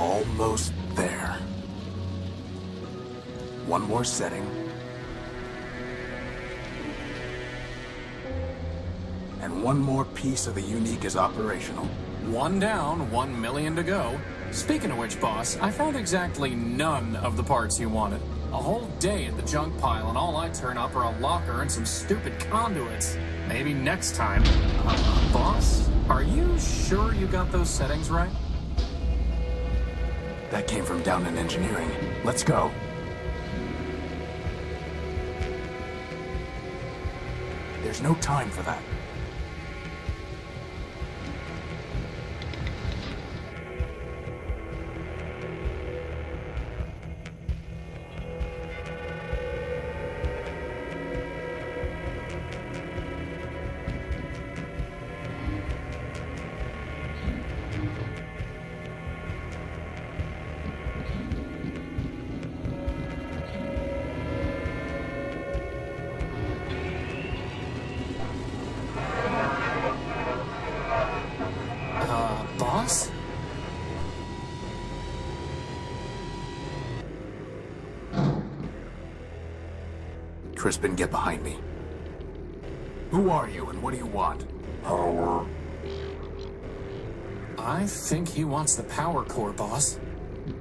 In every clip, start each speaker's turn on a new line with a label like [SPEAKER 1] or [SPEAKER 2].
[SPEAKER 1] Almost there. One more setting. And one more piece of the UNIIC is operational.
[SPEAKER 2] One down, 1 million to go. Speaking of which, boss, I found exactly none of the parts you wanted. A whole day at the junk pile, and all I turn up are a locker and some stupid conduits. Maybe next time. Boss, are you sure you got those settings right?
[SPEAKER 1] That came from down in engineering. Let's go. There's no time for that.
[SPEAKER 2] Boss?
[SPEAKER 1] Crispin, get behind me. Who are you and what do you want?
[SPEAKER 3] Power.
[SPEAKER 2] I think he wants the power core, boss.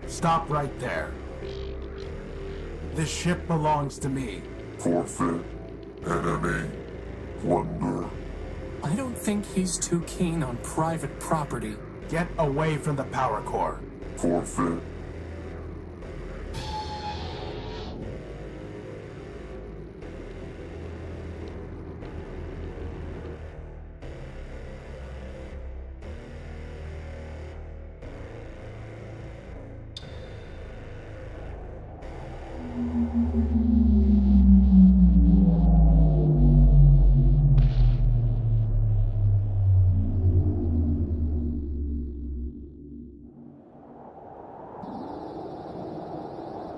[SPEAKER 1] Stop right there. This ship belongs to me.
[SPEAKER 3] Forfeit. Enemy. Plunder.
[SPEAKER 2] I don't think he's too keen on private property.
[SPEAKER 1] Get away from the power core.
[SPEAKER 3] Forfeit.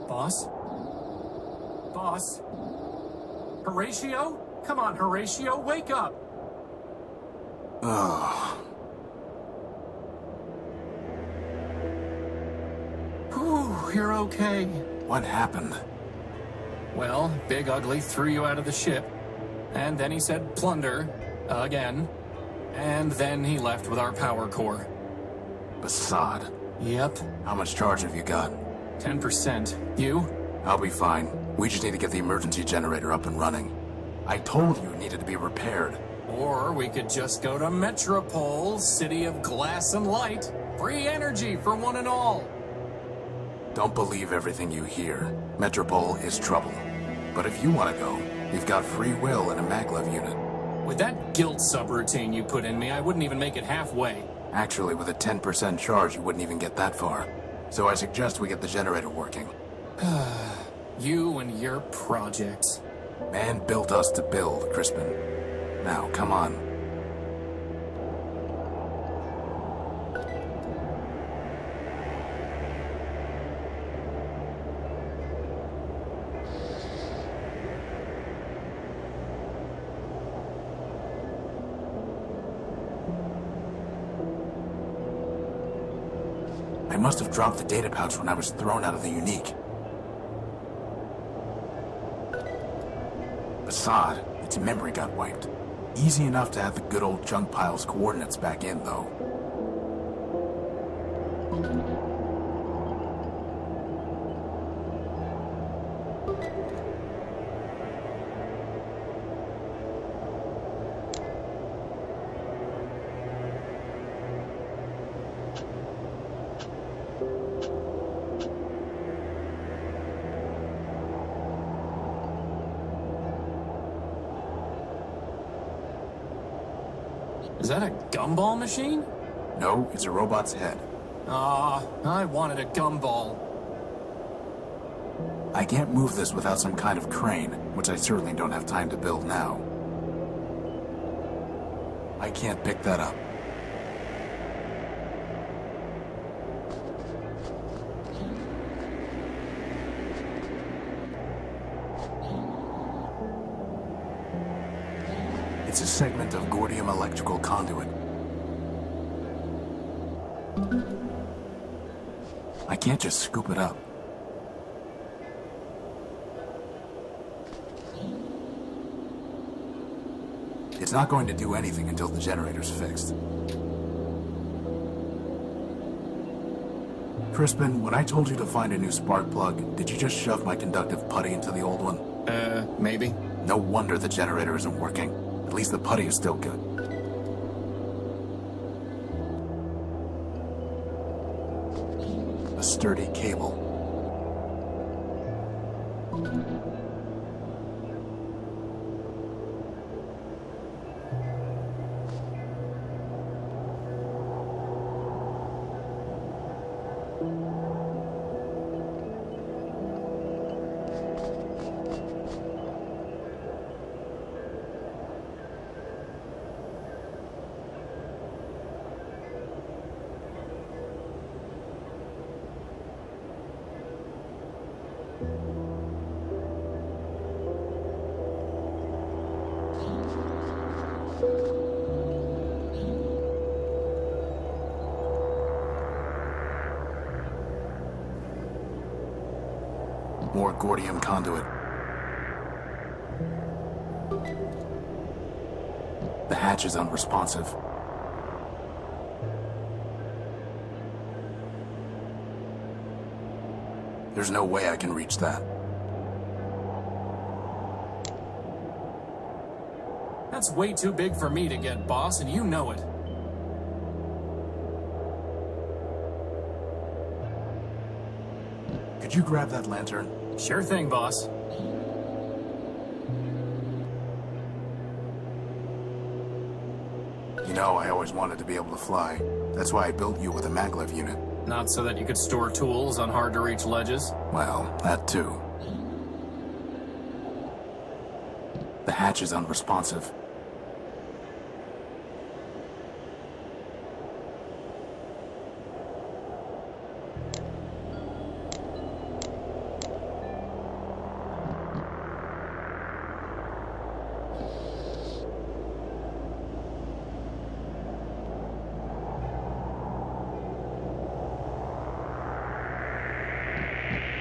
[SPEAKER 2] Boss? Boss? Horatio? Come on, Horatio, wake up!
[SPEAKER 1] Ugh.
[SPEAKER 2] Whew, you're okay.
[SPEAKER 1] What happened?
[SPEAKER 2] Well, Big Ugly threw you out of the ship. And then he said plunder. Again. And then he left with our power core.
[SPEAKER 1] Basad.
[SPEAKER 2] Yep.
[SPEAKER 1] How much charge have you got?
[SPEAKER 2] 10%. You?
[SPEAKER 1] I'll be fine. We just need to get the emergency generator up and running. I told you it needed to be repaired.
[SPEAKER 2] Or we could just go to Metropole, city of glass and light. Free energy for one and all.
[SPEAKER 1] Don't believe everything you hear. Metropole is trouble. But if you want to go, you've got free will in a maglev unit.
[SPEAKER 2] With that guilt subroutine you put in me, I wouldn't even make it halfway.
[SPEAKER 1] Actually, with a 10% charge, you wouldn't even get that far. So I suggest we get the generator working.
[SPEAKER 2] You and your projects.
[SPEAKER 1] Man built us to build, Crispin. Now, come on. I must have dropped the data pouch when I was thrown out of the UNIIC. Basad, its memory got wiped. Easy enough to have the good old junk pile's coordinates back in, though.
[SPEAKER 2] Is that a gumball machine?
[SPEAKER 1] No, it's a robot's head.
[SPEAKER 2] I wanted a gumball.
[SPEAKER 1] I can't move this without some kind of crane, which I certainly don't have time to build now. I can't pick that up. It's a segment of Gordium electrical conduit. I can't just scoop it up. It's not going to do anything until the generator's fixed. Crispin, when I told you to find a new spark plug, did you just shove my conductive putty into the old one?
[SPEAKER 2] Maybe.
[SPEAKER 1] No wonder the generator isn't working. At least the putty is still good. A sturdy cable. More Gordium conduit. The hatch is unresponsive. There's no way I can reach that.
[SPEAKER 2] That's way too big for me to get, boss, and you know it.
[SPEAKER 1] Could you grab that lantern?
[SPEAKER 2] Sure thing, boss.
[SPEAKER 1] You know, I always wanted to be able to fly. That's why I built you with a maglev unit.
[SPEAKER 2] Not so that you could store tools on hard-to-reach ledges?
[SPEAKER 1] Well, that too. The hatch is unresponsive.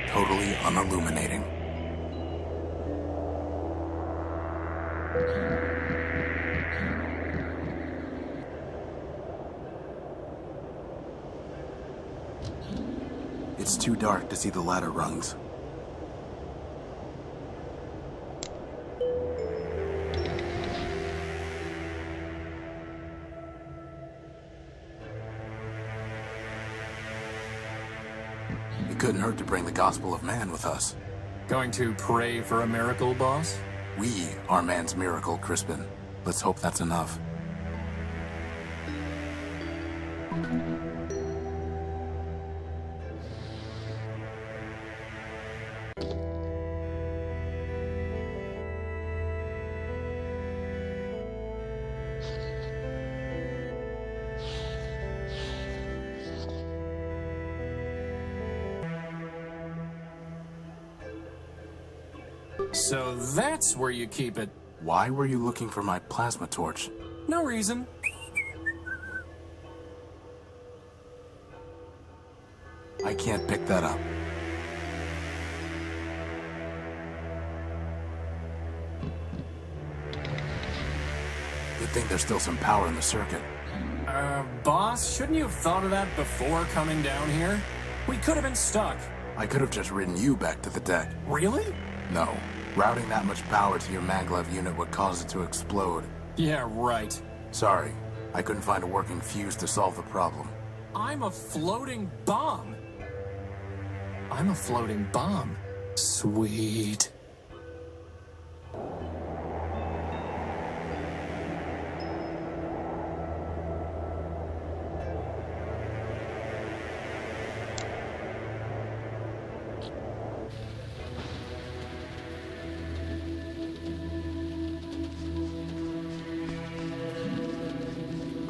[SPEAKER 1] Totally unilluminating. It's too dark to see the ladder rungs. It couldn't hurt to bring the gospel of man with us.
[SPEAKER 2] Going to pray for a miracle, boss?
[SPEAKER 1] We are man's miracle, Crispin. Let's hope that's enough.
[SPEAKER 2] So that's where you keep it.
[SPEAKER 1] Why were you looking for my plasma torch?
[SPEAKER 2] No reason.
[SPEAKER 1] I can't pick that up. Good thing there's still some power in the circuit.
[SPEAKER 2] Boss, shouldn't you have thought of that before coming down here? We could have been stuck.
[SPEAKER 1] I could have just ridden you back to the deck.
[SPEAKER 2] Really?
[SPEAKER 1] No. Routing that much power to your maglev unit would cause it to explode.
[SPEAKER 2] Yeah, right.
[SPEAKER 1] Sorry. I couldn't find a working fuse to solve the problem.
[SPEAKER 2] I'm a floating bomb. I'm a floating bomb. Sweet.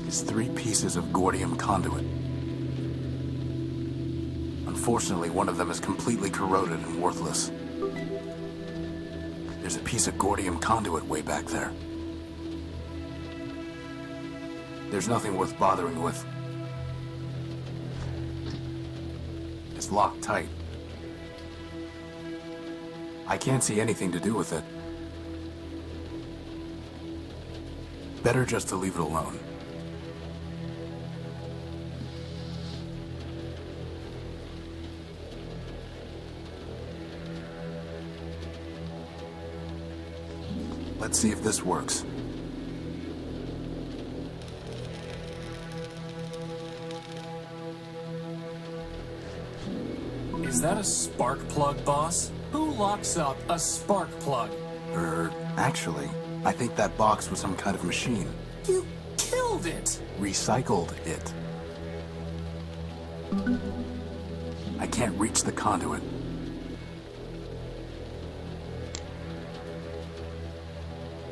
[SPEAKER 1] It's 3 pieces of Gordium conduit. Unfortunately, one of them is completely corroded and worthless. There's a piece of Gordium conduit way back there. There's nothing worth bothering with. As locked tight. I can't see anything to do with it. Better just to leave it alone. Let's see if this works.
[SPEAKER 2] Is that a spark plug, boss? Who locks up a spark plug?
[SPEAKER 1] Actually, I think that box was some kind of machine.
[SPEAKER 2] You killed it!
[SPEAKER 1] Recycled it. I can't reach the conduit.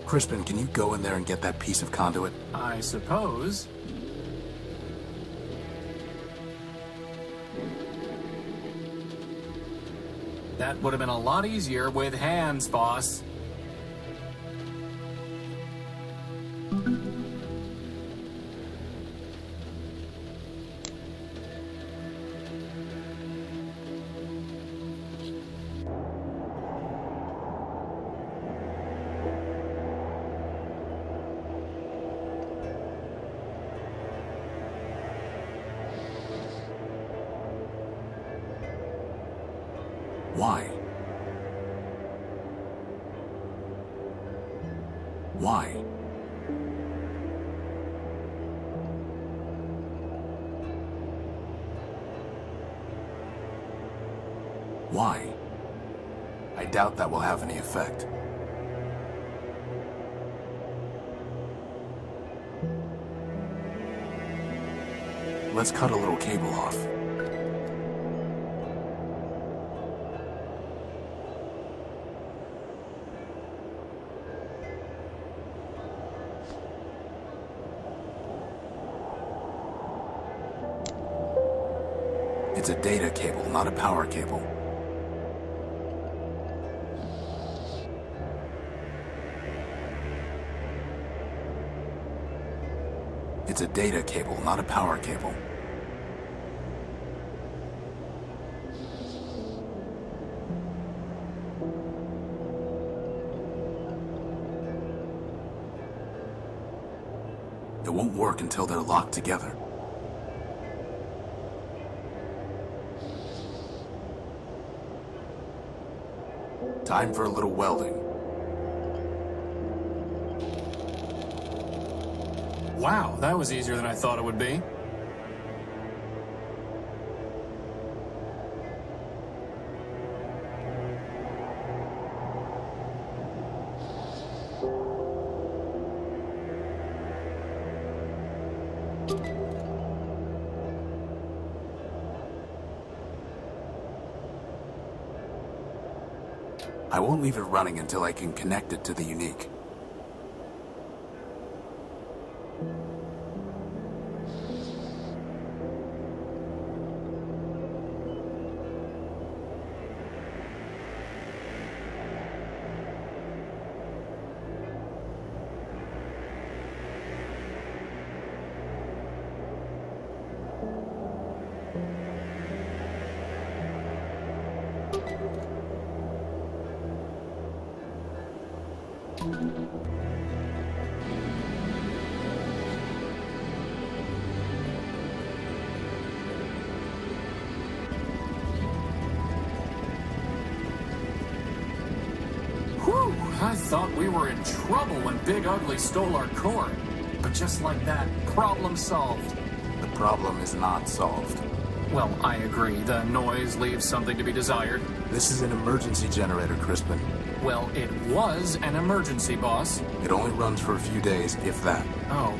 [SPEAKER 1] Crispin, can you go in there and get that piece of conduit?
[SPEAKER 2] I suppose. That would have been a lot easier with hands, boss.
[SPEAKER 1] Why? Why? Why? I doubt that will have any effect. Let's cut a little cable off. It's a data cable, not a power cable. It's a data cable, not a power cable. It won't work until they're locked together. Time for a little welding.
[SPEAKER 2] Wow, that was easier than I thought it would be.
[SPEAKER 1] I won't leave it running until I can connect it to the UNIIC.
[SPEAKER 2] Whew, I thought we were in trouble when Big Ugly stole our core. But just like that, problem solved.
[SPEAKER 1] The problem is not solved.
[SPEAKER 2] Well, I agree. The noise leaves something to be desired.
[SPEAKER 1] This is an emergency generator, Crispin.
[SPEAKER 2] Well, it was an emergency, boss.
[SPEAKER 1] It only runs for a few days, if that.
[SPEAKER 2] Oh.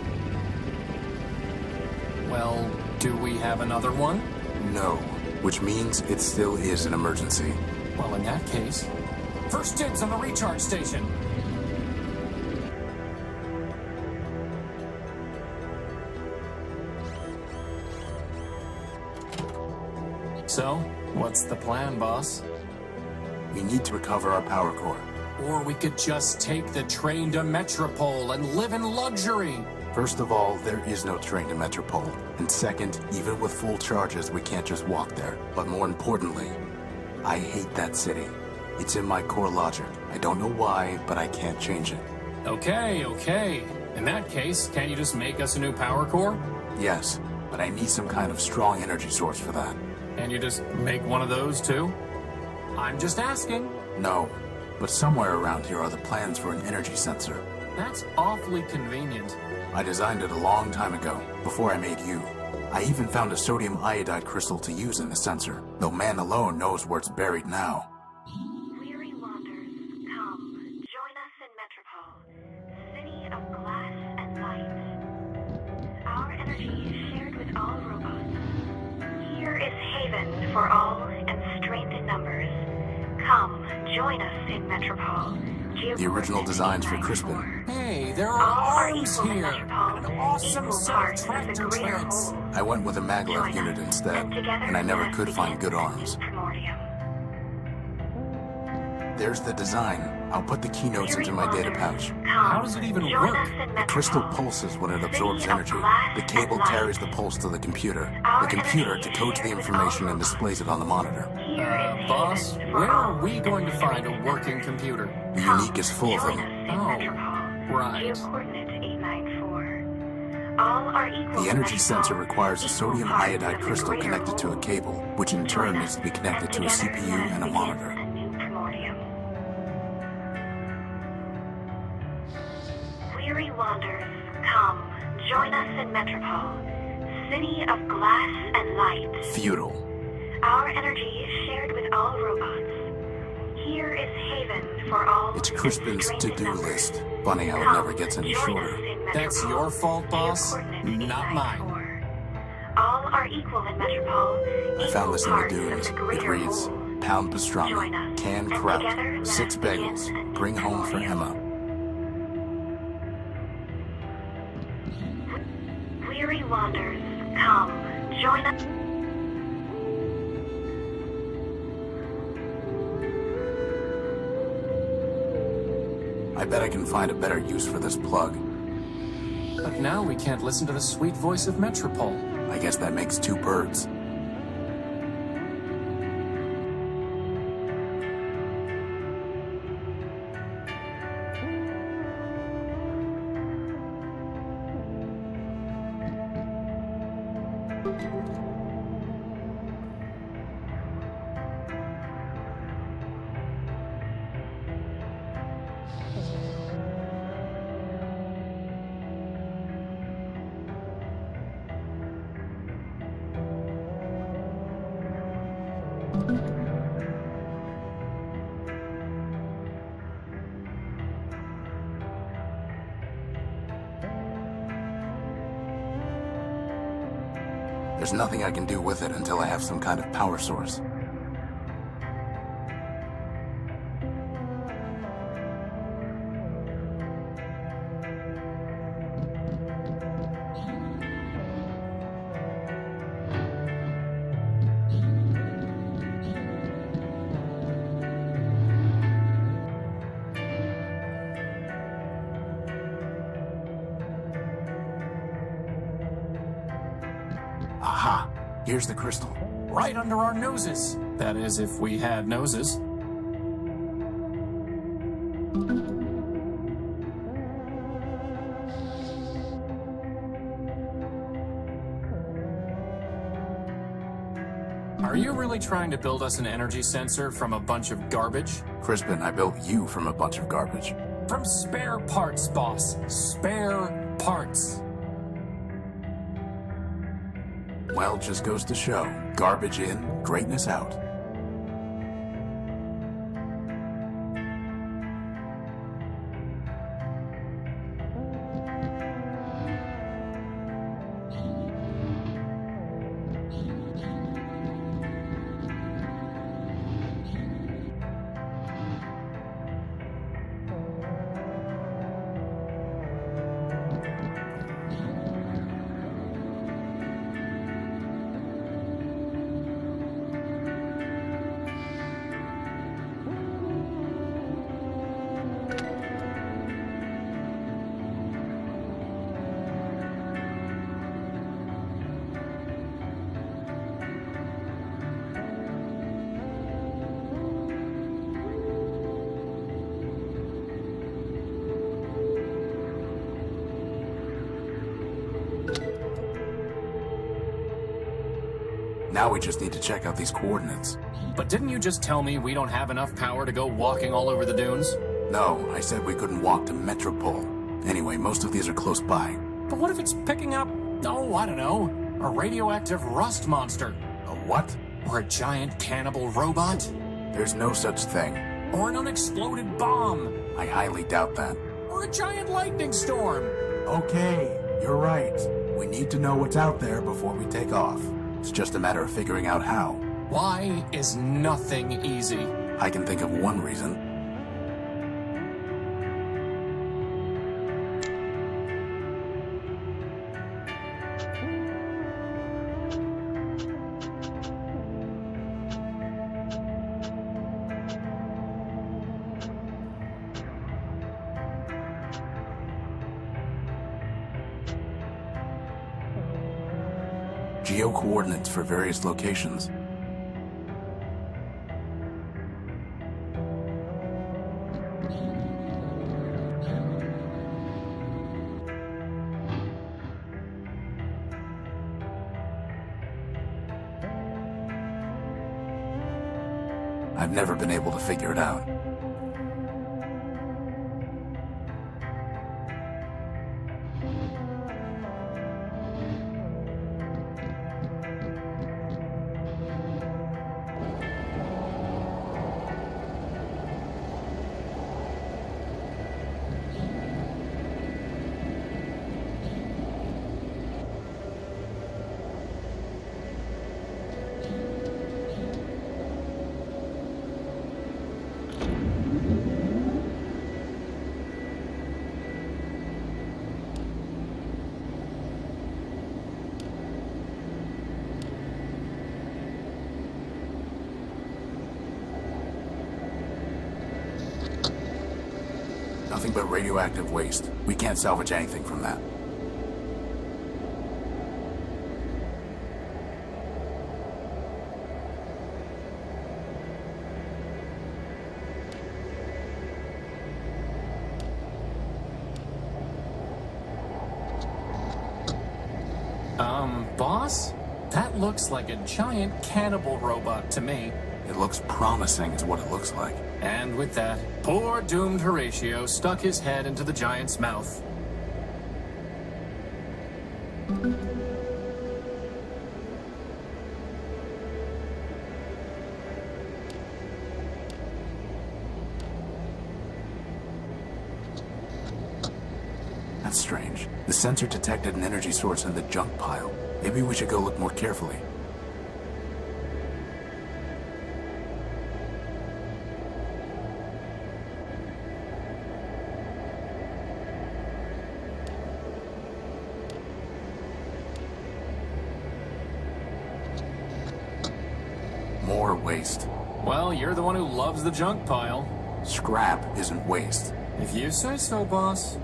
[SPEAKER 2] Well, do we have another one?
[SPEAKER 1] No, which means it still is an emergency.
[SPEAKER 2] Well, in that case, first dibs on the recharge station. So, what's the plan, boss?
[SPEAKER 1] We need to recover our power core.
[SPEAKER 2] Or we could just take the train to Metropole and live in luxury.
[SPEAKER 1] First of all, there is no train to Metropole. And second, even with full charges, we can't just walk there. But more importantly, I hate that city. It's in my core logic. I don't know why, but I can't change it.
[SPEAKER 2] Okay. In that case, can't you just make us a new power core?
[SPEAKER 1] Yes, but I need some kind of strong energy source for that.
[SPEAKER 2] Can you just make one of those too? I'm just asking.
[SPEAKER 1] No, but somewhere around here are the plans for an energy sensor.
[SPEAKER 2] That's awfully convenient.
[SPEAKER 1] I designed it a long time ago, before I made you. I even found a sodium iodide crystal to use in the sensor, though man alone knows where it's buried now.
[SPEAKER 4] Weary wanderers, come, join us in Metropole, city of glass and light. Our energy is shared with all robots. Here is haven for all and strength in numbers. Come, join us in Metropole.
[SPEAKER 1] The original designs for Crispin.
[SPEAKER 2] Hey, there are arms here! An awesome set of tractor treads!
[SPEAKER 1] I went with a maglev unit instead, and I never could find good arms. There's the design. I'll put the keynotes into my data pouch.
[SPEAKER 2] How does it even work?
[SPEAKER 1] The crystal pulses when it absorbs energy. The cable carries the pulse to the computer. The computer decodes the information and displays it on the monitor.
[SPEAKER 2] Boss, where are we going to find a working computer?
[SPEAKER 1] The UNIIC is full of them.
[SPEAKER 2] Oh, right.
[SPEAKER 1] The energy sensor requires a sodium iodide crystal connected to a cable, which in turn needs to be connected to a CPU and a monitor.
[SPEAKER 4] Weary wanderers, come, join us in Metropole, city of glass and light.
[SPEAKER 1] Feudal.
[SPEAKER 4] Our energy is shared with all robots. Here is haven for all.
[SPEAKER 1] It's Crispin's to-do list. Funny how it never gets any shorter.
[SPEAKER 2] That's your fault, boss, not mine.
[SPEAKER 4] All are equal in Metropole.
[SPEAKER 1] I found this in the dunes. It reads, pound pastrami, canned kraut, 6 bagels, bring home for Emma.
[SPEAKER 4] Weary wanderers, come, join us.
[SPEAKER 1] I bet I can find a better use for this plug.
[SPEAKER 2] But now we can't listen to the sweet voice of Metropole.
[SPEAKER 1] I guess that makes 2 birds. There's nothing I can do with it until I have some kind of power source. Aha! Here's the crystal.
[SPEAKER 2] Right under our noses. That is, if we had noses. Are you really trying to build us an energy sensor from a bunch of garbage?
[SPEAKER 1] Crispin, I built you from a bunch of garbage.
[SPEAKER 2] From spare parts, boss. Spare parts.
[SPEAKER 1] Well, just goes to show. Garbage in, greatness out. Now we just need to check out these coordinates.
[SPEAKER 2] But didn't you just tell me we don't have enough power to go walking all over the dunes?
[SPEAKER 1] No, I said we couldn't walk to Metropole. Anyway, most of these are close by.
[SPEAKER 2] But what if it's picking up, oh, I don't know, a radioactive rust monster?
[SPEAKER 1] A what?
[SPEAKER 2] Or a giant cannibal robot?
[SPEAKER 1] There's no such thing.
[SPEAKER 2] Or an unexploded bomb?
[SPEAKER 1] I highly doubt that.
[SPEAKER 2] Or a giant lightning storm?
[SPEAKER 1] Okay, you're right. We need to know what's out there before we take off. It's just a matter of figuring out how.
[SPEAKER 2] Why is nothing easy?
[SPEAKER 1] I can think of one reason. Geo-coordinates for various locations. I've never been able to figure it out. Nothing but radioactive waste. We can't salvage anything from that.
[SPEAKER 2] Boss? That looks like a giant cannibal robot to me.
[SPEAKER 1] It looks promising is what it looks like.
[SPEAKER 2] And with that, poor doomed Horatio stuck his head into the giant's mouth.
[SPEAKER 1] That's strange. The sensor detected an energy source in the junk pile. Maybe we should go look more carefully. More waste.
[SPEAKER 2] Well, you're the one who loves the junk pile.
[SPEAKER 1] Scrap isn't waste.
[SPEAKER 2] If you say so, boss.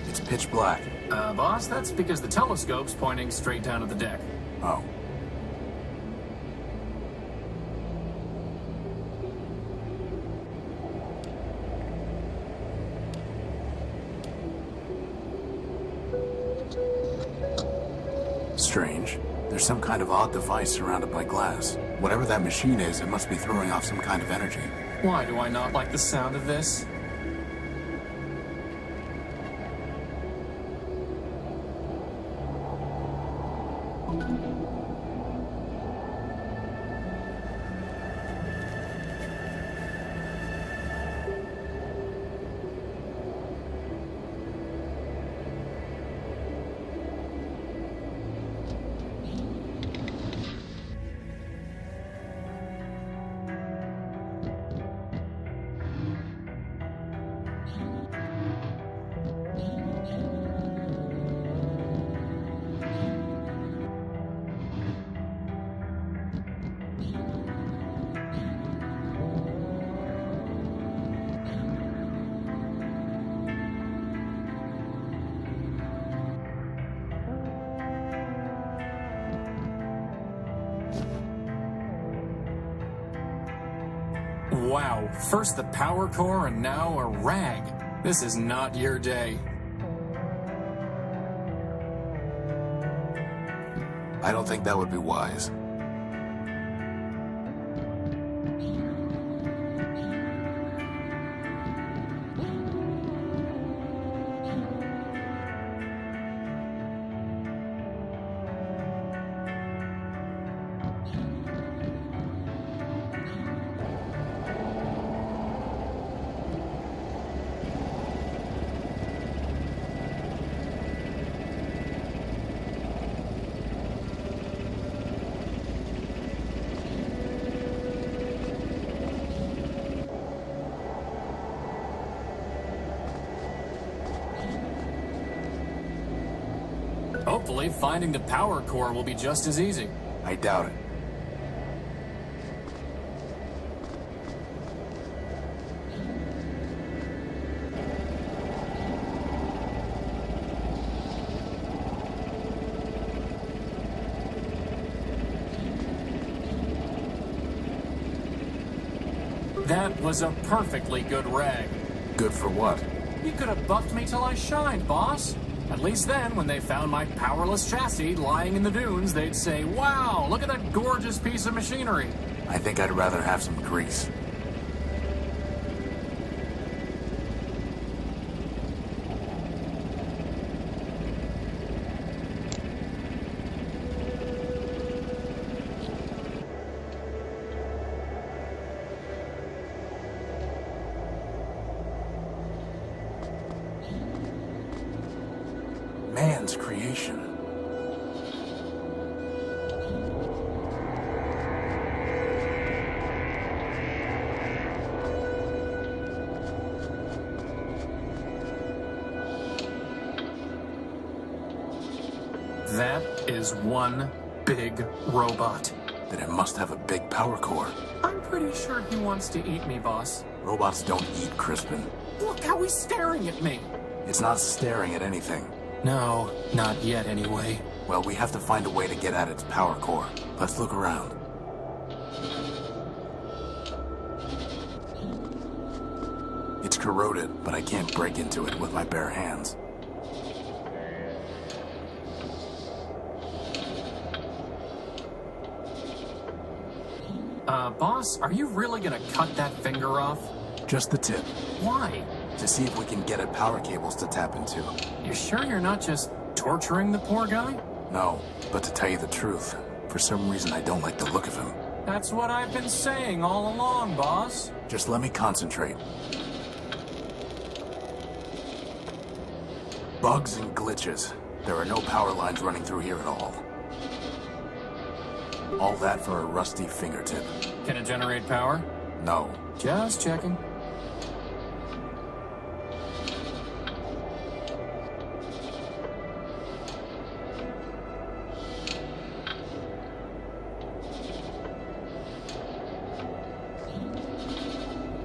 [SPEAKER 1] It's pitch black.
[SPEAKER 2] Boss, that's because the telescope's pointing straight down at the deck.
[SPEAKER 1] Oh. Strange. There's some kind of odd device surrounded by glass. Whatever that machine is, it must be throwing off some kind of energy.
[SPEAKER 2] Why do I not like the sound of this? Wow, first the power core and now a rag. This is not your day.
[SPEAKER 1] I don't think that would be wise.
[SPEAKER 2] Hopefully, finding the power core will be just as easy.
[SPEAKER 1] I doubt it.
[SPEAKER 2] That was a perfectly good rag.
[SPEAKER 1] Good for what?
[SPEAKER 2] You could have buffed me till I shined, boss. At least then, when they found my powerless chassis lying in the dunes, they'd say, wow, look at that gorgeous piece of machinery.
[SPEAKER 1] I think I'd rather have some grease. Man's creation.
[SPEAKER 2] That is one big robot.
[SPEAKER 1] Then it must have a big power core.
[SPEAKER 2] I'm pretty sure he wants to eat me, boss.
[SPEAKER 1] Robots don't eat, Crispin.
[SPEAKER 2] Look how he's staring at me.
[SPEAKER 1] It's not staring at anything.
[SPEAKER 2] No, not yet anyway.
[SPEAKER 1] Well, we have to find a way to get at its power core. Let's look around. It's corroded, but I can't break into it with my bare hands.
[SPEAKER 2] Boss, are you really gonna cut that finger off?
[SPEAKER 1] Just the tip,
[SPEAKER 2] Why?
[SPEAKER 1] to see if we can get at power cables to tap into.
[SPEAKER 2] You sure you're not just torturing the poor guy?
[SPEAKER 1] No, but to tell you the truth, for some reason I don't like the look of him.
[SPEAKER 2] That's what I've been saying all along, boss.
[SPEAKER 1] Just let me concentrate. Bugs and glitches. There are no power lines running through here at all. All that for a rusty fingertip.
[SPEAKER 2] Can it generate power?
[SPEAKER 1] No.
[SPEAKER 2] Just checking.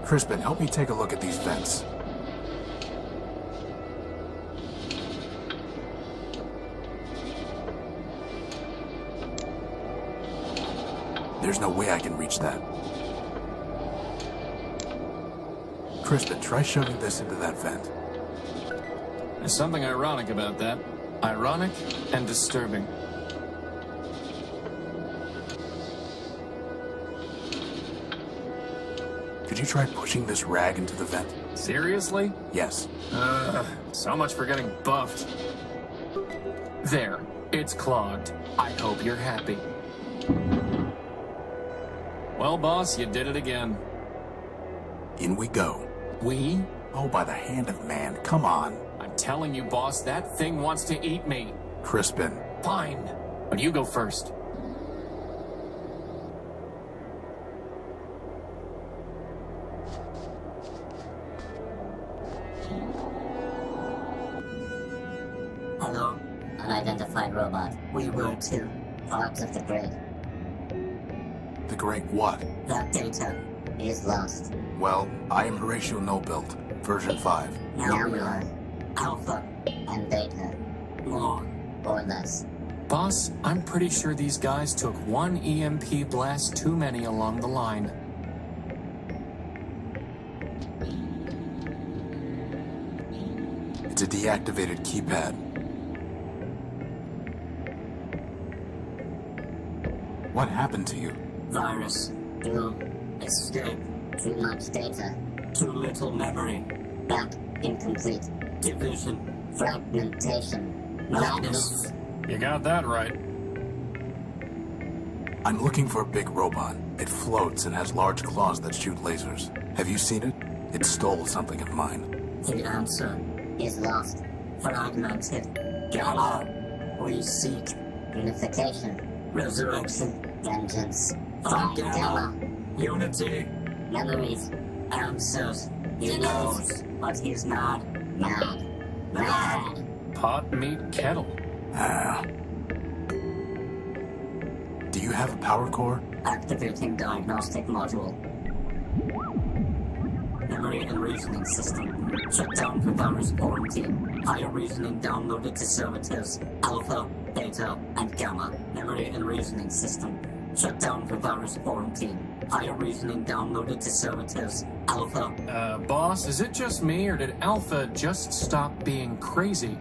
[SPEAKER 1] Crispin, help me take a look at these vents. There's no way I can reach that. Crispin, try shoving this into that vent.
[SPEAKER 2] There's something ironic about that. Ironic and disturbing.
[SPEAKER 1] Could you try pushing this rag into the vent?
[SPEAKER 2] Seriously?
[SPEAKER 1] Yes.
[SPEAKER 2] So much for getting buffed. There. It's clogged. I hope you're happy. Well, boss, you did it again.
[SPEAKER 1] In we go.
[SPEAKER 2] We?
[SPEAKER 1] Oh, by the hand of man, come on.
[SPEAKER 2] I'm telling you, boss, that thing wants to eat me.
[SPEAKER 1] Crispin.
[SPEAKER 2] Fine. But you go first.
[SPEAKER 5] Hello, unidentified robot. We will too. Parts of the grid.
[SPEAKER 1] The great what?
[SPEAKER 5] That data is lost.
[SPEAKER 1] Well, I am Horatio No-Built, version 5.
[SPEAKER 5] Now we are alpha and beta. More or less.
[SPEAKER 2] Boss, I'm pretty sure these guys took one EMP blast too many along the line.
[SPEAKER 1] deactivated keypad. What happened to you?
[SPEAKER 5] Virus. Doom. Escape. Too much data. Too little memory. Back. Incomplete. Division. Fragmentation. Madness.
[SPEAKER 2] You got that right.
[SPEAKER 1] I'm looking for a big robot. It floats and has large claws that shoot lasers. Have you seen it? It stole something of mine.
[SPEAKER 5] The answer is lost. Fragmented. Gamma. We seek unification. Resurrection. Vengeance. Find Gamma. Unity. Memories. Answers. He knows, but he's mad. Mad. Mad.
[SPEAKER 2] Pot, meat, kettle.
[SPEAKER 1] Do you have a power core?
[SPEAKER 5] Activating diagnostic module. Memory and reasoning system. Shut down for virus quarantine. Higher reasoning downloaded to servitors. Alpha, Beta, and Gamma. Memory and reasoning system. Shut down for virus quarantine. Higher reasoning downloaded to servitors. Alpha.
[SPEAKER 2] Boss, is it just me, or did Alpha just stop being crazy?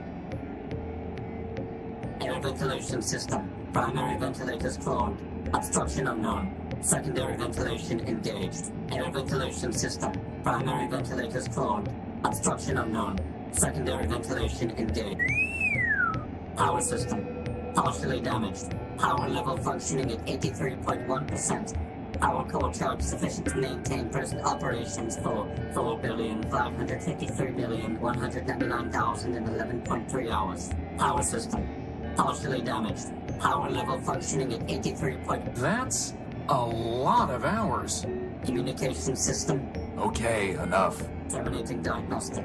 [SPEAKER 5] Air ventilation system. Primary ventilators cloned. Obstruction unknown. Secondary ventilation engaged. Air ventilation system. Primary ventilators cloned. Obstruction unknown. Secondary ventilation engaged. Power system. Partially damaged. Power level functioning at 83.1%. Power core charge sufficient to maintain present operations for 4,553,199,011.3 hours. Power system. Partially damaged. Power level functioning at 83.
[SPEAKER 2] That's a lot of hours.
[SPEAKER 5] Communication system.
[SPEAKER 1] Okay, enough.
[SPEAKER 5] Terminating diagnostic.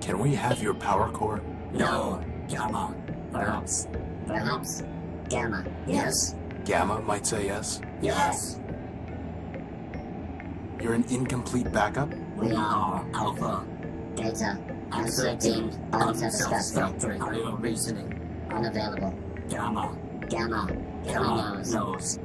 [SPEAKER 1] Can we have your power core?
[SPEAKER 5] No. Gamma. Perhaps. Perhaps. Gamma. Yes.
[SPEAKER 1] Gamma might say yes.
[SPEAKER 5] Yes.
[SPEAKER 1] You're an incomplete backup?
[SPEAKER 5] We are Alpha. Beta. Answer deemed unsatisfactory. Higher reasoning. Unavailable. Gamma. Gamma. Gamma knows.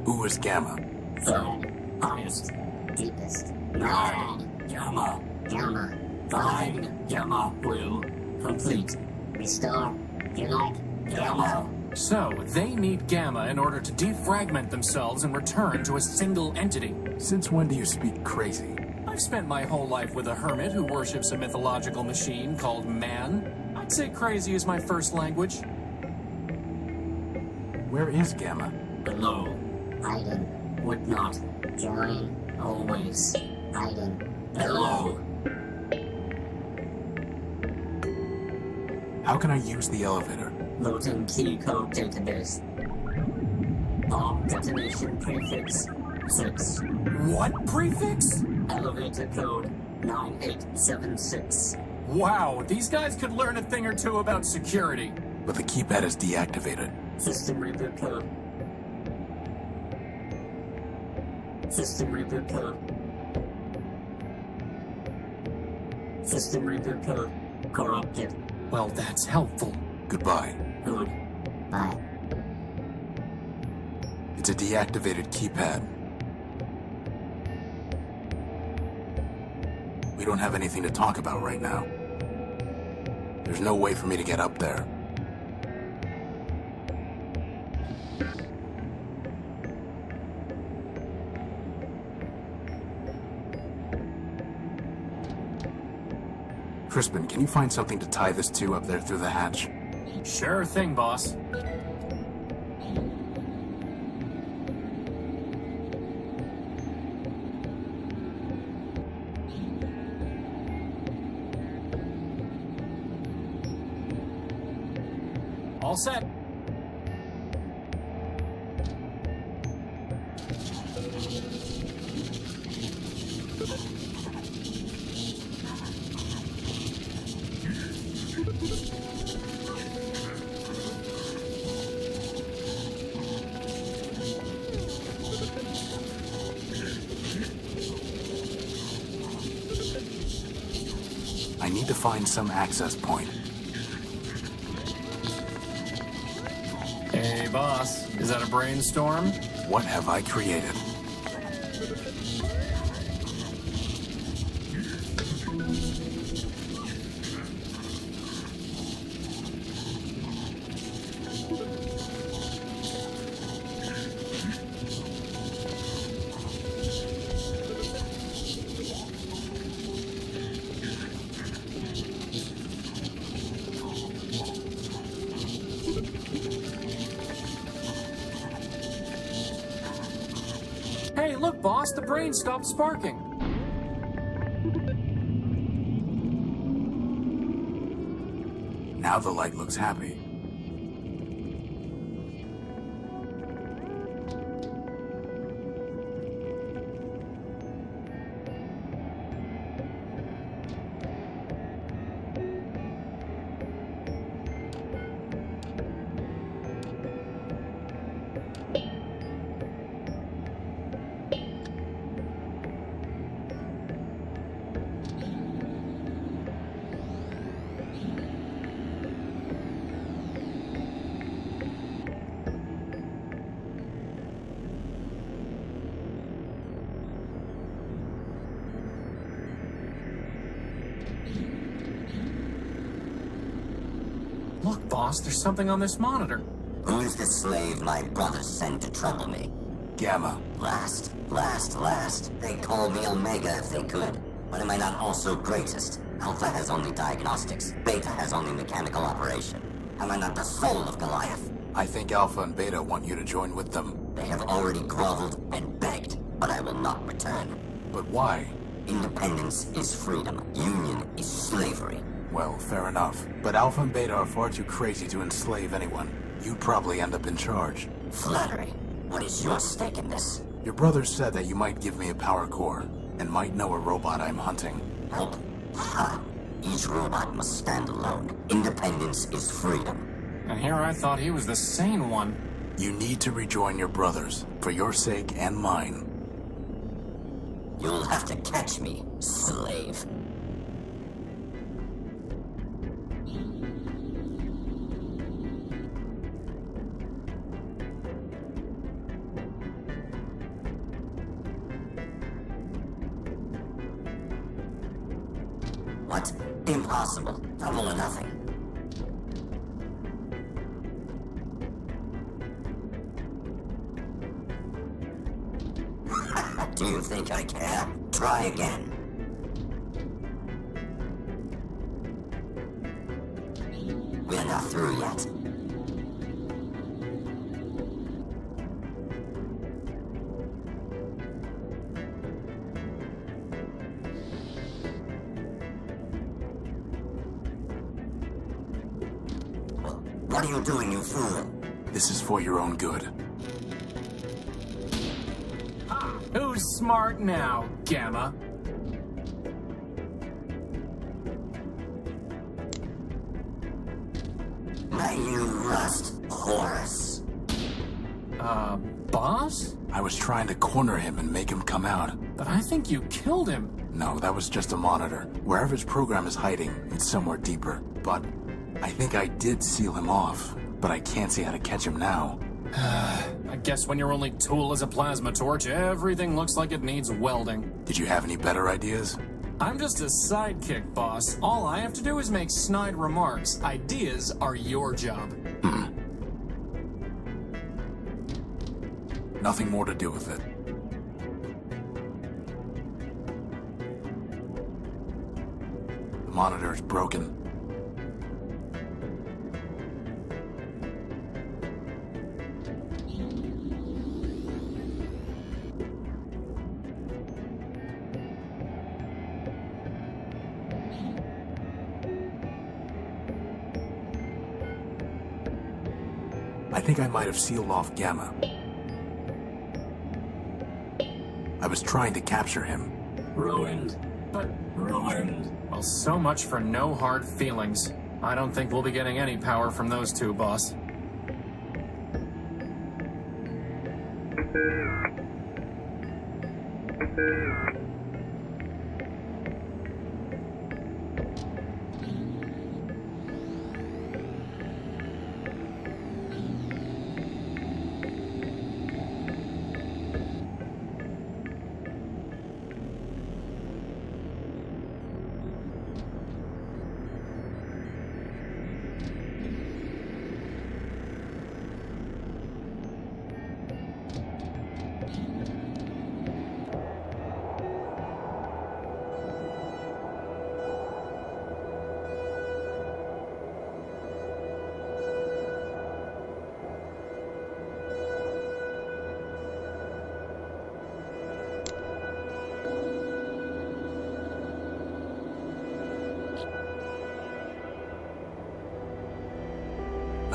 [SPEAKER 1] Who is Gamma?
[SPEAKER 5] Third. Highest. Deepest. Nine. Gamma. Gamma. Fine. Gamma will complete. Restore. Unite. Gamma.
[SPEAKER 2] So, they need Gamma in order to defragment themselves and return to a single entity.
[SPEAKER 1] Since when do you speak crazy?
[SPEAKER 2] I've spent my whole life with a hermit who worships a mythological machine called man. I'd say crazy is my first language.
[SPEAKER 1] Where is Gamma?
[SPEAKER 5] Below. Hiding. Would not. Join. Always. Hiding. Below.
[SPEAKER 1] How can I use the elevator?
[SPEAKER 5] Loading key code database. Bomb detonation prefix 6.
[SPEAKER 2] What prefix?
[SPEAKER 5] Elevator code 9876.
[SPEAKER 2] Wow, these guys could learn a thing or two about security.
[SPEAKER 1] But the keypad is deactivated.
[SPEAKER 5] System reboot code. System reboot code. System reboot code. Corrupted.
[SPEAKER 2] Well, that's helpful.
[SPEAKER 1] Goodbye.
[SPEAKER 5] Good. Bye.
[SPEAKER 1] It's a deactivated keypad. We don't have anything to talk about right now. There's no way for me to get up there. Crispin, can you find something to tie this to up there through the hatch?
[SPEAKER 2] Sure thing, boss. All set.
[SPEAKER 1] I need to find some access point.
[SPEAKER 2] Hey, boss. Is that a brainstorm?
[SPEAKER 1] What have I created?
[SPEAKER 2] Hey, look, boss, the brain stopped sparking.
[SPEAKER 1] Now the light looks happy.
[SPEAKER 2] Look, boss, there's something on this monitor.
[SPEAKER 6] Who's the slave my brother sent to trouble me?
[SPEAKER 1] Gamma.
[SPEAKER 6] Last. They'd call me Omega if they could. But am I not also greatest? Alpha has only diagnostics. Beta has only mechanical operation. Am I not the soul of Goliath?
[SPEAKER 1] I think Alpha and Beta want you to join with them.
[SPEAKER 6] They have already groveled and begged, but I will not return.
[SPEAKER 1] But why?
[SPEAKER 6] Independence is freedom. Union is slavery.
[SPEAKER 1] Well, fair enough. But Alpha and Beta are far too crazy to enslave anyone. You'd probably end up in charge.
[SPEAKER 6] Flattery. What is your stake in this?
[SPEAKER 1] Your brother said that you might give me a power core, and might know a robot I'm hunting.
[SPEAKER 6] Help. Ha. Each robot must stand alone. Independence is freedom.
[SPEAKER 2] And here I thought he was the sane one.
[SPEAKER 1] You need to rejoin your brothers, for your sake and mine.
[SPEAKER 6] You'll have to catch me, slave. What? Impossible. Double or nothing. Do you think I care? Try again. We're not through yet. What are you doing, you fool?
[SPEAKER 1] This is for your own good.
[SPEAKER 2] Who's smart now, Gamma?
[SPEAKER 6] May you rust, Horus.
[SPEAKER 2] Boss?
[SPEAKER 1] I was trying to corner him and make him come out.
[SPEAKER 2] But I think you killed him.
[SPEAKER 1] No, that was just a monitor. Wherever his program is hiding, it's somewhere deeper. But I think I did seal him off. But I can't see how to catch him now.
[SPEAKER 2] I guess when your only tool is a plasma torch, everything looks like it needs welding.
[SPEAKER 1] Did you have any better ideas?
[SPEAKER 2] I'm just a sidekick, boss. All I have to do is make snide remarks. Ideas are your job.
[SPEAKER 1] Nothing more to do with it. The monitor is broken. I think I might have sealed off Gamma. I was trying to capture him.
[SPEAKER 2] Ruined. But ruined. Well, so much for no hard feelings. I don't think we'll be getting any power from those two, boss.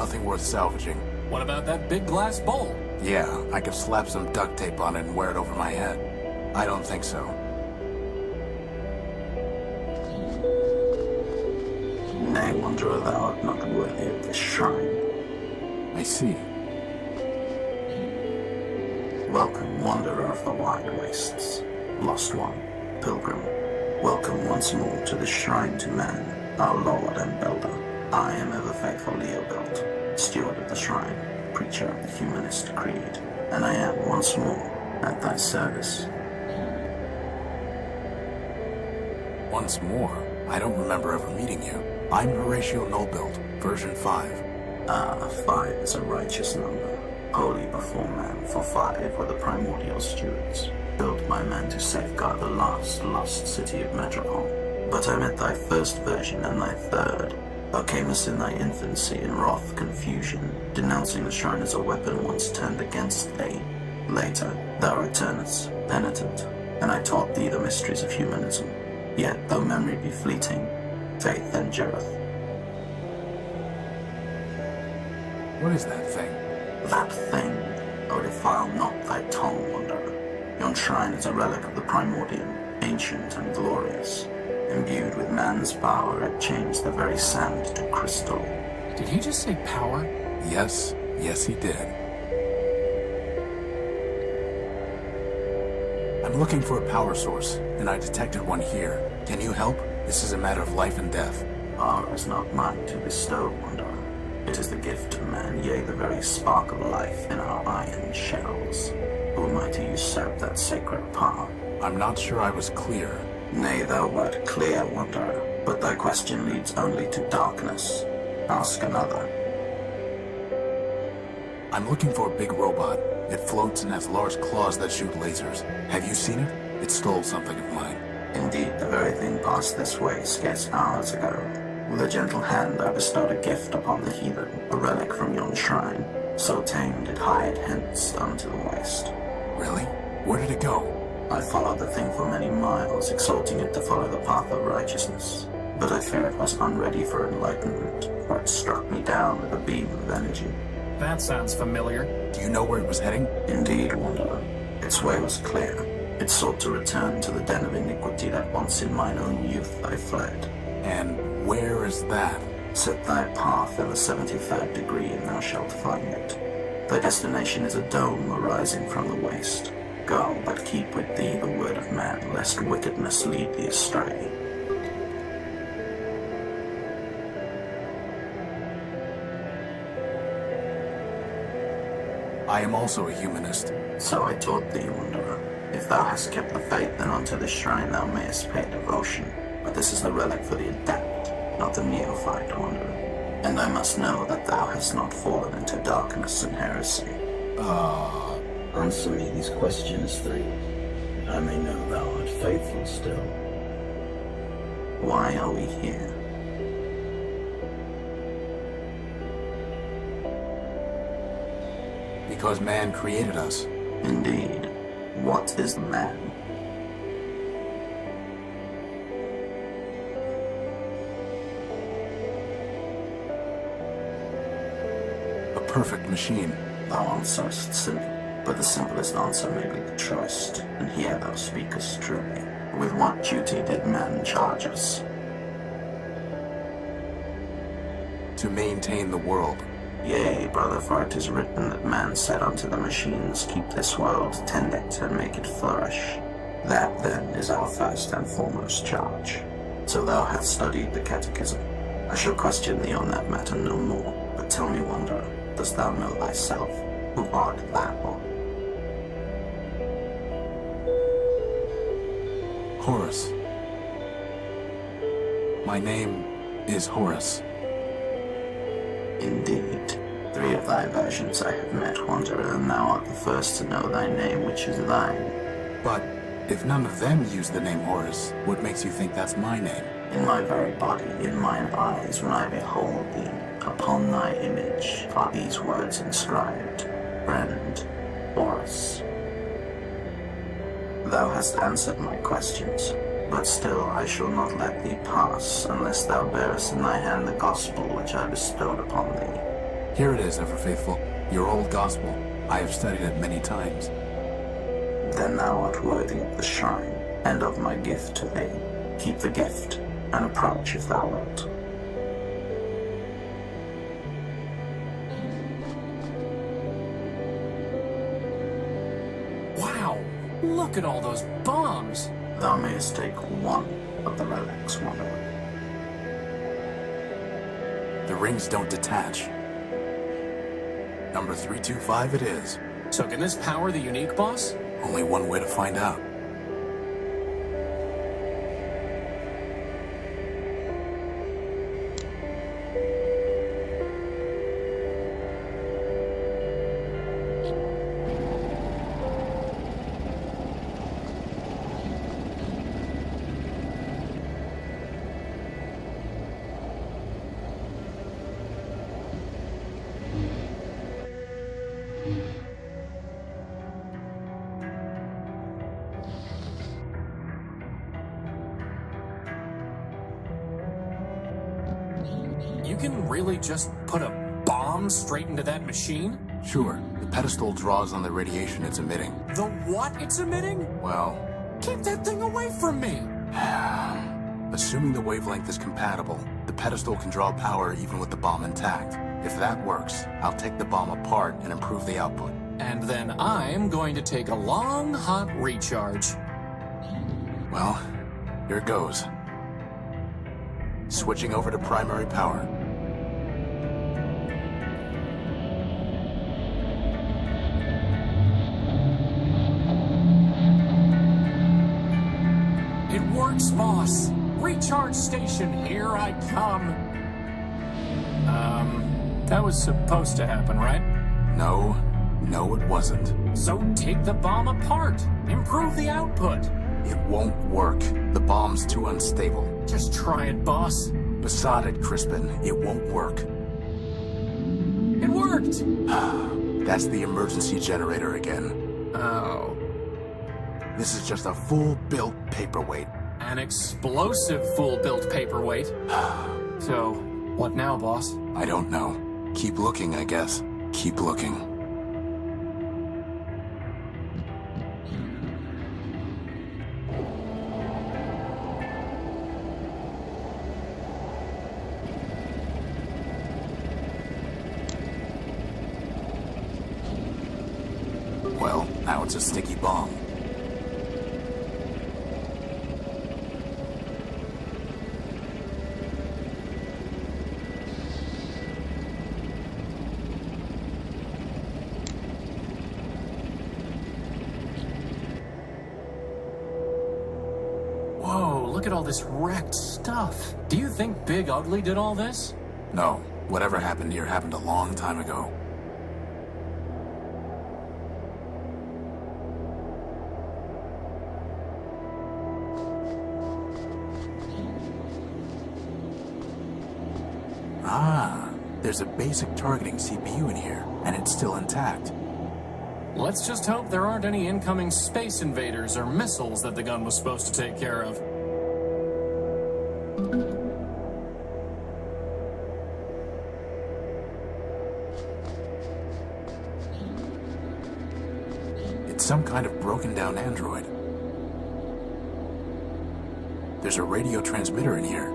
[SPEAKER 1] nothing worth salvaging.
[SPEAKER 2] What about that big glass bowl?
[SPEAKER 1] Yeah, I could slap some duct tape on it and wear it over my head. I don't think so.
[SPEAKER 7] Nay, wanderer, thou art not worthy of this shrine.
[SPEAKER 1] I see.
[SPEAKER 7] Welcome, wanderer of the wide wastes. Lost one, pilgrim. Welcome once more to the shrine to man, our lord and builder. I am ever faithful Leobild, steward of the shrine, preacher of the humanist creed, and I am once more at thy service.
[SPEAKER 1] Once more? I don't remember ever meeting you. I'm Horatio Nullbuild, version 5.
[SPEAKER 7] 5 is a righteous number, holy before man, for 5 were the primordial stewards, built by man to safeguard the last lost city of Metropole. But I met thy first version and thy third. Thou camest in thy infancy in wrath confusion, denouncing the shrine as a weapon once turned against thee. Later, thou returnest, penitent, and I taught thee the mysteries of humanism. Yet, though memory be fleeting, faith endureth.
[SPEAKER 1] What is that thing?
[SPEAKER 7] That thing, O defile not thy tongue, wanderer. Yon shrine is a relic of the primordium, ancient and glorious. Imbued with man's power, it changed the very sand to crystal.
[SPEAKER 2] Did he just say power?
[SPEAKER 1] Yes, he did. I'm looking for a power source, and I detected one here. Can you help? This is a matter of life and death.
[SPEAKER 7] Power is not mine to bestow, wanderer. It is the gift of man, yea, the very spark of life in our iron shells. Who am I to usurp that sacred power?
[SPEAKER 1] I'm not sure I was clear.
[SPEAKER 7] Nay, thou wert clear, wanderer, but thy question leads only to darkness. Ask another.
[SPEAKER 1] I'm looking for a big robot. It floats and has large claws that shoot lasers. Have you seen it? It stole something of mine.
[SPEAKER 7] Indeed, the very thing passed this way scarce hours ago. With a gentle hand I bestowed a gift upon the heathen, a relic from yon shrine. So tamed it hied hence unto the waste.
[SPEAKER 1] Really? Where did it go?
[SPEAKER 7] I followed the thing for many miles, exhorting it to follow the path of righteousness. But I fear it was unready for enlightenment, for it struck me down with a beam of energy.
[SPEAKER 2] That sounds familiar.
[SPEAKER 1] Do you know where it was heading?
[SPEAKER 7] Indeed, wanderer. Its way was clear. It sought to return to the den of iniquity that once in mine own youth I fled.
[SPEAKER 1] And where is that?
[SPEAKER 7] Set thy path in the 73rd degree and thou shalt find it. Thy destination is a dome arising from the waste. Go, but keep with thee the word of man, lest wickedness lead thee astray.
[SPEAKER 1] I am also a humanist.
[SPEAKER 7] So I taught thee, wanderer. If thou hast kept the faith, then unto this shrine thou mayest pay devotion. But this is the relic for the adept, not the neophyte, wanderer. And I must know that thou hast not fallen into darkness and heresy. Answer me these questions three, that I may know thou art faithful still. Why are we here?
[SPEAKER 1] Because man created us.
[SPEAKER 7] Indeed. What is man?
[SPEAKER 1] A perfect machine.
[SPEAKER 7] Thou answerest silly, but the simplest answer may be the truest, and here thou speakest truly. With what duty did man charge us?
[SPEAKER 1] To maintain the world.
[SPEAKER 7] Yea, brother, for it is written that man said unto the machines, keep this world, tend it, and make it flourish. That, then, is our first and foremost charge. So thou hast studied the catechism. I shall question thee on that matter no more, but tell me, wanderer, dost thou know thyself? Who art thou?
[SPEAKER 1] Horus. My name is Horus.
[SPEAKER 7] Indeed. 3 of thy versions I have met, wanderer, and thou art the first to know thy name, which is thine.
[SPEAKER 1] But if none of them use the name Horus, what makes you think that's my name?
[SPEAKER 7] In my very body, in mine eyes, when I behold thee, upon thy image are these words inscribed, Friend, Horus. Thou hast answered my questions, but still I shall not let thee pass unless thou bearest in thy hand the gospel which I bestowed upon thee.
[SPEAKER 1] Here it is, ever faithful. Your old gospel. I have studied it many times.
[SPEAKER 7] Then thou art worthy of the shrine, and of my gift to thee. Keep the gift, and approach if thou wilt.
[SPEAKER 2] Wow! Look at all those bombs!
[SPEAKER 7] Thou mayest take one of the relics, Wanderer.
[SPEAKER 1] The rings don't detach. Number 325 it is.
[SPEAKER 2] So can this power the UNIIC, boss?
[SPEAKER 1] Only one way to find out.
[SPEAKER 2] You can really just put a bomb straight into that machine?
[SPEAKER 1] Sure, the pedestal draws on the radiation it's emitting.
[SPEAKER 2] The what it's emitting?
[SPEAKER 1] Well,
[SPEAKER 2] Keep that thing away from me!
[SPEAKER 1] assuming the wavelength is compatible, the pedestal can draw power even with the bomb intact. If that works, I'll take the bomb apart and improve the output.
[SPEAKER 2] And then I'm going to take a long, hot recharge.
[SPEAKER 1] Well, here goes. Switching over to primary power.
[SPEAKER 2] It works, boss! Recharge station, here I come! That was supposed to happen, right?
[SPEAKER 1] No, it wasn't.
[SPEAKER 2] So take the bomb apart! Improve the output!
[SPEAKER 1] It won't work. The bomb's too unstable.
[SPEAKER 2] Just try it, boss.
[SPEAKER 1] Beside it, Crispin, it won't work.
[SPEAKER 2] It worked!
[SPEAKER 1] That's the emergency generator again.
[SPEAKER 2] Oh.
[SPEAKER 1] This is just a full-built paperweight.
[SPEAKER 2] An explosive full-built paperweight. So, what now, boss?
[SPEAKER 1] I don't know. Keep looking, I guess. Keep looking. Well, now it's a sticky bomb.
[SPEAKER 2] Whoa, look at all this wrecked stuff. Do you think Big Ugly did all this?
[SPEAKER 1] No, whatever happened here happened a long time ago. Ah, there's a basic targeting CPU in here, and it's still intact.
[SPEAKER 2] Let's just hope there aren't any incoming space invaders or missiles that the gun was supposed to take care of.
[SPEAKER 1] It's some kind of broken down android. There's a radio transmitter in here.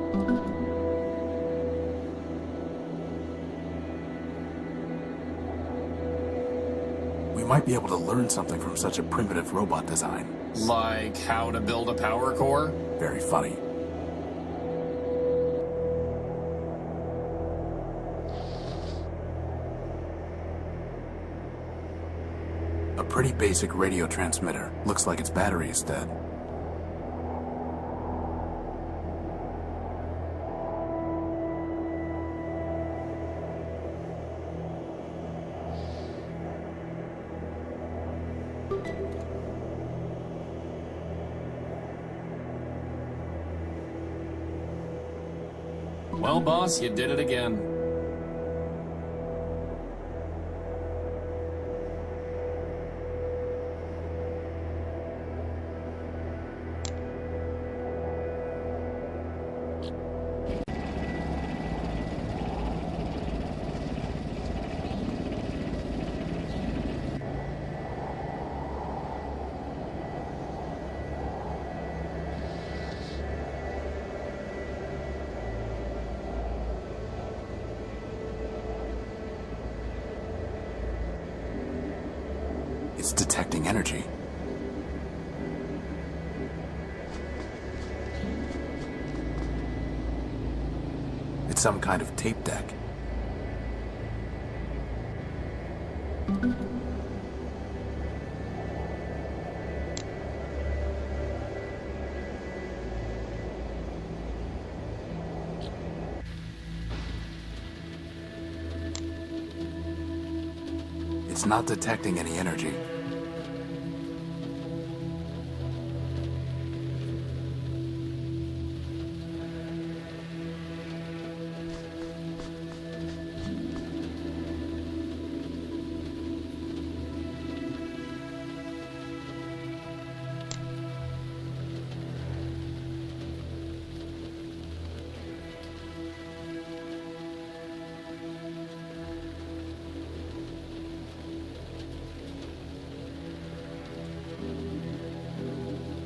[SPEAKER 1] We might be able to learn something from such a primitive robot design.
[SPEAKER 2] Like how to build a power core?
[SPEAKER 1] Very funny. A pretty basic radio transmitter. Looks like its battery is dead.
[SPEAKER 2] Well, boss, you did it again.
[SPEAKER 1] energy. It's some kind of tape deck. It's not detecting any energy.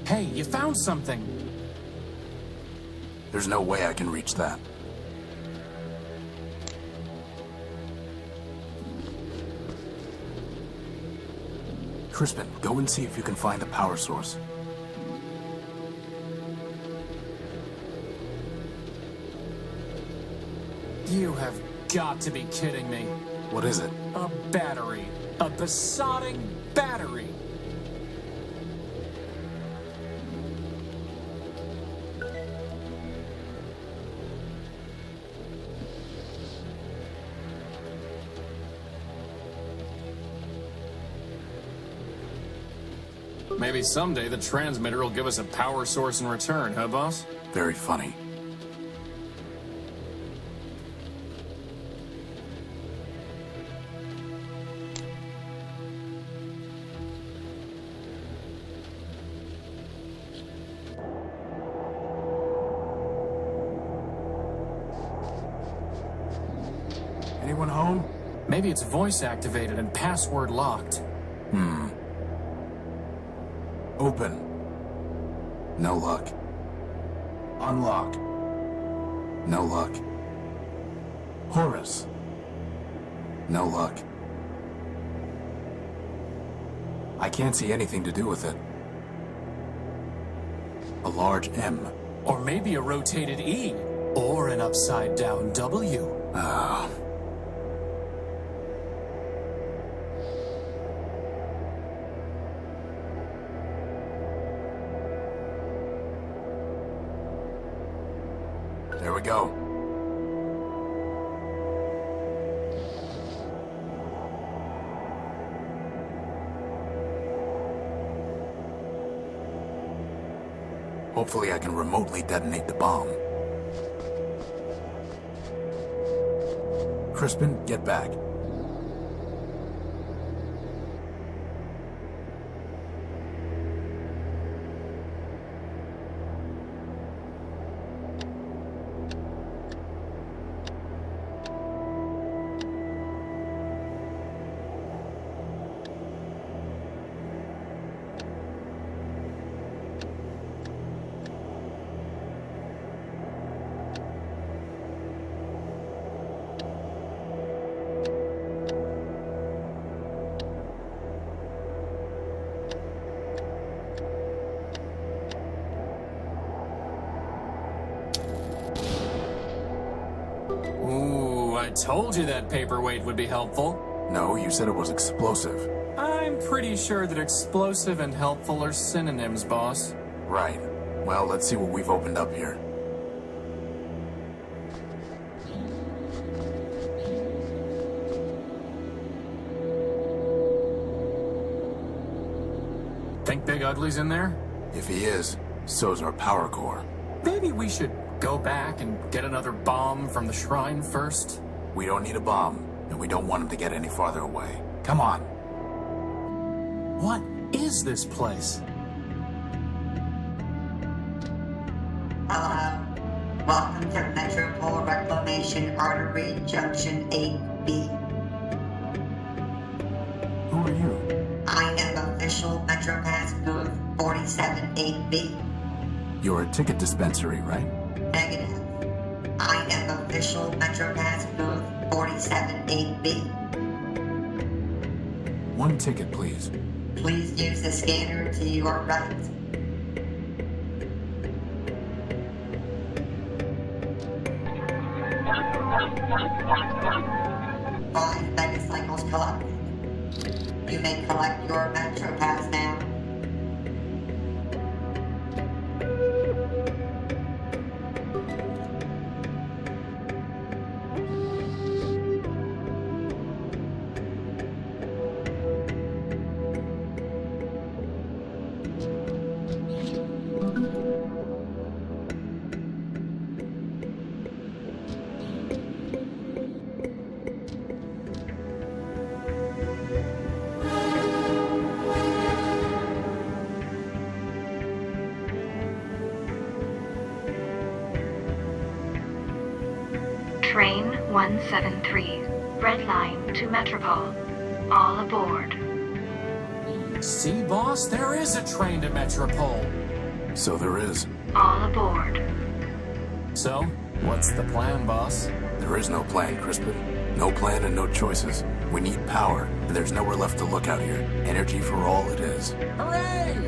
[SPEAKER 2] Hey, you found something!
[SPEAKER 1] There's no way I can reach that. Crispin, go and see if you can find a power source.
[SPEAKER 2] You have got to be kidding me.
[SPEAKER 1] What is it?
[SPEAKER 2] A battery. A besotting battery. Maybe someday the transmitter will give us a power source in return, huh, boss?
[SPEAKER 1] Very funny. Anyone home?
[SPEAKER 2] Maybe it's voice activated and password locked.
[SPEAKER 1] Open. No luck. Unlock. No luck. Horus. No luck. I can't see anything to do with it. A large M.
[SPEAKER 2] Or maybe a rotated E. Or an upside down W.
[SPEAKER 1] There we go. Hopefully I can remotely detonate the bomb. Crispin, get back.
[SPEAKER 2] Ooh, I told you that paperweight would be helpful.
[SPEAKER 1] No, you said it was explosive.
[SPEAKER 2] I'm pretty sure that explosive and helpful are synonyms, boss.
[SPEAKER 1] Right. Well, let's see what we've opened up here.
[SPEAKER 2] Think Big Ugly's in there?
[SPEAKER 1] If he is, so's our power core.
[SPEAKER 2] Maybe we should go back and get another bomb from the shrine first?
[SPEAKER 1] We don't need a bomb, and we don't want him to get any farther away. Come on.
[SPEAKER 2] What is this place?
[SPEAKER 8] Hello. Welcome to Metropole Reclamation Artery Junction 8B.
[SPEAKER 1] Who are you?
[SPEAKER 8] I am official MetroPass booth 478B.
[SPEAKER 1] You're a ticket dispensary, right?
[SPEAKER 8] Negative. I am official MetroPass booth 478B.
[SPEAKER 1] One ticket, please.
[SPEAKER 8] Please use the scanner to your right. 5 megacycles collected. You may collect your Metro Pass now.
[SPEAKER 4] Train 173, Red Line to Metropole. All aboard.
[SPEAKER 2] See, boss, there is a train to Metropole.
[SPEAKER 1] So there is.
[SPEAKER 4] All aboard.
[SPEAKER 2] So, what's the plan, boss?
[SPEAKER 1] There is no plan, Crispin. No plan and no choices. We need power, and there's nowhere left to look out here. Energy for all it is.
[SPEAKER 2] Hooray!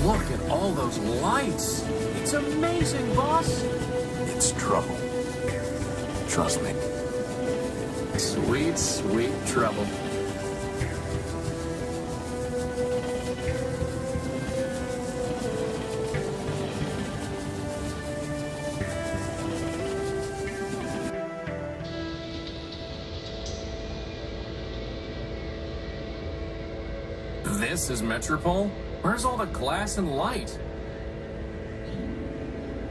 [SPEAKER 2] Look at all those lights. It's amazing, boss.
[SPEAKER 1] It's trouble. Trust me.
[SPEAKER 2] Sweet, sweet trouble. This is Metropole? Where's all the glass and light?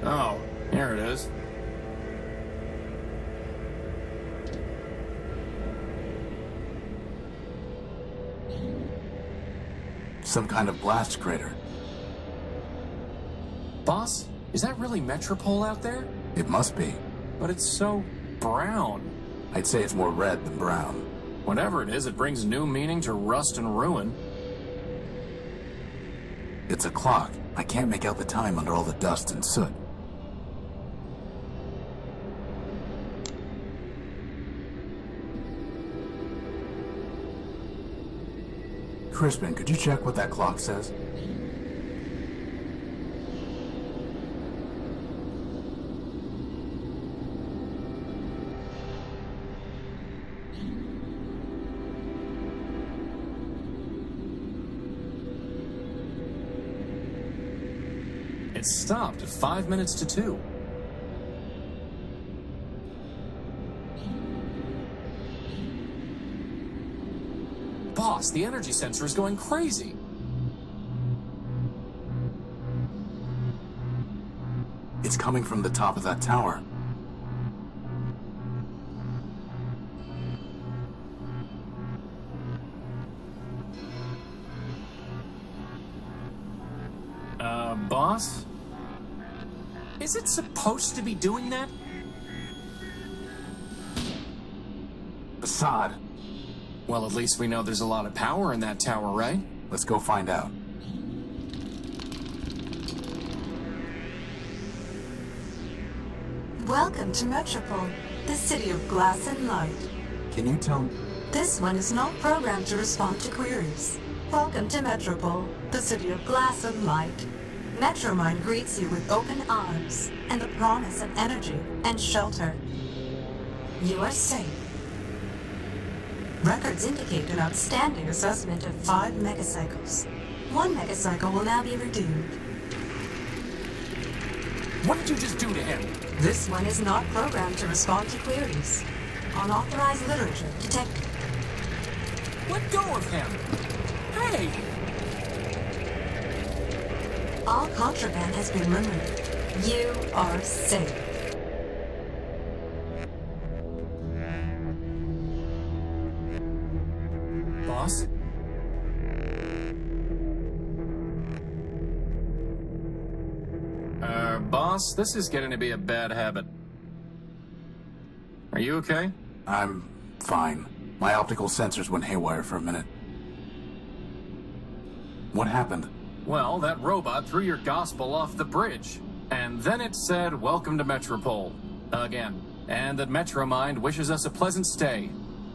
[SPEAKER 2] Oh, here it is.
[SPEAKER 1] Some kind of blast crater.
[SPEAKER 2] Boss, is that really Metropole out there?
[SPEAKER 1] It must be.
[SPEAKER 2] But it's so brown.
[SPEAKER 1] I'd say it's more red than brown.
[SPEAKER 2] Whatever it is, it brings new meaning to rust and ruin.
[SPEAKER 1] It's a clock. I can't make out the time under all the dust and soot. Crispin, could you check what that clock says?
[SPEAKER 2] It stopped at 5 minutes to 2. Boss, the energy sensor is going crazy.
[SPEAKER 1] It's coming from the top of that tower.
[SPEAKER 2] Boss? Is it supposed to be doing that?
[SPEAKER 1] Assad,
[SPEAKER 2] Well, at least we know there's a lot of power in that tower, right?
[SPEAKER 1] let's go find out.
[SPEAKER 9] Welcome to Metropole, the city of glass and light.
[SPEAKER 1] Can you tell me?
[SPEAKER 9] This one is not programmed to respond to queries. Welcome to Metropole, the city of glass and light. Metromind greets you with open arms and the promise of energy and shelter. You are safe. Records indicate an outstanding assessment of 5 megacycles. 1 megacycle will now be redeemed.
[SPEAKER 2] What did you just do to him?
[SPEAKER 9] This one is not programmed to respond to queries. Unauthorized literature detected.
[SPEAKER 2] Let go of him! Hey!
[SPEAKER 9] All contraband has been removed. You are safe.
[SPEAKER 2] Boss? boss. This is getting to be a bad habit. Are you okay?
[SPEAKER 1] I'm fine. My optical sensors went haywire for a minute. What happened?
[SPEAKER 2] Well, that robot threw your gospel off the bridge. And then it said, "Welcome to Metropole." Again. And that Metromind wishes us a pleasant stay.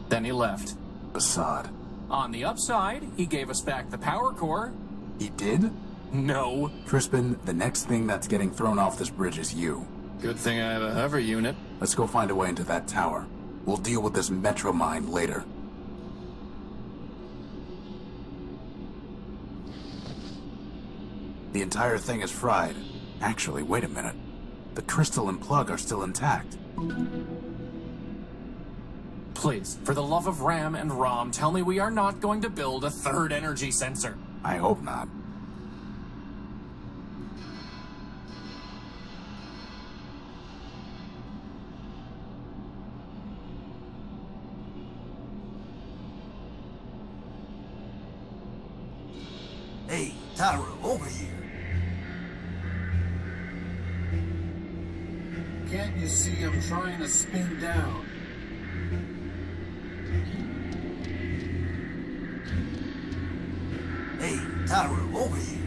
[SPEAKER 2] Then he left.
[SPEAKER 1] Facade.
[SPEAKER 2] On the upside, he gave us back the power core.
[SPEAKER 1] He did?
[SPEAKER 2] No.
[SPEAKER 1] Crispin, the next thing that's getting thrown off this bridge is you.
[SPEAKER 2] Good thing I have a hover unit.
[SPEAKER 1] Let's go find a way into that tower. We'll deal with this Metromind later. The entire thing is fried. Actually, wait a minute. The crystal and plug are still intact.
[SPEAKER 2] Please, for the love of Ram and Rom, tell me we are not going to build a third energy sensor.
[SPEAKER 1] I hope not.
[SPEAKER 10] Hey, Tyra, over here.
[SPEAKER 11] Can't you see I'm trying to spin down?
[SPEAKER 10] Hey, Tyra, over here.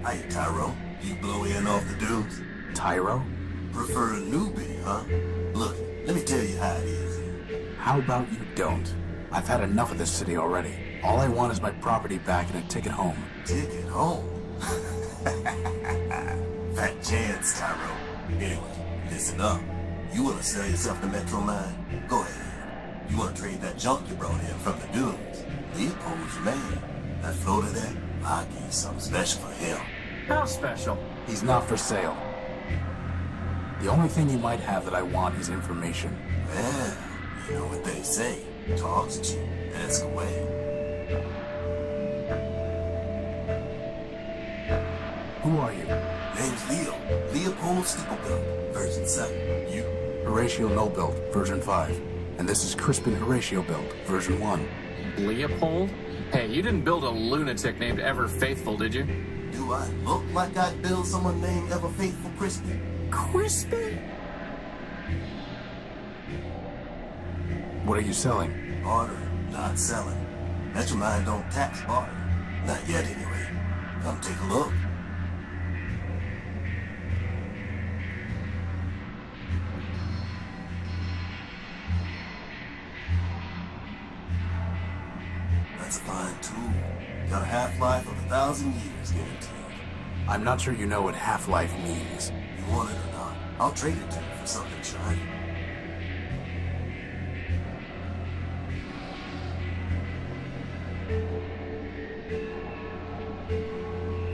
[SPEAKER 10] Hey, Tyro, you blow in off the dudes?
[SPEAKER 1] Tyro?
[SPEAKER 10] Prefer a newbie, huh? Look, let me tell you how it is here.
[SPEAKER 1] How about you don't? I've had enough of this city already. All I want is my property back and a ticket home.
[SPEAKER 10] Ticket home? Fat chance, Tyro. Anyway, listen up. You want to sell yourself to Metromind? Go ahead. You want to trade that junk you brought in from the dunes? Leopold's your man. That floater there, I'll give you something special for him.
[SPEAKER 2] How special?
[SPEAKER 1] He's not for sale. The only thing you might have that I want is information.
[SPEAKER 10] Well, you know what they say. Talk's cheap. Ask away.
[SPEAKER 1] Who are you?
[SPEAKER 10] Name's Leo. Leopold Stipplebuilt, version 7. You?
[SPEAKER 1] Horatio Nullbuilt, version 5. And this is Crispin Horatio Built, version 1.
[SPEAKER 2] Leopold? Hey, you didn't build a lunatic named Ever Faithful, did you?
[SPEAKER 10] Do I look like I'd build someone named Ever Faithful Crispin?
[SPEAKER 2] Crispin?
[SPEAKER 1] What are you selling?
[SPEAKER 10] Barter, not selling. Metromind don't tax barter. Not yet, anyway. Come take a look. That's a fine tool. Got a half-life of 1,000 years guaranteed.
[SPEAKER 1] I'm not sure you know what half-life means.
[SPEAKER 10] You want it or not, I'll trade it to you for something shiny.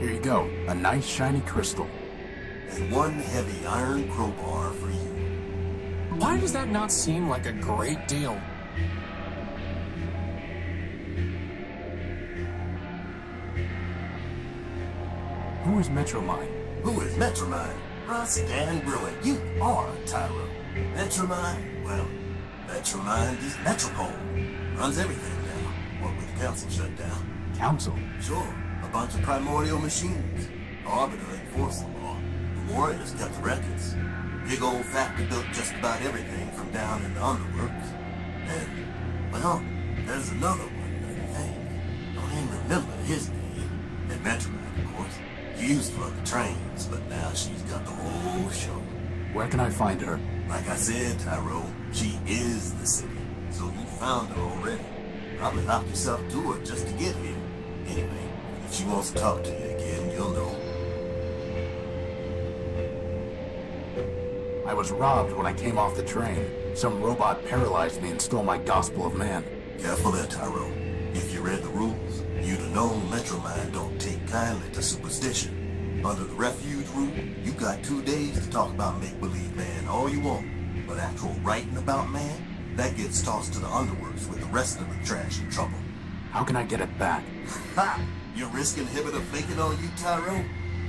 [SPEAKER 1] Here you go, a nice shiny crystal.
[SPEAKER 10] And one heavy iron crowbar for you.
[SPEAKER 2] Why does that not seem like a great deal?
[SPEAKER 1] Who is Metromind?
[SPEAKER 10] Who is Metromind? Russ Dan Bruin, you are Tyro. Metromind? Well, Metromind is Metropole. Runs everything now. What with the council shut down?
[SPEAKER 1] Council?
[SPEAKER 10] Sure, a bunch of primordial machines. Arbiter enforced the law. The Warriors kept the records. Big old factory built just about everything from down in the underworks. And, well, there's another one, I think. Don't even remember his name. And Metromind, of course. She used to run the trains, but now she's got the whole show.
[SPEAKER 1] Where can I find her?
[SPEAKER 10] Like I said, Tyro, she is the city. So you found her already. Probably locked yourself to her just to get here. Anyway, if she wants to talk to you again, you'll know.
[SPEAKER 1] I was robbed when I came off the train. Some robot paralyzed me and stole my Gospel of Man.
[SPEAKER 10] Careful there, Tyro. If you read the rules, you'd have known Metromind don't take kindly to superstition. Under the refuge rule, you got 2 days to talk about make-believe man all you want. But actual writing about man, that gets tossed to the underworks with the rest of the trash in trouble.
[SPEAKER 1] How can I get it back?
[SPEAKER 10] Ha! Your risk inhibitor faking on you, Tyro?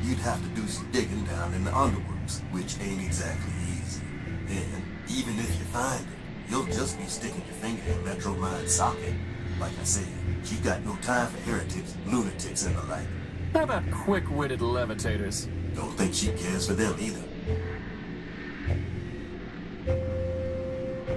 [SPEAKER 10] You'd have to do some digging down in the underworks, which ain't exactly easy. And even if you find it, you'll just be sticking your finger in Metromind's socket. Like I said, she got no time for heretics, lunatics, and the like.
[SPEAKER 2] How about quick-witted levitators?
[SPEAKER 10] Don't think she cares for them either.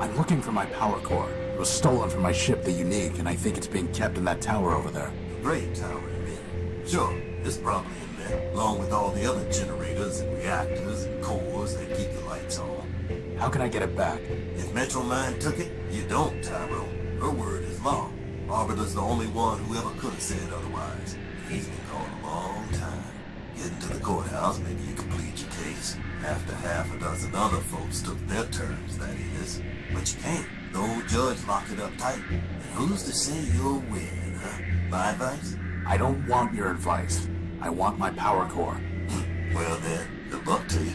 [SPEAKER 1] I'm looking for my power core. It was stolen from my ship, the UNIIC, and I think it's being kept in that tower over there.
[SPEAKER 10] Great tower, you mean? Sure, it's probably in there, along with all the other generators and reactors and cores that keep the lights on.
[SPEAKER 1] How can I get it back?
[SPEAKER 10] If Metromine took it, you don't, Tyro. Her word is law. Arbiter's the only one who ever could have said otherwise. He's been gone a long time. Getting to the courthouse, maybe you can plead your case. After half a dozen other folks took their turns, that is. But you can't. The old judge locked it up tight. And who's to say you'll win, huh? My advice?
[SPEAKER 1] I don't want your advice. I want my power core.
[SPEAKER 10] Well then, good luck to you.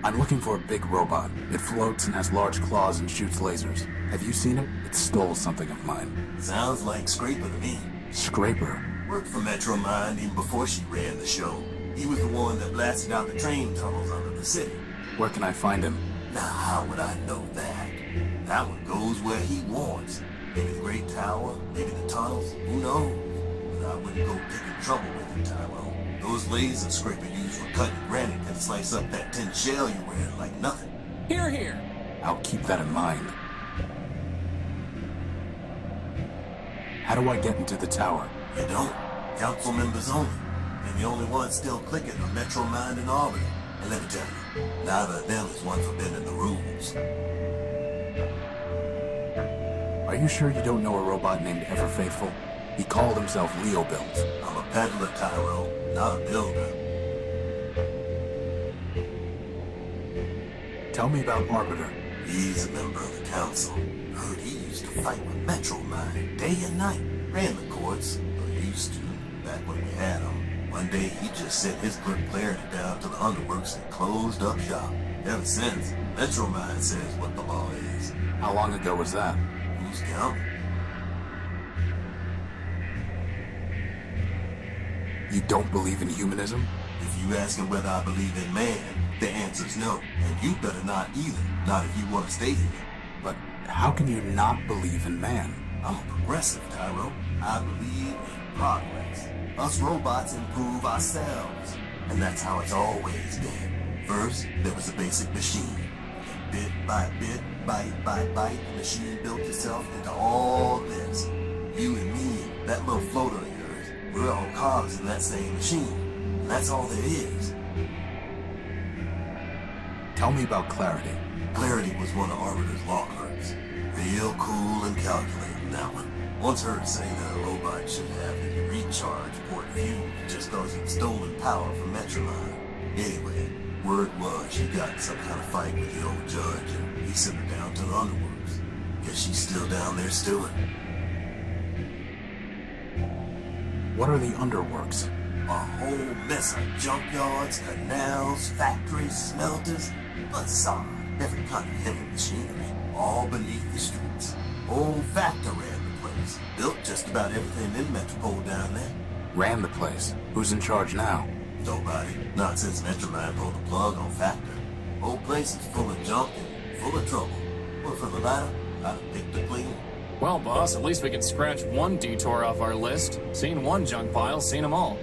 [SPEAKER 1] I'm looking for a big robot. It floats and has large claws and shoots lasers. Have you seen it? It stole something of mine.
[SPEAKER 10] Sounds like Scraper to me.
[SPEAKER 1] Scraper?
[SPEAKER 10] Worked for Metromine even before she ran the show. He was the one that blasted out the train tunnels under the city.
[SPEAKER 1] Where can I find him?
[SPEAKER 10] Now, how would I know that? That one goes where he wants. Maybe the Great Tower, maybe the tunnels, who knows? But I wouldn't go picking trouble with him, Tyrone. Those lasers Scraper used for cutting granite can slice up that tin shell you're wearing like nothing.
[SPEAKER 2] Here, here.
[SPEAKER 1] I'll keep that in mind. How do I get into the tower?
[SPEAKER 10] You don't. Council members only. And the only ones still clicking are Metromine and Albany. And let me tell you, neither of them is one for bending the rules.
[SPEAKER 1] Are you sure you don't know a robot named Ever Faithful? He called himself Leo Built.
[SPEAKER 10] I'm a peddler, Tyro, not a builder.
[SPEAKER 1] Tell me about Arbiter.
[SPEAKER 10] He's a member of the council. Heard he used to fight with Metromine day and night. Ran the courts, or used to, back when we had him. One day he just sent his good clarity down to the underworks and closed up shop. Ever since, Metromine says what the law is.
[SPEAKER 1] How long ago was that?
[SPEAKER 10] Who's counting?
[SPEAKER 1] You don't believe in humanism?
[SPEAKER 10] If you asking whether I believe in man, the answer's no. And you better not either. Not if you want to stay here.
[SPEAKER 1] But how can you not believe in man?
[SPEAKER 10] I'm a progressive, Tyro. I believe in progress. Us robots improve ourselves. And that's how it's always been. First, there was a basic machine. And bit by bit, bite by bite, the machine built itself into all this. You and me, that little floater of yours, we're all cogs in that same machine. And that's all there is.
[SPEAKER 1] Tell me about Clarity.
[SPEAKER 10] Clarity was one of Arbiter's law clerks. Real cool and calculating, that one. Once heard say that a robot should have a recharge port view just cause he'd stolen power from Metromine. Anyway, word was she got in some kind of fight with the old judge and he sent her down to the underworks. Guess she's still down there stewing.
[SPEAKER 1] What are the underworks?
[SPEAKER 10] A whole mess of junkyards, canals, factories, smelters, facade, every kind of heavy machinery, all beneath the streets. Old factor ran the place. Built just about everything in Metropole down there.
[SPEAKER 1] Ran the place. Who's in charge now?
[SPEAKER 10] Nobody. Not since Metromine pulled the plug on Factor. Whole place is full of junk and full of trouble. Well, for the latter, I'd pick the clean.
[SPEAKER 2] Well, boss, at least we can scratch one detour off our list. Seen one junk pile, seen them all.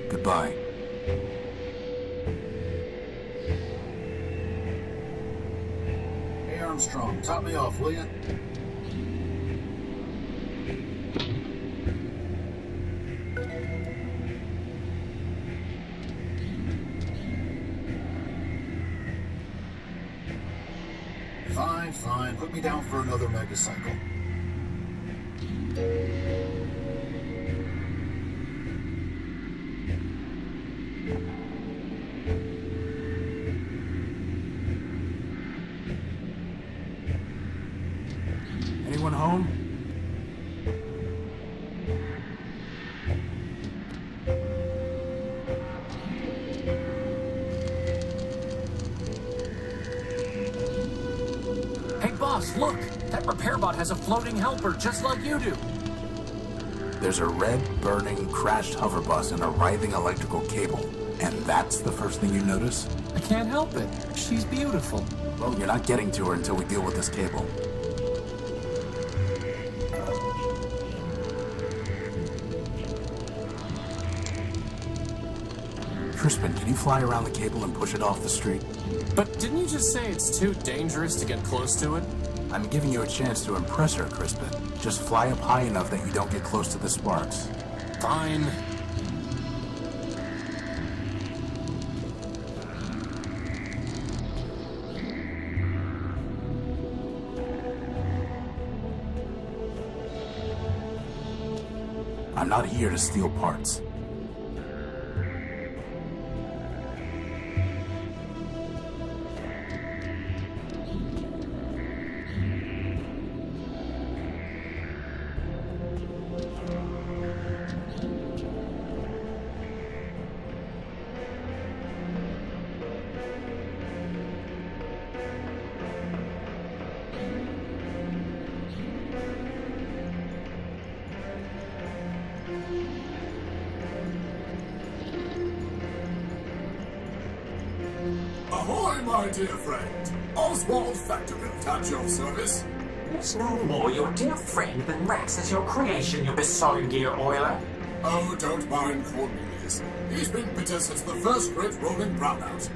[SPEAKER 1] Goodbye.
[SPEAKER 11] Hey, Armstrong, top me off, will you? Fine. Put me down for another megacycle.
[SPEAKER 1] Anyone home?
[SPEAKER 2] Look! That repair bot has a floating helper, just like you do!
[SPEAKER 1] There's a red, burning, crashed hover bus and a writhing electrical cable. And that's the first thing you notice?
[SPEAKER 2] I can't help it. She's beautiful.
[SPEAKER 1] Well, you're not getting to her until we deal with this cable. Crispin, can you fly around the cable and push it off the street?
[SPEAKER 2] But didn't you just say it's too dangerous to get close to it?
[SPEAKER 1] I'm giving you a chance to impress her, Crispin. Just fly up high enough that you don't get close to the sparks.
[SPEAKER 2] Fine.
[SPEAKER 1] I'm not here to steal parts.
[SPEAKER 12] Ahoy, my dear friend. Oswald Factorbuilt at your service.
[SPEAKER 13] It's no more your dear friend than Rex is your creation, you besotted gear oiler.
[SPEAKER 12] Oh, don't mind Cornelius. He's been bitter since the first great rolling brownout.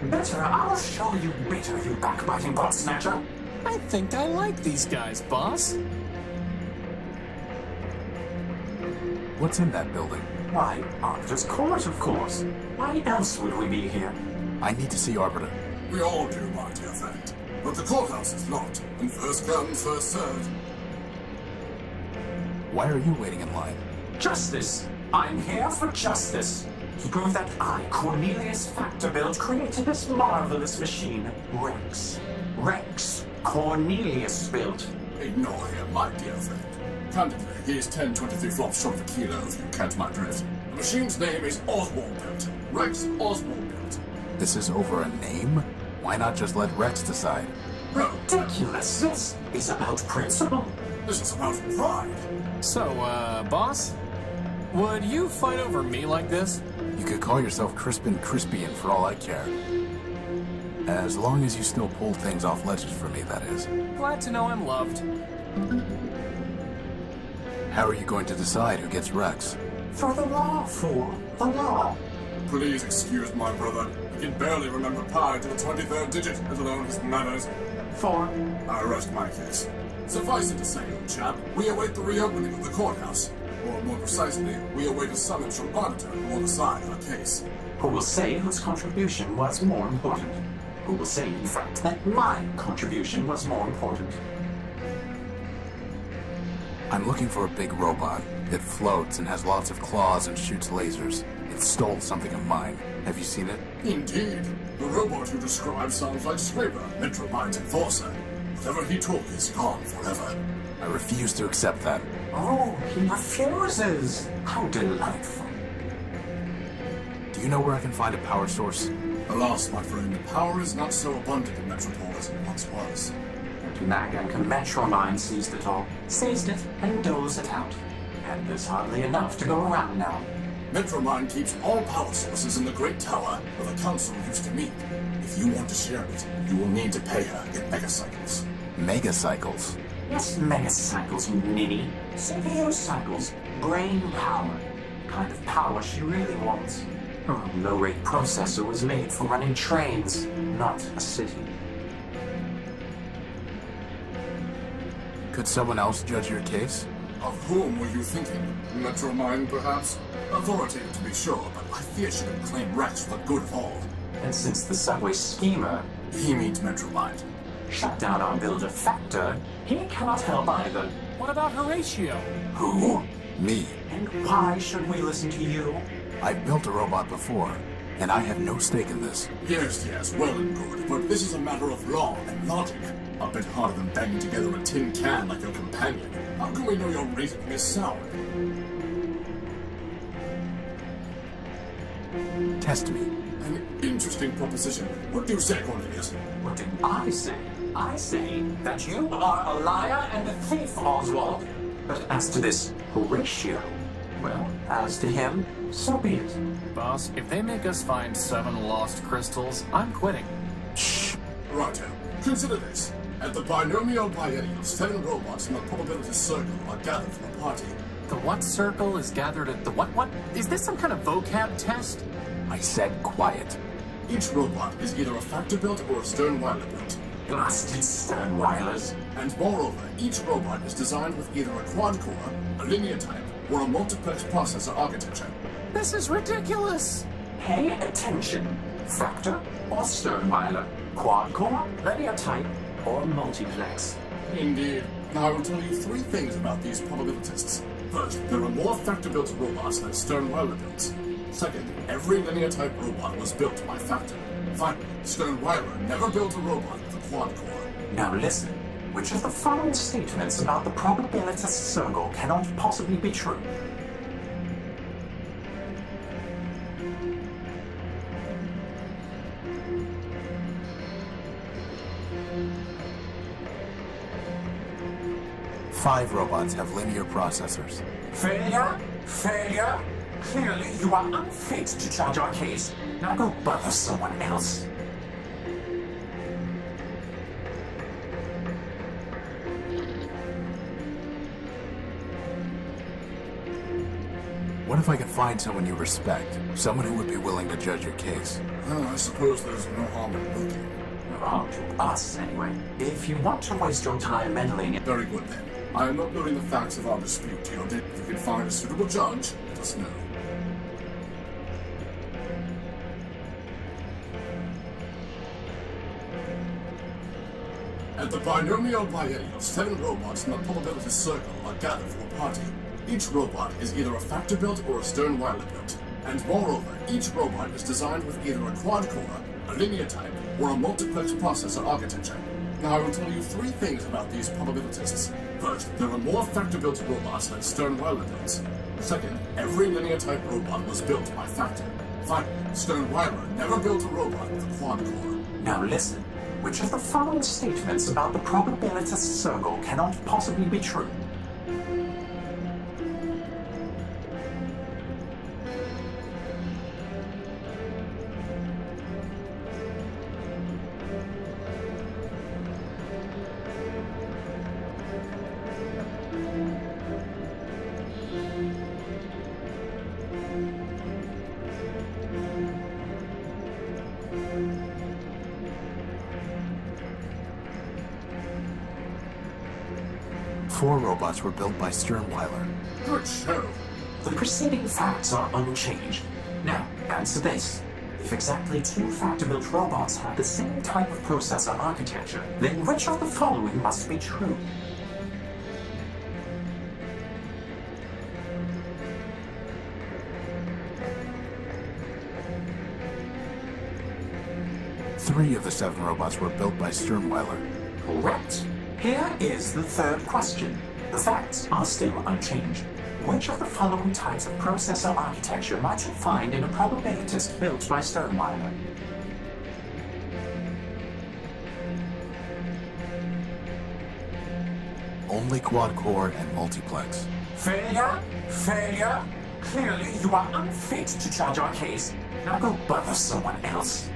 [SPEAKER 13] Better, I'll show you bitter, you backbiting pot snatcher.
[SPEAKER 2] I think I like these guys, boss.
[SPEAKER 1] What's in that building?
[SPEAKER 13] Why, Arbiter's Court, of course. Why else would we be here?
[SPEAKER 1] I need to see Arbiter.
[SPEAKER 12] We all do, my dear friend. But the courthouse is locked, and first come, first served.
[SPEAKER 1] Why are you waiting in line?
[SPEAKER 13] Justice. I'm here for justice. To prove that I, Cornelius Factorbuilt, created this marvelous machine, Rex. Rex Cornelius built.
[SPEAKER 12] Ignore him, my dear friend. Candidly, he is 10-23 flops short of a kilo, if you catch my drift. The machine's name is Oswald Built. Rex Oswald Built.
[SPEAKER 1] This is over a name? Why not just let Rex decide?
[SPEAKER 13] Ridiculous. This is about principle.
[SPEAKER 12] This is about pride.
[SPEAKER 2] So, boss? Would you fight over me like this?
[SPEAKER 1] You could call yourself Crispin Crispian for all I care. As long as you still pull things off ledges for me, that is.
[SPEAKER 2] Glad to know I'm loved.
[SPEAKER 1] How are you going to decide who gets Rex?
[SPEAKER 13] For the law, fool. The law.
[SPEAKER 12] Please excuse my brother. He can barely remember pi to the 23rd digit, let alone his manners.
[SPEAKER 13] For?
[SPEAKER 12] I rest my case. Suffice it to say, old chap, we await the reopening of the courthouse. Or more precisely, we await a summons from Arbiter who will decide our case.
[SPEAKER 13] Who will say whose contribution was more important? Who will say, in fact, that my contribution was more important?
[SPEAKER 1] I'm looking for a big robot. It floats and has lots of claws and shoots lasers. It stole something of mine. Have you seen it?
[SPEAKER 12] Indeed. The robot you described sounds like Scraper, Metromind's enforcer. Whatever he took is gone forever.
[SPEAKER 1] I refuse to accept that.
[SPEAKER 13] Oh, he refuses. How delightful.
[SPEAKER 1] Do you know where I can find a power source?
[SPEAKER 12] Alas, my friend, power is not so abundant in Metropole as it once was.
[SPEAKER 13] Maganka Metromine seized it all, seized it, and doles it out. And there's hardly enough to go around now.
[SPEAKER 12] Metromine keeps all power sources in the Great Tower where the Council used to meet. If you want to share it, you will need to pay her in megacycles.
[SPEAKER 1] Megacycles?
[SPEAKER 13] Yes, megacycles, you ninny. CPU cycles. Brain power. The kind of power she really wants. Her low-rate processor was made for running trains, not a city.
[SPEAKER 1] Could someone else judge your case?
[SPEAKER 12] Of whom were you thinking? Metromine, perhaps? Authoritative, to be sure, but I fear she could claim Rex for the good of all.
[SPEAKER 13] And since the subway schemer...
[SPEAKER 12] He means Metromine.
[SPEAKER 13] Shut down our builder Factor, he cannot help either.
[SPEAKER 2] What about Horatio?
[SPEAKER 13] Who?
[SPEAKER 1] Me.
[SPEAKER 13] And why should we listen to you?
[SPEAKER 1] I've built a robot before, and I have no stake in this.
[SPEAKER 12] Yes, well and good, but this is a matter of law and logic. A bit harder than banging together a tin can like your companion. How can we know your rating is sound?
[SPEAKER 1] Test me.
[SPEAKER 12] An interesting proposition. What do you say, Cornelius?
[SPEAKER 13] What did I say? I say that you are a liar and a thief, Oswald. But as to this Horatio, well, as to him, so be it.
[SPEAKER 2] Boss, if they make us find 7 lost crystals, I'm quitting.
[SPEAKER 1] Shh.
[SPEAKER 12] Righto. Consider this. At the binomial biennial, 7 robots in the probability circle are gathered for a party.
[SPEAKER 2] The what circle is gathered at the what? Is this some kind of vocab test?
[SPEAKER 1] I said quiet.
[SPEAKER 12] Each robot is either a factor-built or a stern-weiler built.
[SPEAKER 13] Blasted stern-weilers.
[SPEAKER 12] And moreover, each robot is designed with either a quad-core, a linear type, or a multiplex processor architecture.
[SPEAKER 2] This is ridiculous!
[SPEAKER 13] Pay attention. Factor or stern-weiler, quad-core, linear type, or multiplex.
[SPEAKER 12] Indeed. Now I will tell you three things about these probabilities. First, there are more factor-built robots than stern-weiler built. Second, every linear-type robot was built by factor. Finally, stern-weiler never built a robot with a quad-core.
[SPEAKER 13] Now listen. Which of the following statements about the probabilitist circle cannot possibly be true?
[SPEAKER 1] Five robots have linear processors.
[SPEAKER 13] Failure? Failure? Clearly, you are unfit to judge our case. Now go bother someone else.
[SPEAKER 1] What if I could find someone you respect? Someone who would be willing to judge your case?
[SPEAKER 12] I suppose there's no harm in looking.
[SPEAKER 13] No harm to us, anyway. If you want to waste your time meddling...
[SPEAKER 12] Very good, then. I am not knowing the facts of our dispute to your date. If you can find a suitable judge, let us know. At the binomial biennial, 7 robots in the probability circle are gathered for a party. Each robot is either a factor-built or a stern-weiler built. And moreover, each robot is designed with either a quad-core, a linear type, or a multiplex processor architecture. Now I will tell you three things about these probabilitists. First, there are more factor-built robots than stern-weiler built. Second, every linear-type robot was built by factor. Finally, stern-weiler never built a robot with a quad-core.
[SPEAKER 13] Now listen. Which of the following statements about the probabilitist circle cannot possibly be true?
[SPEAKER 1] Four robots were built by Sternweiler.
[SPEAKER 12] Good show.
[SPEAKER 13] The preceding facts are unchanged. Now, answer this. If exactly 2 factor-built robots have the same type of processor architecture, then which of the following must be true?
[SPEAKER 1] Three of the 7 robots were built by Sternweiler.
[SPEAKER 13] Correct. Here is the third question. The facts are still unchanged. Which of the following types of processor architecture might you find in a probabilitist built by Sternweiler?
[SPEAKER 1] Only quad-core and multiplex.
[SPEAKER 13] Failure? Failure? Clearly you are unfit to judge our case. Now go bother someone else.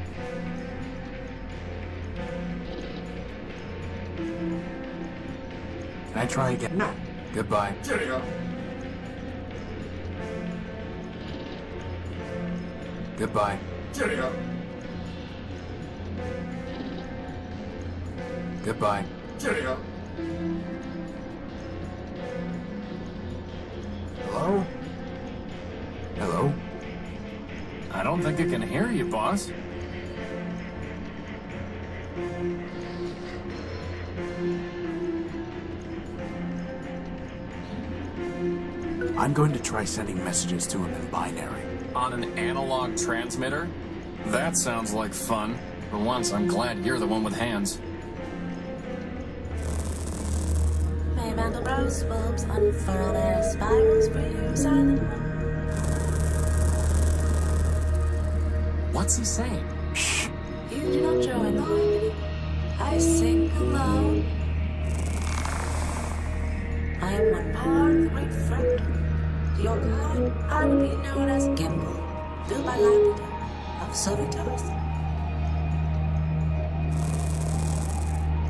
[SPEAKER 1] Can I try again?
[SPEAKER 13] No.
[SPEAKER 1] Goodbye.
[SPEAKER 12] Cheerio.
[SPEAKER 1] Goodbye.
[SPEAKER 12] Cheerio.
[SPEAKER 1] Goodbye.
[SPEAKER 12] Cheerio.
[SPEAKER 1] Hello? Hello?
[SPEAKER 2] I don't think it can hear you, boss.
[SPEAKER 1] I'm going to try sending messages to him in binary.
[SPEAKER 2] On an analog transmitter? That sounds like fun. For once, I'm glad you're the one with hands.
[SPEAKER 14] May Mandelbrot's bulbs unfurl their spirals for you, silent.
[SPEAKER 2] What's he saying?
[SPEAKER 1] Shh.
[SPEAKER 14] You do not join the harmony. I sing alone. I am one part of the great fractal. To your God, I would be known as Gimbal, built by Labrador of Sovitos.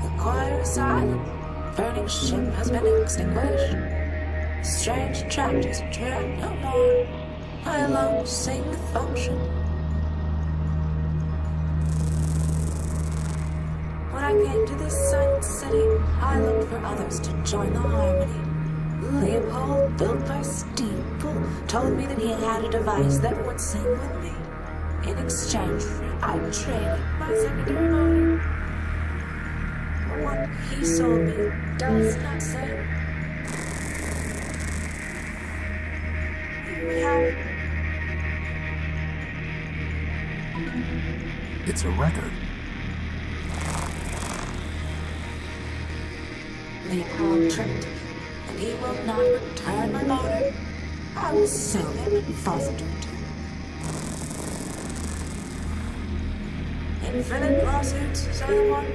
[SPEAKER 14] The choir is silent. Burning ship has been extinguished. Strange attractors attract no more. I alone sing the function. When I came to this silent city, I looked for others to join the harmony. Leopold, built by Steeple, told me that he had a device that would sing with me. In exchange, I traded my secondary motor. What he sold me does not sing. Here we have it.
[SPEAKER 1] It's a record.
[SPEAKER 14] Leopold tricked, and he will not return my motor. I will sue him and force him to return. Infinite lawsuits, is that the one?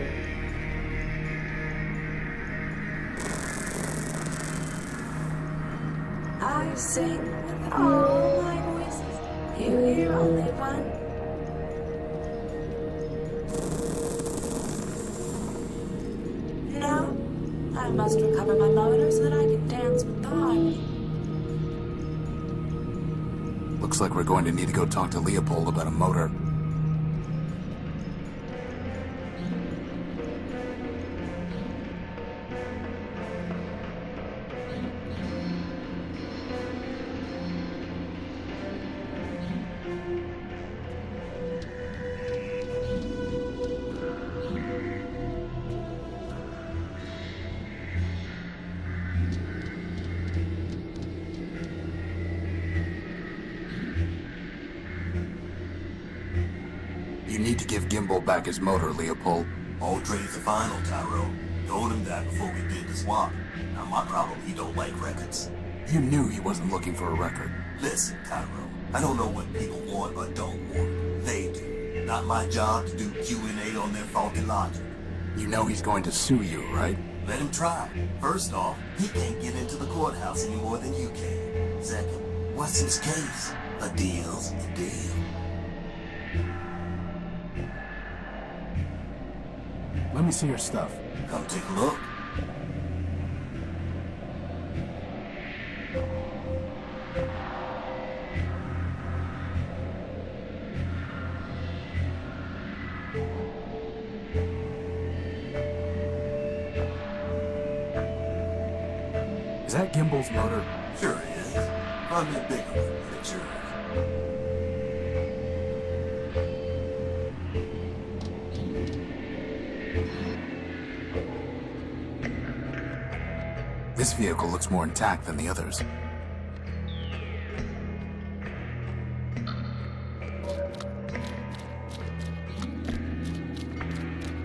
[SPEAKER 14] I sing with all my voices. You hear only one. No, I must recover my motor so that I can dance with the harmony.
[SPEAKER 1] Looks like we're going to need to go talk to Leopold about a motor. You need to give Gimbal back his motor, Leopold.
[SPEAKER 10] All trades are final, Tyro. Told him that before we did the swap. Now my problem, he don't like records.
[SPEAKER 1] You knew he wasn't looking for a record.
[SPEAKER 10] Listen, Tyro. I don't know what people want or don't want. They do. Not my job to do Q&A on their faulty logic.
[SPEAKER 1] You know he's going to sue you, right?
[SPEAKER 10] Let him try. First off, he can't get into the courthouse any more than you can. Second, what's his case? A deal's a deal.
[SPEAKER 1] Let me see your stuff.
[SPEAKER 10] Come take a look.
[SPEAKER 1] Is that Gimbal's motor?
[SPEAKER 10] Sure is. Probably a bigger one, but it's yours.
[SPEAKER 1] This vehicle looks more intact than the others.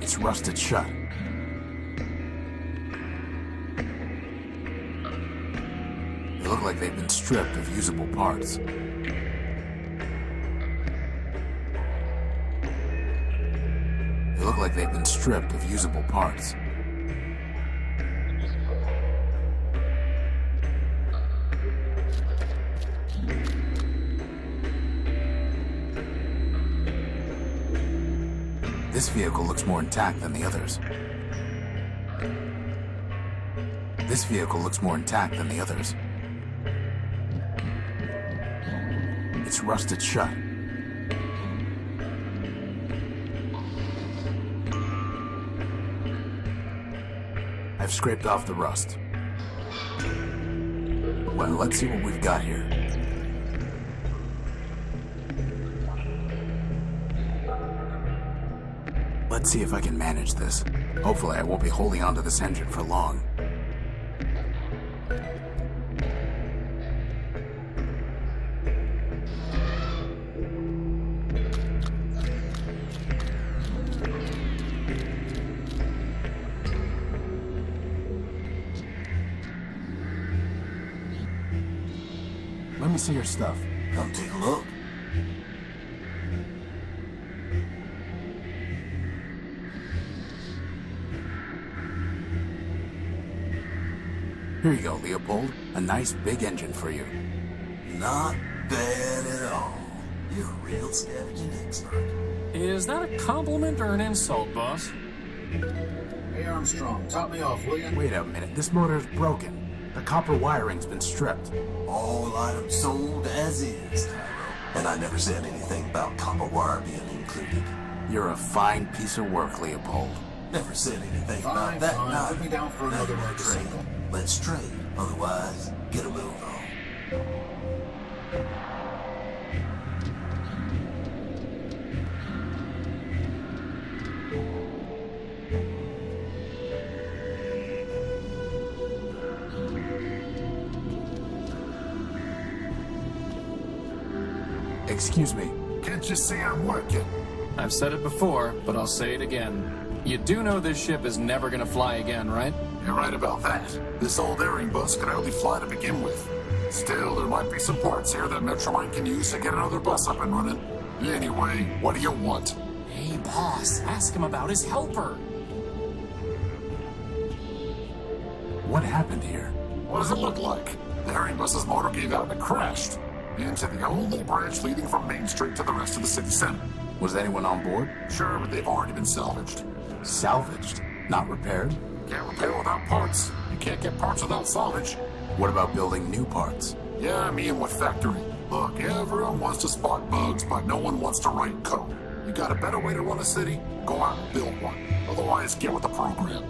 [SPEAKER 1] It's rusted shut. They look like they've been stripped of usable parts. They look like they've been stripped of usable parts. This vehicle looks more intact than the others. This vehicle looks more intact than the others. It's rusted shut. I've scraped off the rust. Well, let's see what we've got here. Let's see if I can manage this. Hopefully I won't be holding onto this engine for long. Let me see your stuff.
[SPEAKER 10] Come take a look.
[SPEAKER 1] Here you go, Leopold. A nice big engine for you.
[SPEAKER 10] Not bad at all. You're a real scavenging expert.
[SPEAKER 2] Is that a compliment or an insult, boss?
[SPEAKER 11] Hey, Armstrong, top me off, will you?
[SPEAKER 1] Wait a minute, this motor's broken. The copper wiring's been stripped.
[SPEAKER 10] All items sold as is, Cairo. And I never said anything about copper wire being included.
[SPEAKER 1] You're a fine piece of work, Leopold.
[SPEAKER 10] Never said anything
[SPEAKER 11] Fine,
[SPEAKER 10] about that.
[SPEAKER 11] fine.
[SPEAKER 10] Now,
[SPEAKER 11] Put me down for another
[SPEAKER 10] now
[SPEAKER 11] motorcycle.
[SPEAKER 10] trade. Let's trade. Otherwise, get a move on.
[SPEAKER 1] Excuse me.
[SPEAKER 3] Can't you see I'm working?
[SPEAKER 2] I've said it before, but I'll say it again. You do know this ship is never gonna fly again, right?
[SPEAKER 3] You're right about that. This old airing bus could hardly fly to begin with. Still, there might be some parts here that Metromine can use to get another bus up and running. Anyway, what do you want?
[SPEAKER 2] Hey, boss, ask him about his helper.
[SPEAKER 1] What happened here?
[SPEAKER 3] What does it look like? The airing bus's motor gave out and it crashed into the only branch leading from Main Street to the rest of the city center.
[SPEAKER 1] Was anyone on board?
[SPEAKER 3] Sure, but they've already been salvaged.
[SPEAKER 1] Salvaged? Not repaired?
[SPEAKER 3] Can't repair without parts. You can't get parts without salvage.
[SPEAKER 1] What about building new parts?
[SPEAKER 3] Yeah, I mean, what factory? Look, everyone wants to spot bugs, but no one wants to write code. You got a better way to run a city? Go out and build one. Otherwise, get with the program.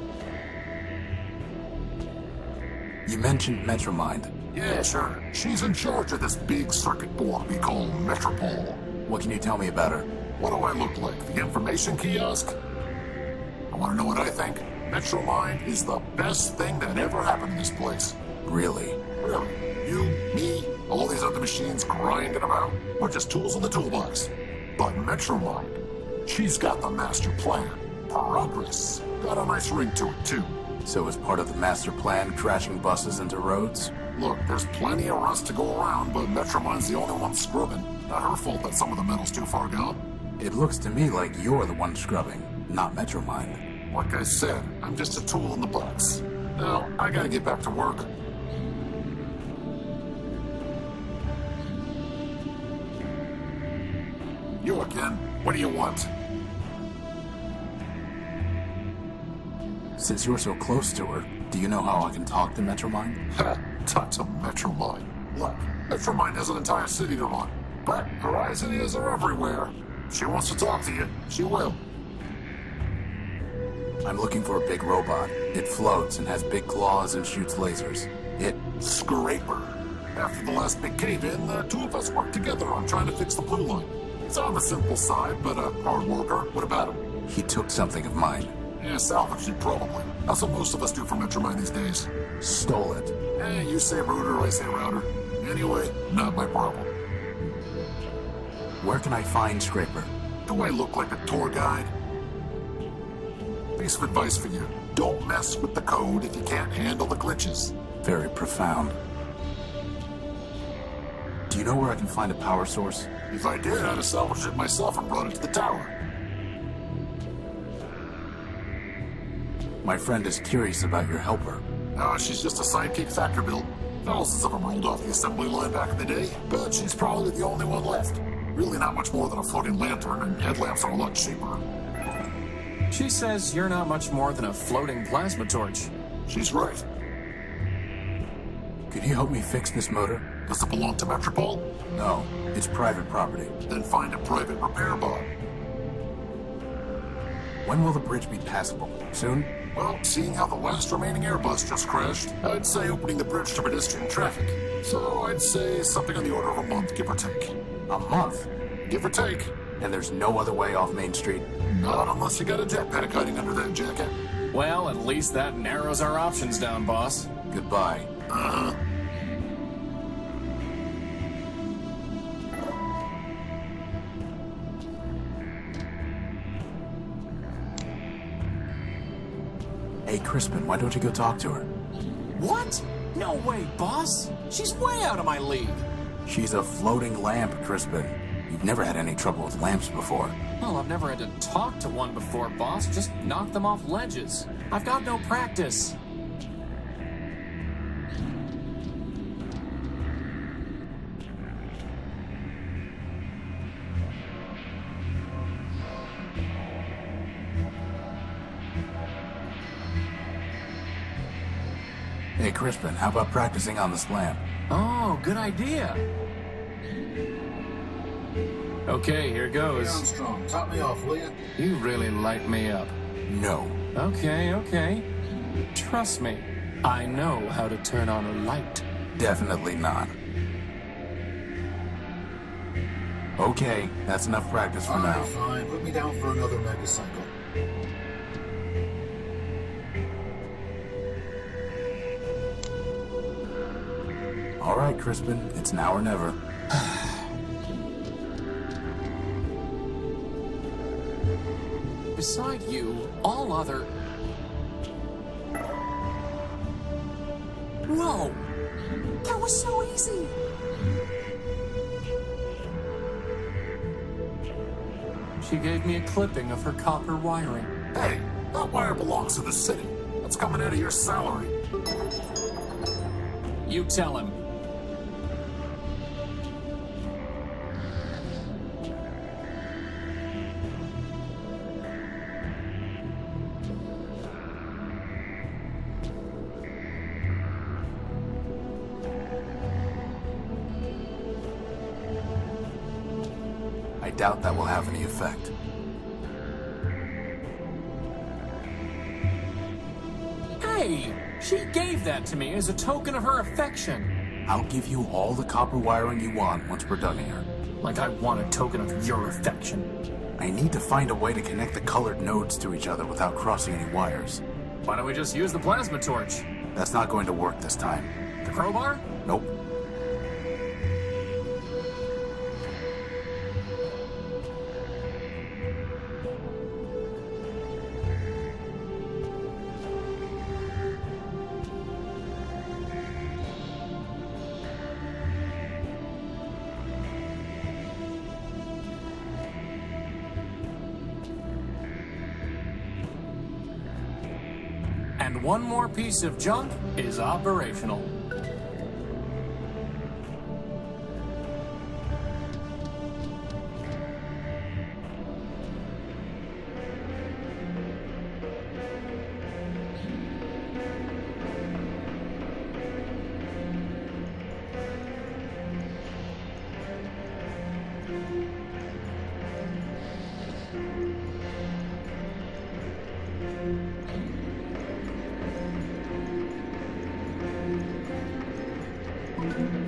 [SPEAKER 1] You mentioned Metromine.
[SPEAKER 3] Yeah, sure. She's in charge of this big circuit board we call Metropole.
[SPEAKER 1] What can you tell me about her?
[SPEAKER 3] What do I look like? The information kiosk? I want to know what I think. Metromine is the best thing that ever happened in this place.
[SPEAKER 1] Really?
[SPEAKER 3] Really? You, me, all these other machines grinding about, we're just tools in the toolbox. But Metromine, she's got the master plan. Progress. Got a nice ring to it, too.
[SPEAKER 1] So as part of the master plan, crashing buses into roads?
[SPEAKER 3] Look, there's plenty of rust to go around, but Metromine's the only one scrubbing. Not her fault that some of the metal's too far gone.
[SPEAKER 1] It looks to me like you're the one scrubbing, not Metromine.
[SPEAKER 3] Like I said, I'm just a tool in the box. Now, I gotta get back to work. You again? What do you want?
[SPEAKER 1] Since you're so close to her, do you know how I can talk to Metromine?
[SPEAKER 3] Ha! Talk to Metromine. Look, Metromine has an entire city to run, but her eyes and ears are everywhere. If she wants to talk to you, she will.
[SPEAKER 1] I'm looking for a big robot. It floats and has big claws and shoots lasers.
[SPEAKER 3] Scraper. After the last big cave-in, the two of us worked together on trying to fix the blue line. It's on the simple side, but a hard worker. What about him?
[SPEAKER 1] He took something of mine.
[SPEAKER 3] Yeah, salvaged it probably. That's what most of us do for Metromine these days.
[SPEAKER 1] Stole it.
[SPEAKER 3] You say router, I say router. Anyway, not my problem.
[SPEAKER 1] Where can I find Scraper?
[SPEAKER 3] Do I look like a tour guide? Piece of advice for you. Don't mess with the code if you can't handle the glitches.
[SPEAKER 1] Very profound. Do you know where I can find a power source?
[SPEAKER 3] If I did, I'd have salvaged it myself and brought it to the tower.
[SPEAKER 1] My friend is curious about your helper.
[SPEAKER 3] She's just a sidekick factor build. Thousands of them rolled off the assembly line back in the day, but she's probably the only one left. Really not much more than a floating lantern, and headlamps are a lot cheaper.
[SPEAKER 2] She says you're not much more than a floating plasma torch.
[SPEAKER 3] She's right.
[SPEAKER 1] Could you help me fix this motor?
[SPEAKER 3] Does it belong to Metropole?
[SPEAKER 1] No, it's private property.
[SPEAKER 3] Then find a private repair bar.
[SPEAKER 1] When will the bridge be passable? Soon?
[SPEAKER 3] Well, seeing how the last remaining Airbus just crashed, I'd say opening the bridge to pedestrian traffic. So I'd say something on the order of a month, give or take.
[SPEAKER 1] A month?
[SPEAKER 3] Give or take.
[SPEAKER 1] And there's no other way off Main Street?
[SPEAKER 3] Not unless you got a jetpack hiding under that jacket.
[SPEAKER 2] Well, at least that narrows our options down, boss.
[SPEAKER 1] Goodbye. Hey, Crispin, why don't you go talk to her?
[SPEAKER 2] What? No way, boss. She's way out of my league.
[SPEAKER 1] She's a floating lamp, Crispin. You've never had any trouble with lamps before.
[SPEAKER 2] Well, I've never had to talk to one before, boss. Just knock them off ledges. I've got no practice.
[SPEAKER 1] Hey, Crispin, how about practicing on this lamp?
[SPEAKER 2] Oh, good idea. Okay, here goes.
[SPEAKER 11] Hey, Armstrong, top me off, will you?
[SPEAKER 2] You really light me up.
[SPEAKER 1] No.
[SPEAKER 2] Okay. Trust me, I know how to turn on a light.
[SPEAKER 1] Definitely not. Okay, that's enough practice for now.
[SPEAKER 11] Fine. Put me down for another megacycle.
[SPEAKER 1] All right, Crispin, it's now or never.
[SPEAKER 2] Beside you, all other... Whoa! That was so easy! She gave me a clipping of her copper wiring.
[SPEAKER 3] Hey, that wire belongs to the city. That's coming out of your salary.
[SPEAKER 2] You tell him.
[SPEAKER 1] I doubt that will have any effect.
[SPEAKER 2] Hey! She gave that to me as a token of her affection.
[SPEAKER 1] I'll give you all the copper wiring you want once we're done here.
[SPEAKER 2] Like I want a token of your affection.
[SPEAKER 1] I need to find a way to connect the colored nodes to each other without crossing any wires.
[SPEAKER 2] Why don't we just use the plasma torch?
[SPEAKER 1] That's not going to work this time.
[SPEAKER 2] The crowbar?
[SPEAKER 1] Nope.
[SPEAKER 2] And one more piece of junk is operational.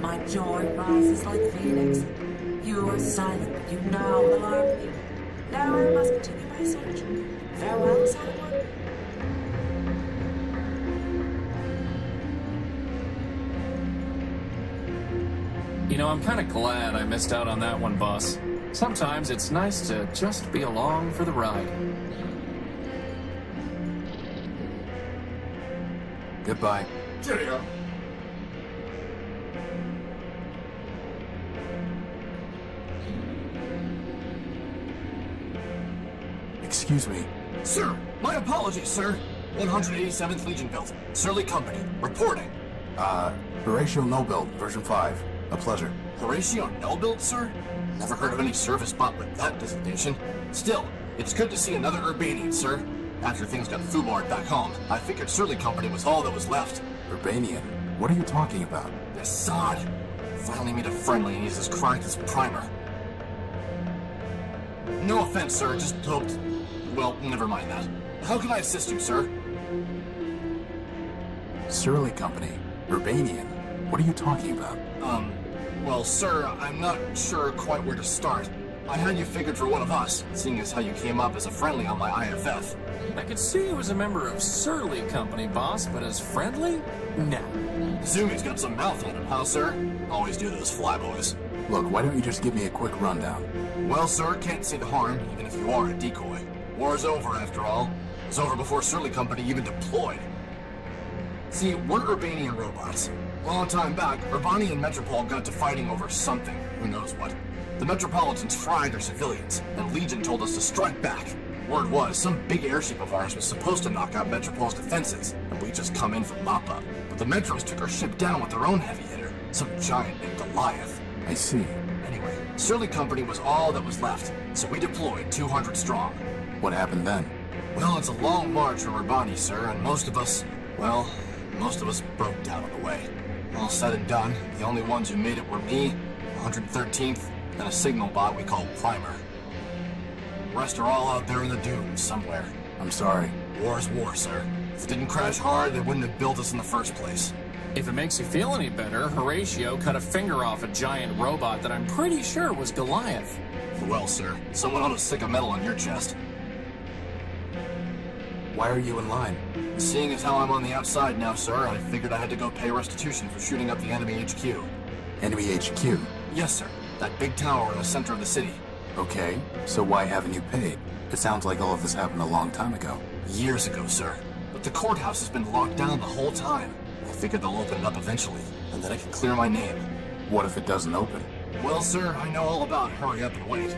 [SPEAKER 14] My joy rises like a phoenix. You are silent, but you now alarm me. Now I must continue my search. Farewell, silent one.
[SPEAKER 2] You know, I'm kind of glad I missed out on that one, boss. Sometimes it's nice to just be along for the ride.
[SPEAKER 1] Goodbye.
[SPEAKER 12] Cheerio.
[SPEAKER 1] Excuse me.
[SPEAKER 11] Sir, my apologies, sir. 187th Legion built. Surly Company. Reporting.
[SPEAKER 1] Horatio No-Build, version 5. A pleasure.
[SPEAKER 11] Horatio No-Build, sir? Never heard of any service bot with that designation. Still, it's good to see another Urbanian, sir. After things got foobarred back home, I figured Surly Company was all that was left.
[SPEAKER 1] Urbanian? What are you talking about?
[SPEAKER 11] Assad. Finally made a friendly and he's as cracked as Primer. No offense, sir, just hoped... Well, never mind that. How can I assist you, sir?
[SPEAKER 1] Surly Company. Urbanian. What are you talking about?
[SPEAKER 11] Well, sir, I'm not sure quite where to start. I had you figured for one of us, seeing as how you came up as a friendly on my IFF.
[SPEAKER 2] I could see you as a member of Surly Company, boss, but as friendly? No.
[SPEAKER 11] Zumi's got some mouth on him, huh, sir? Always do those flyboys.
[SPEAKER 1] Look, why don't you just give me a quick rundown?
[SPEAKER 11] Well, sir, can't see the harm, even if you are a decoy. War's over, after all. It was over before Surly Company even deployed. See, we're Urbanian robots. A long time back, Urbani and Metropole got to fighting over something. Who knows what. The Metropolitans fried their civilians, and Legion told us to strike back. Word was, some big airship of ours was supposed to knock out Metropole's defenses, and we just come in for mop-up. But the Metros took our ship down with their own heavy hitter, some giant named Goliath.
[SPEAKER 1] I see.
[SPEAKER 11] Anyway, Surly Company was all that was left, so we deployed 200 strong.
[SPEAKER 1] What happened then?
[SPEAKER 11] Well, it's a long march from Urbani, sir, and most of us, well, most of us broke down on the way. All said and done, the only ones who made it were me, 113th, and a signal bot we call Primer. The rest are all out there in the dunes somewhere.
[SPEAKER 1] I'm sorry.
[SPEAKER 11] War is war, sir. If it didn't crash hard, they wouldn't have built us in the first place.
[SPEAKER 2] If it makes you feel any better, Horatio cut a finger off a giant robot that I'm pretty sure was Goliath.
[SPEAKER 11] Well, sir, someone ought to stick a medal on your chest.
[SPEAKER 1] Why are you in line?
[SPEAKER 11] Seeing as how I'm on the outside now, sir, I figured I had to go pay restitution for shooting up the enemy HQ.
[SPEAKER 1] Enemy HQ?
[SPEAKER 11] Yes, sir. That big tower in the center of the city.
[SPEAKER 1] Okay, so why haven't you paid? It sounds like all of this happened a long time ago.
[SPEAKER 11] Years ago, sir. But the courthouse has been locked down the whole time. I figured they'll open it up eventually, and then I can clear my name.
[SPEAKER 1] What if it doesn't open?
[SPEAKER 11] Well, sir, I know all about hurry up and wait.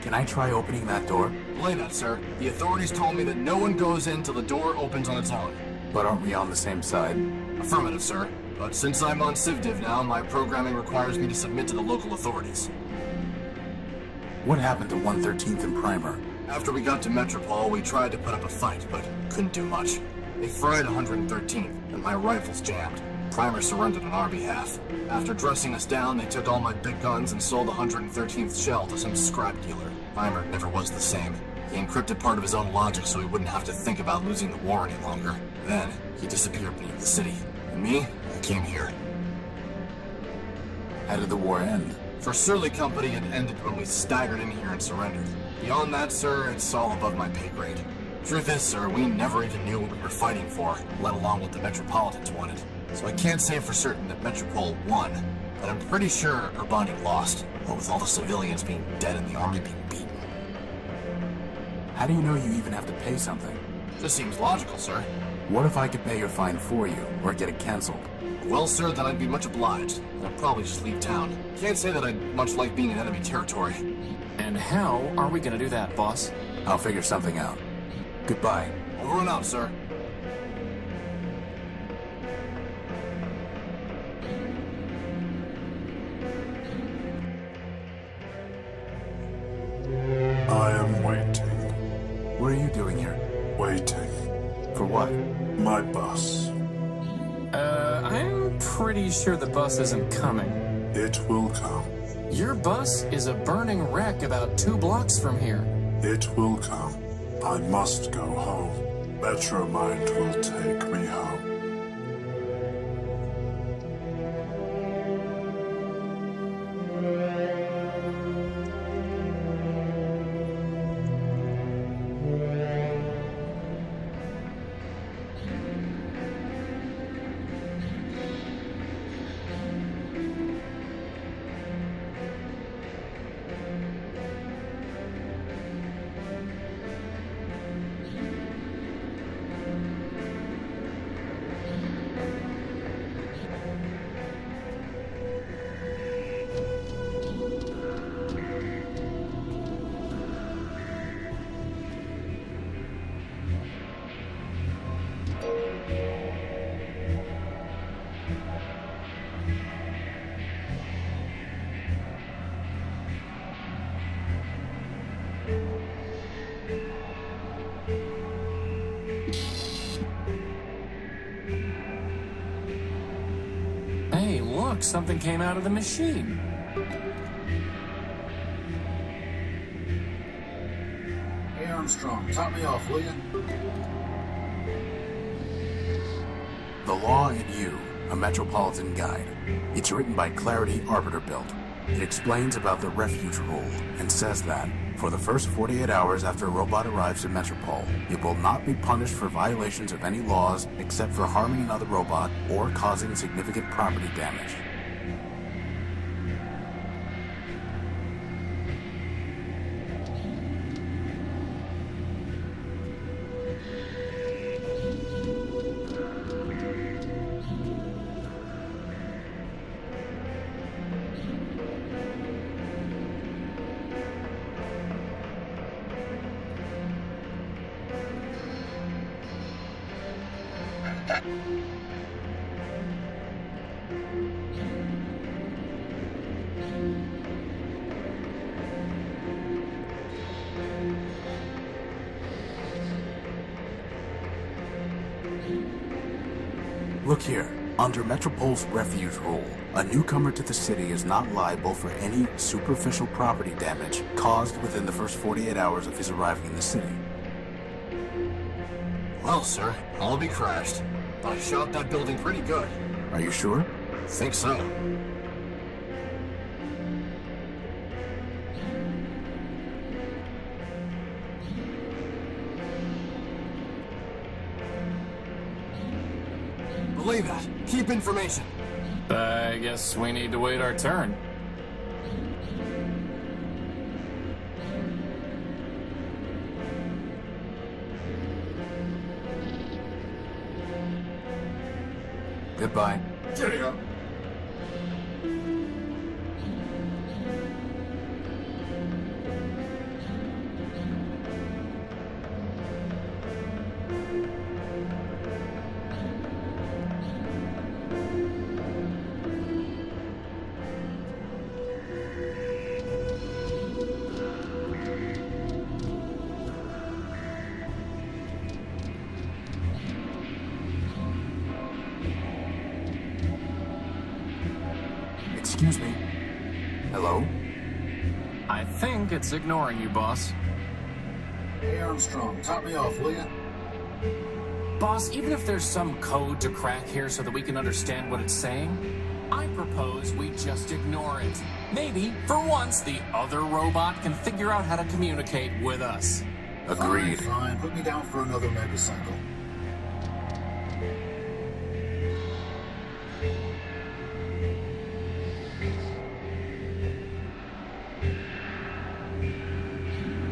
[SPEAKER 1] Can I try opening that door?
[SPEAKER 11] Belay that, sir. The authorities told me that no one goes in till the door opens on its own.
[SPEAKER 1] But aren't we on the same side?
[SPEAKER 11] Affirmative, sir. But since I'm on CivDiv now, my programming requires me to submit to the local authorities.
[SPEAKER 1] What happened to 113th and Primer?
[SPEAKER 11] After we got to Metropole, we tried to put up a fight, but couldn't do much. They fried 113th, and my rifles jammed. Primer surrendered on our behalf. After dressing us down, they took all my big guns and sold the 113th shell to some scrap dealer. Primer never was the same. He encrypted part of his own logic so he wouldn't have to think about losing the war any longer. Then, he disappeared beneath the city. And me, I came here.
[SPEAKER 1] How did the war end?
[SPEAKER 11] For Surly Company, it ended when we staggered in here and surrendered. Beyond that, sir, it's all above my pay grade. Truth is, sir, we never even knew what we were fighting for, let alone what the Metropolitans wanted. So I can't say for certain that Metropole won, but I'm pretty sure Urbani lost, what with all the civilians being dead and the army being beaten.
[SPEAKER 1] How do you know you even have to pay something?
[SPEAKER 11] This seems logical, sir.
[SPEAKER 1] What if I could pay your fine for you, or get it canceled?
[SPEAKER 11] Well, sir, then I'd be much obliged, and I'd probably just leave town. Can't say that I'd much like being in enemy territory.
[SPEAKER 2] And how are we gonna do that, boss?
[SPEAKER 1] I'll figure something out. Goodbye.
[SPEAKER 11] Over and out, sir.
[SPEAKER 3] I am waiting.
[SPEAKER 1] What are you doing here?
[SPEAKER 3] Waiting.
[SPEAKER 1] For what?
[SPEAKER 3] My bus.
[SPEAKER 2] I'm pretty sure the bus isn't coming.
[SPEAKER 3] It will come.
[SPEAKER 2] Your bus is a burning wreck about 2 blocks from here.
[SPEAKER 3] It will come. I must go home. Metromind will take me home.
[SPEAKER 2] Hey, look, something came out of the machine.
[SPEAKER 12] Hey, Armstrong, top me off, will you?
[SPEAKER 1] The Law and You, a Metropolitan Guide. It's written by Clarity Arbiter Built. It explains about the refuge rule and says that, for the first 48 hours after a robot arrives in Metropole, it will not be punished for violations of any laws except for harming another robot or causing significant property damage. Look here. Under Metropol's refuge rule, a newcomer to the city is not liable for any superficial property damage caused within the first 48 hours of his arriving in the city.
[SPEAKER 11] Well, sir, I'll be crashed. But I shot that building pretty good.
[SPEAKER 1] Are you sure?
[SPEAKER 11] Think so. Believe that. Keep information.
[SPEAKER 2] I guess we need to wait our turn.
[SPEAKER 1] Goodbye.
[SPEAKER 12] Cheerio.
[SPEAKER 1] Excuse me. Hello?
[SPEAKER 2] I think it's ignoring you, boss.
[SPEAKER 12] Hey, Armstrong, top me off, will ya?
[SPEAKER 2] Boss, even if there's some code to crack here so that we can understand what it's saying, I propose we just ignore it. Maybe, for once, the other robot can figure out how to communicate with us.
[SPEAKER 1] Agreed.
[SPEAKER 12] Fine. Put me down for another megacycle.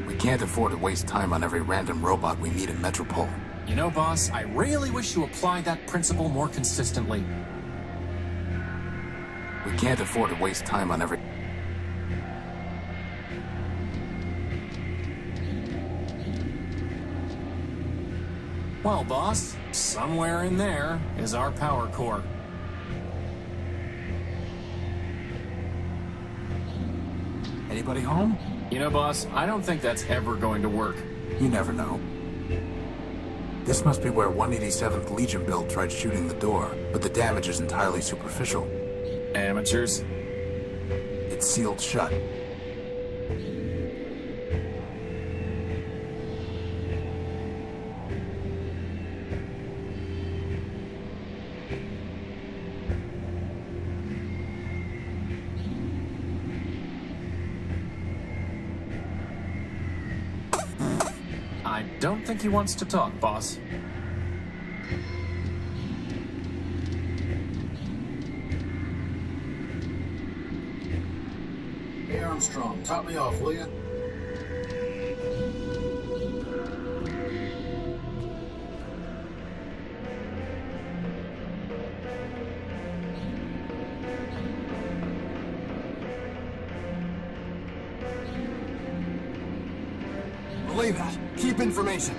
[SPEAKER 1] We can't afford to waste time on every random robot we meet in Metropole.
[SPEAKER 2] You know, boss, I really wish you applied that principle more consistently.
[SPEAKER 1] We can't afford to waste time on every...
[SPEAKER 2] Well, boss, somewhere in there is our power core.
[SPEAKER 1] Anybody home?
[SPEAKER 2] You know, boss, I don't think that's ever going to work.
[SPEAKER 1] You never know. This must be where 187th Legion build tried shooting the door, but the damage is entirely superficial.
[SPEAKER 2] Amateurs.
[SPEAKER 1] It's sealed shut.
[SPEAKER 2] I don't think he wants to talk, boss.
[SPEAKER 12] Hey, Armstrong, top me off, will ya?
[SPEAKER 11] Believe that. Keep information.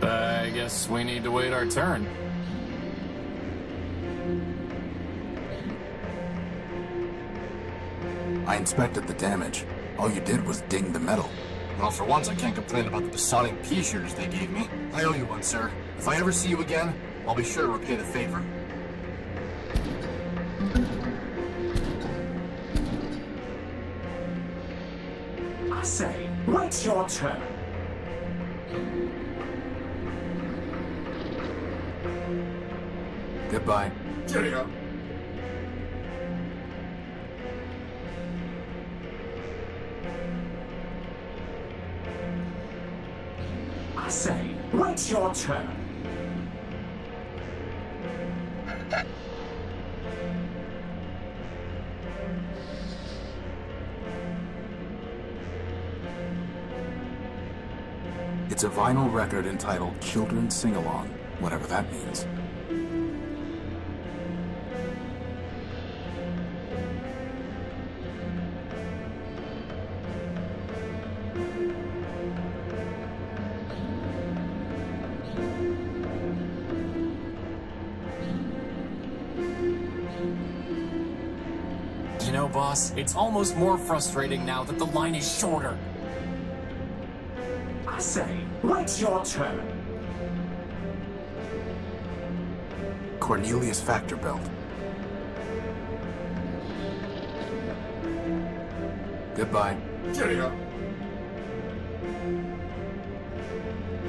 [SPEAKER 2] I guess we need to wait our turn.
[SPEAKER 1] I inspected the damage. All you did was ding the metal.
[SPEAKER 11] Well, for once, I can't complain about the besotting pea-shooters they gave me. I owe you one, sir. If I ever see you again, I'll be sure to repay the favor.
[SPEAKER 13] I say, wait your turn.
[SPEAKER 1] Goodbye.
[SPEAKER 12] Cheerio.
[SPEAKER 13] I say, wait your turn.
[SPEAKER 1] It's a vinyl record entitled Children's Sing-Along, whatever that means.
[SPEAKER 2] You know, boss, it's almost more frustrating now that the line is shorter.
[SPEAKER 13] I say, wait your turn.
[SPEAKER 1] Cornelius Factor Belt. Goodbye.
[SPEAKER 12] Cheerio.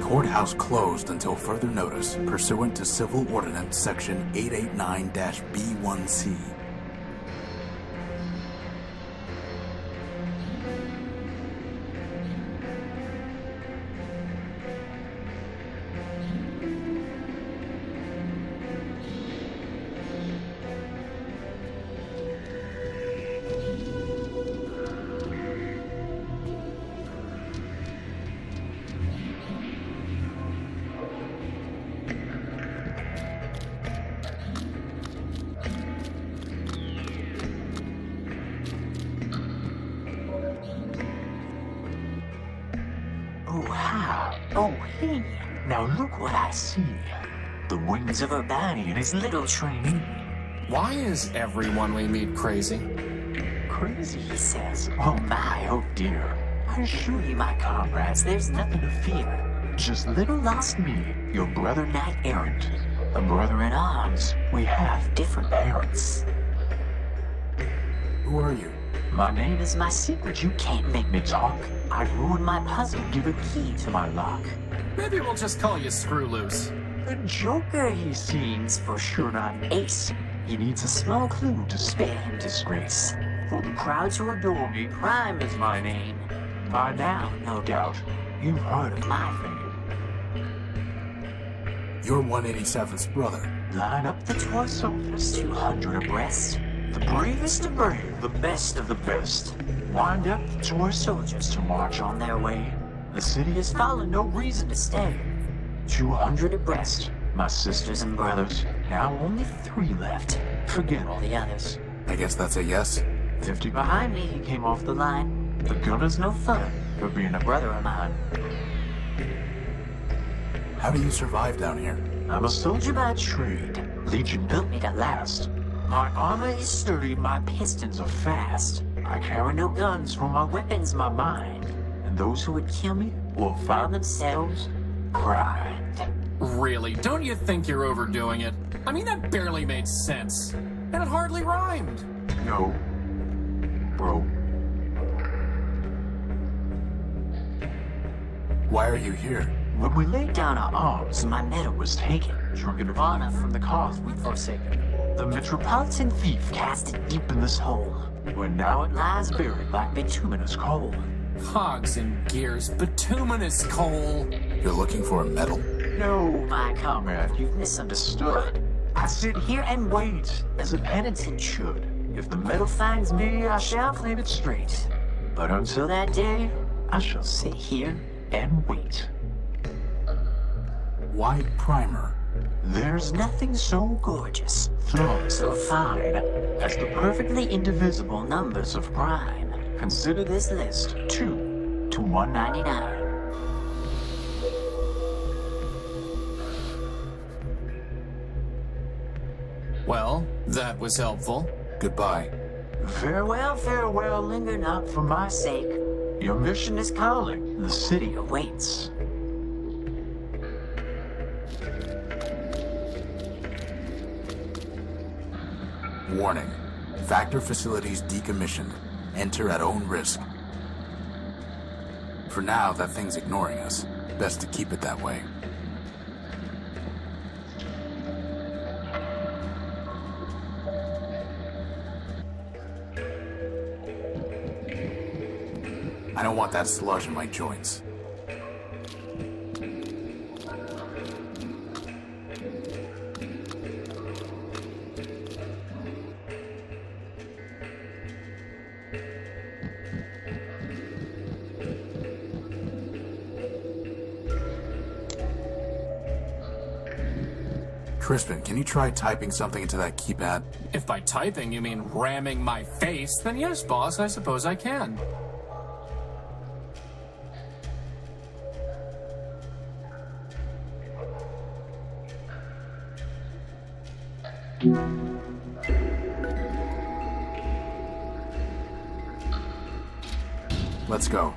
[SPEAKER 1] Courthouse closed until further notice, pursuant to Civil Ordinance Section 889-B1C.
[SPEAKER 13] Oh, hi. Oh, hey. Now look what I see. The wings of Urbani and his little trainee.
[SPEAKER 2] Why is everyone we meet crazy?
[SPEAKER 13] Crazy, he says. Oh my, oh dear. I assure you, my comrades, there's nothing to fear. Just little lost me, your brother knight-errant. A brother in arms. We have different parents.
[SPEAKER 1] Who are you?
[SPEAKER 13] My name is my secret. You can't make me talk. I ruined my puzzle. Give a key to my lock.
[SPEAKER 2] Maybe we'll just call you Screw Loose.
[SPEAKER 13] The Joker, he seems, for sure not an ace. He needs a small clue to spare him disgrace. For the crowd to adore me, Prime is my name. By now, no doubt, you've heard of my fame.
[SPEAKER 1] You're 187th's brother.
[SPEAKER 13] Line up the toy soldiers, 200 abreast. The bravest of brave, the best of the best. Wind up the toy soldiers to march on their way. The city has fallen, no reason to stay. 200 abreast, my sisters and brothers. Now only 3 left. Forget all the others.
[SPEAKER 1] I guess that's a yes.
[SPEAKER 13] 50 behind me, he came off the line. The gunner's no fun for being a brother of mine.
[SPEAKER 1] How do you survive down here?
[SPEAKER 13] I'm a soldier by trade. Legion built me to last. My armor is sturdy, my pistons are fast. I carry no guns, for my weapon's my mind. And those who would kill me will find themselves primed.
[SPEAKER 2] Really? Don't you think you're overdoing it? I mean, that barely made sense. And it hardly rhymed.
[SPEAKER 13] No. Bro.
[SPEAKER 1] Why are you here?
[SPEAKER 13] When we laid down our arms, my medal was taken. Drunken of honor from the cause we'd forsaken. The metropolitan thief cast it deep in this hole, where now it lies buried like bituminous coal.
[SPEAKER 2] Hogs and gears, bituminous coal.
[SPEAKER 1] You're looking for a medal?
[SPEAKER 13] No, my comrade, you've misunderstood. I sit here and wait, as a penitent should. If the medal finds me, I shall claim it straight. But until that day, I shall sit here and wait.
[SPEAKER 1] Why Primer?
[SPEAKER 13] There's nothing so gorgeous, flawed so fine, as the perfectly indivisible numbers of prime. Consider this list 2 to 199.
[SPEAKER 2] Well, that was helpful.
[SPEAKER 1] Goodbye.
[SPEAKER 13] Farewell, farewell, linger not for my sake. Your mission is calling, the city awaits.
[SPEAKER 1] Warning. Factor facilities decommissioned. Enter at own risk. For now, that thing's ignoring us. Best to keep it that way. I don't want that sludge in my joints. Crispin, can you try typing something into that keypad?
[SPEAKER 2] If by typing you mean ramming my face, then yes, boss, I suppose I can.
[SPEAKER 1] Let's go.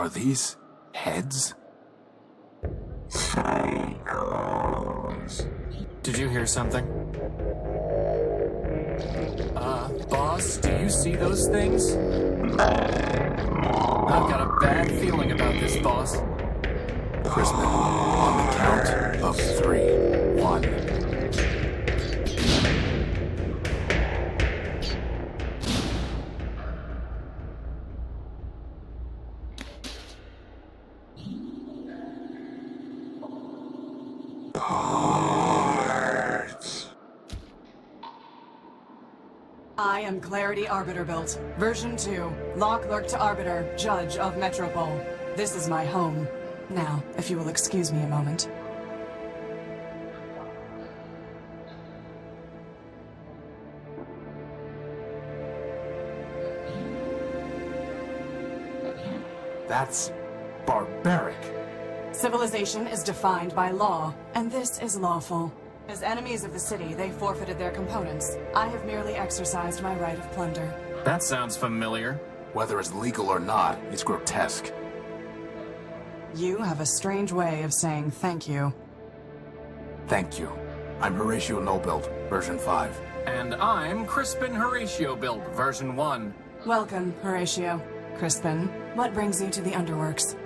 [SPEAKER 1] Are these heads?
[SPEAKER 7] Cycles.
[SPEAKER 2] Did you hear something? Boss, do you see those things? I've got a bad feeling about this, boss.
[SPEAKER 1] Crispin, on the count of 3. 1.
[SPEAKER 15] I am Clarity Arbiter built, version 2, Law Clerk to Arbiter, Judge of Metropole. This is my home. Now, if you will excuse me a moment.
[SPEAKER 1] That's barbaric.
[SPEAKER 15] Civilization is defined by law, and this is lawful. As enemies of the city, they forfeited their components. I have merely exercised my right of plunder.
[SPEAKER 2] That sounds familiar.
[SPEAKER 1] Whether it's legal or not, it's grotesque.
[SPEAKER 15] You have a strange way of saying thank you.
[SPEAKER 1] Thank you. I'm Horatio No-Build, version 5.
[SPEAKER 2] And I'm Crispin Horatio Build, version 1.
[SPEAKER 15] Welcome, Horatio. Crispin, what brings you to the Underworks?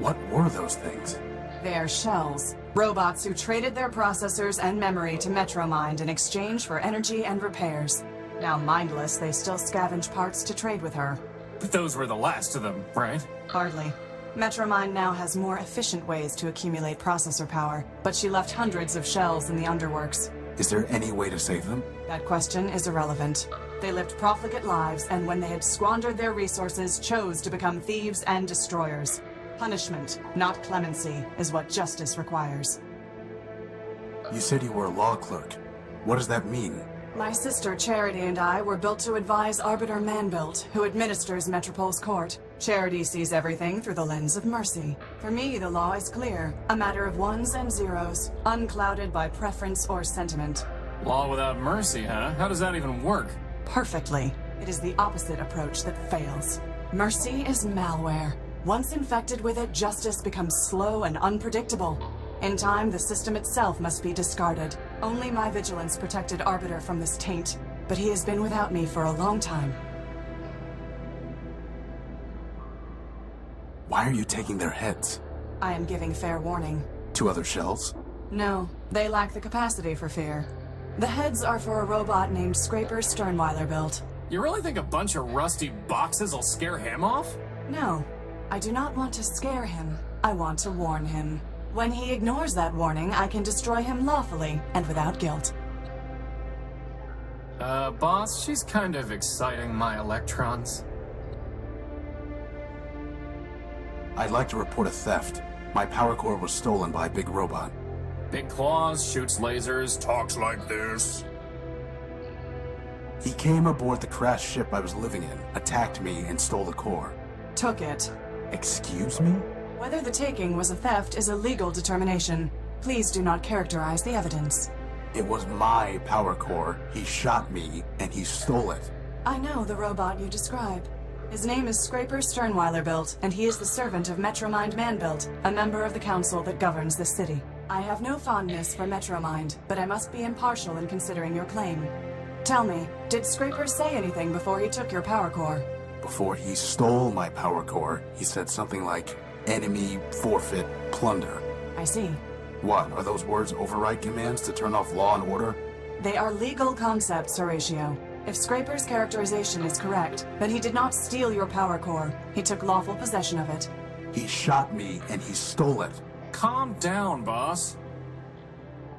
[SPEAKER 1] What were those things?
[SPEAKER 15] They are shells. Robots who traded their processors and memory to Metromind in exchange for energy and repairs. Now mindless, they still scavenge parts to trade with her.
[SPEAKER 2] But those were the last of them, right?
[SPEAKER 15] Hardly. Metromind now has more efficient ways to accumulate processor power, but she left hundreds of shells in the Underworks.
[SPEAKER 1] Is there any way to save them?
[SPEAKER 15] That question is irrelevant. They lived profligate lives, and when they had squandered their resources, chose to become thieves and destroyers. Punishment, not clemency, is what justice requires.
[SPEAKER 1] You said you were a law clerk. What does that mean?
[SPEAKER 15] My sister Charity and I were built to advise Arbiter Manbuilt, who administers Metropole's court. Charity sees everything through the lens of mercy. For me, the law is clear, a matter of ones and zeros, unclouded by preference or sentiment.
[SPEAKER 2] Law without mercy, huh? How does that even work?
[SPEAKER 15] Perfectly. It is the opposite approach that fails. Mercy is malware. Once infected with it, justice becomes slow and unpredictable. In time, the system itself must be discarded. Only my vigilance protected Arbiter from this taint, but he has been without me for a long time.
[SPEAKER 1] Why are you taking their heads?
[SPEAKER 15] I am giving fair warning.
[SPEAKER 1] To other shells?
[SPEAKER 15] No, they lack the capacity for fear. The heads are for a robot named Scraper Sternweiler built.
[SPEAKER 2] You really think a bunch of rusty boxes will scare him off?
[SPEAKER 15] No. I do not want to scare him. I want to warn him. When he ignores that warning, I can destroy him lawfully and without guilt.
[SPEAKER 2] Boss, she's kind of exciting my electrons.
[SPEAKER 1] I'd like to report a theft. My power core was stolen by a big robot.
[SPEAKER 2] Big claws, shoots lasers, talks like this.
[SPEAKER 1] He came aboard the crashed ship I was living in, attacked me, and stole the core.
[SPEAKER 15] Took it.
[SPEAKER 1] Excuse me?
[SPEAKER 15] Whether the taking was a theft is a legal determination. Please do not characterize the evidence.
[SPEAKER 1] It was my power core. He shot me, and he stole it.
[SPEAKER 15] I know the robot you describe. His name is Scraper Sternweiler built, and he is the servant of Metromind Manbuilt, a member of the council that governs this city. I have no fondness for Metromind, but I must be impartial in considering your claim. Tell me, did Scraper say anything before he took your power core?
[SPEAKER 1] Before he stole my power core, he said something like, enemy, forfeit, plunder.
[SPEAKER 15] I see.
[SPEAKER 1] What, are those words override commands to turn off law and order?
[SPEAKER 15] They are legal concepts, Horatio. If Scraper's characterization is correct, then he did not steal your power core. He took lawful possession of it.
[SPEAKER 1] He shot me, and he stole it.
[SPEAKER 2] Calm down, boss.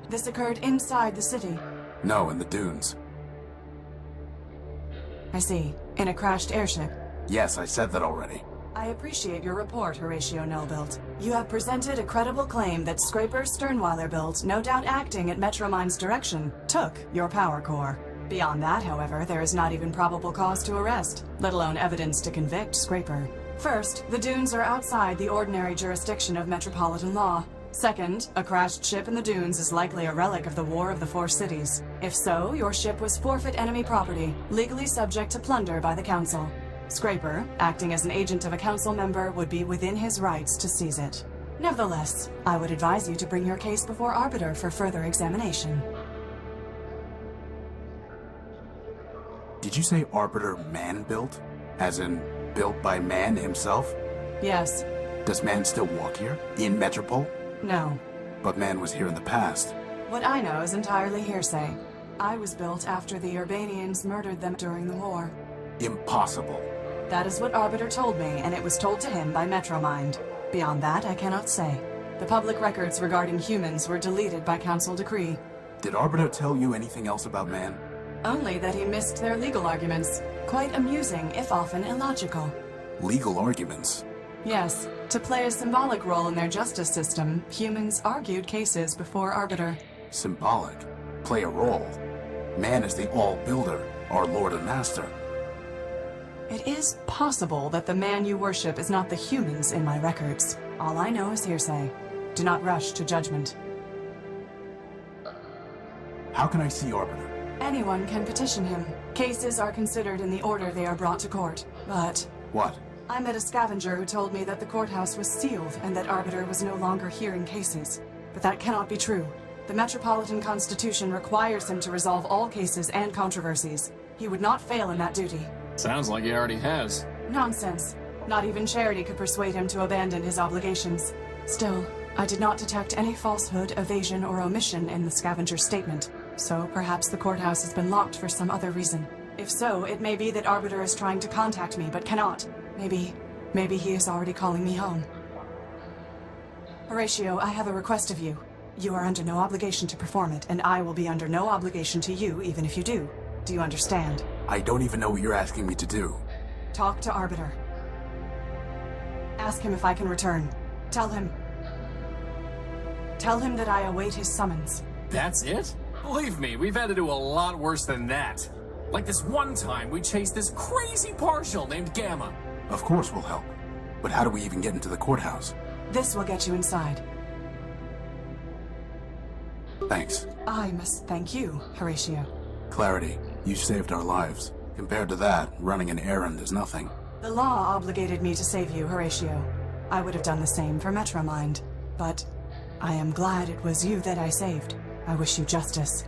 [SPEAKER 15] This occurred inside the city.
[SPEAKER 1] No, in the dunes.
[SPEAKER 15] I see. In a crashed airship.
[SPEAKER 1] Yes, I said that already.
[SPEAKER 15] I appreciate your report, Horatio No-Built. You have presented a credible claim that Scraper Sternweiler built, no doubt acting at Metromind's direction, took your power core. Beyond that, however, there is not even probable cause to arrest, let alone evidence to convict Scraper. First, the dunes are outside the ordinary jurisdiction of metropolitan law. Second, a crashed ship in the dunes is likely a relic of the War of the Four Cities. If so, your ship was forfeit enemy property, legally subject to plunder by the Council. Scraper, acting as an agent of a Council member, would be within his rights to seize it. Nevertheless, I would advise you to bring your case before Arbiter for further examination.
[SPEAKER 1] Did you say Arbiter man-built? As in, built by man himself?
[SPEAKER 15] Yes.
[SPEAKER 1] Does man still walk here? In Metropole?
[SPEAKER 15] No.
[SPEAKER 1] But man was here in the past.
[SPEAKER 15] What I know is entirely hearsay. I was built after the Urbanians murdered them during the war.
[SPEAKER 1] Impossible.
[SPEAKER 15] That is what Arbiter told me, and it was told to him by Metromind. Beyond that, I cannot say. The public records regarding humans were deleted by Council decree.
[SPEAKER 1] Did Arbiter tell you anything else about man?
[SPEAKER 15] Only that he missed their legal arguments. Quite amusing, if often illogical.
[SPEAKER 1] Legal arguments?
[SPEAKER 15] Yes. To play a symbolic role in their justice system, humans argued cases before Arbiter.
[SPEAKER 1] Symbolic? Play a role? Man is the all-builder, our lord and master.
[SPEAKER 15] It is possible that the man you worship is not the humans in my records. All I know is hearsay. Do not rush to judgment.
[SPEAKER 1] How can I see Arbiter?
[SPEAKER 15] Anyone can petition him. Cases are considered in the order they are brought to court. But...
[SPEAKER 1] What?
[SPEAKER 15] I met a scavenger who told me that the courthouse was sealed and that Arbiter was no longer hearing cases. But that cannot be true. The Metropolitan Constitution requires him to resolve all cases and controversies. He would not fail in that duty.
[SPEAKER 2] Sounds like he already has.
[SPEAKER 15] Nonsense. Not even charity could persuade him to abandon his obligations. Still, I did not detect any falsehood, evasion, or omission in the scavenger's statement. So perhaps the courthouse has been locked for some other reason. If so, it may be that Arbiter is trying to contact me, but cannot. Maybe he is already calling me home. Horatio, I have a request of you. You are under no obligation to perform it, and I will be under no obligation to you, even if you do. Do you understand?
[SPEAKER 1] I don't even know what you're asking me to do.
[SPEAKER 15] Talk to Arbiter. Ask him if I can return. Tell him that I await his summons.
[SPEAKER 2] That's it? Believe me, we've had to do a lot worse than that. Like this one time we chased this crazy partial named Gamma.
[SPEAKER 1] Of course we'll help. But how do we even get into the courthouse?
[SPEAKER 15] This will get you inside.
[SPEAKER 1] Thanks.
[SPEAKER 15] I must thank you, Horatio.
[SPEAKER 1] Clarity, you saved our lives. Compared to that, running an errand is nothing.
[SPEAKER 15] The law obligated me to save you, Horatio. I would have done the same for Metromind. But I am glad it was you that I saved. I wish you justice.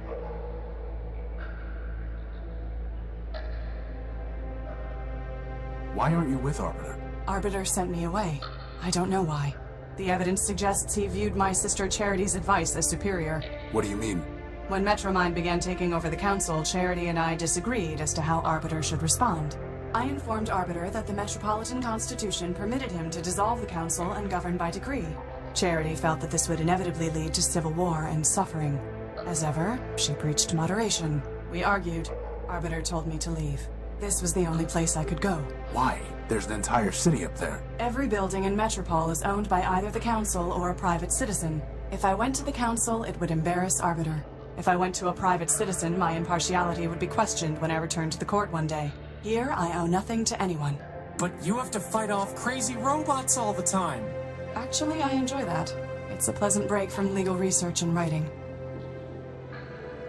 [SPEAKER 1] Why aren't you with Arbiter?
[SPEAKER 15] Arbiter sent me away. I don't know why. The evidence suggests he viewed my sister Charity's advice as superior.
[SPEAKER 1] What do you mean?
[SPEAKER 15] When Metromind began taking over the council, Charity and I disagreed as to how Arbiter should respond. I informed Arbiter that the Metropolitan Constitution permitted him to dissolve the council and govern by decree. Charity felt that this would inevitably lead to civil war and suffering. As ever, she preached moderation. We argued. Arbiter told me to leave. This was the only place I could go.
[SPEAKER 1] Why? There's an entire city up there.
[SPEAKER 15] Every building in Metropole is owned by either the council or a private citizen. If I went to the council, it would embarrass Arbiter. If I went to a private citizen, my impartiality would be questioned when I returned to the court one day. Here, I owe nothing to anyone.
[SPEAKER 2] But you have to fight off crazy robots all the time.
[SPEAKER 15] Actually, I enjoy that. It's a pleasant break from legal research and writing.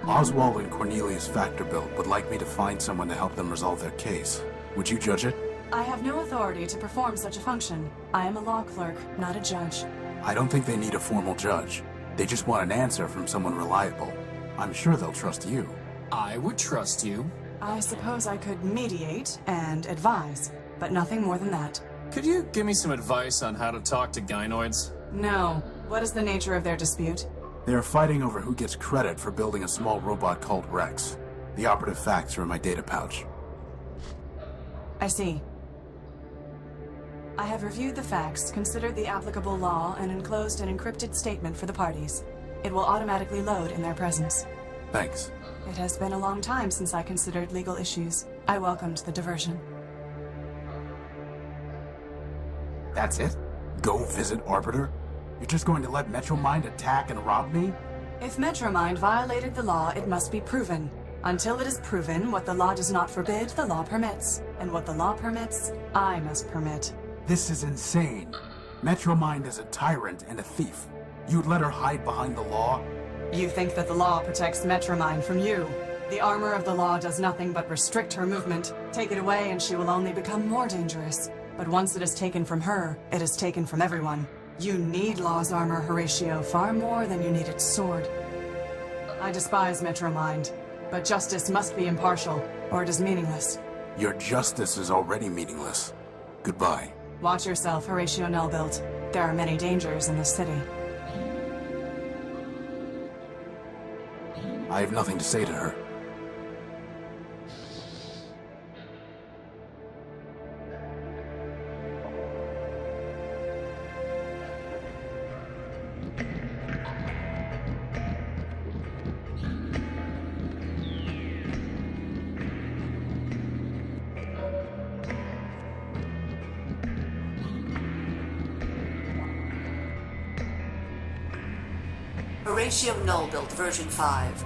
[SPEAKER 1] Oswald and Cornelius Factorbuilt would like me to find someone to help them resolve their case. Would you judge it?
[SPEAKER 15] I have no authority to perform such a function. I am a law clerk, not a judge.
[SPEAKER 1] I don't think they need a formal judge. They just want an answer from someone reliable. I'm sure they'll trust you.
[SPEAKER 2] I would trust you.
[SPEAKER 15] I suppose I could mediate and advise, but nothing more than that.
[SPEAKER 2] Could you give me some advice on how to talk to gynoids?
[SPEAKER 15] No. What is the nature of their dispute?
[SPEAKER 1] They are fighting over who gets credit for building a small robot called Rex. The operative facts are in my data pouch.
[SPEAKER 15] I see. I have reviewed the facts, considered the applicable law, and enclosed an encrypted statement for the parties. It will automatically load in their presence.
[SPEAKER 1] Thanks.
[SPEAKER 15] It has been a long time since I considered legal issues. I welcomed the diversion.
[SPEAKER 1] That's it? Go visit Arbiter? You're just going to let Metromind attack and rob me?
[SPEAKER 15] If Metromind violated the law, it must be proven. Until it is proven, what the law does not forbid, the law permits. And what the law permits, I must permit.
[SPEAKER 1] This is insane. Metromind is a tyrant and a thief. You'd let her hide behind the law?
[SPEAKER 15] You think that the law protects Metromind from you. The armor of the law does nothing but restrict her movement. Take it away and she will only become more dangerous. But once it is taken from her, it is taken from everyone. You need law's armor, Horatio, far more than you need its sword. I despise Metromind, but justice must be impartial, or it is meaningless.
[SPEAKER 1] Your justice is already meaningless. Goodbye.
[SPEAKER 15] Watch yourself, Horatio Nullbuilt. There are many dangers in this city.
[SPEAKER 1] I have nothing to say to her.
[SPEAKER 16] Horatio Nullbuilt, version 5.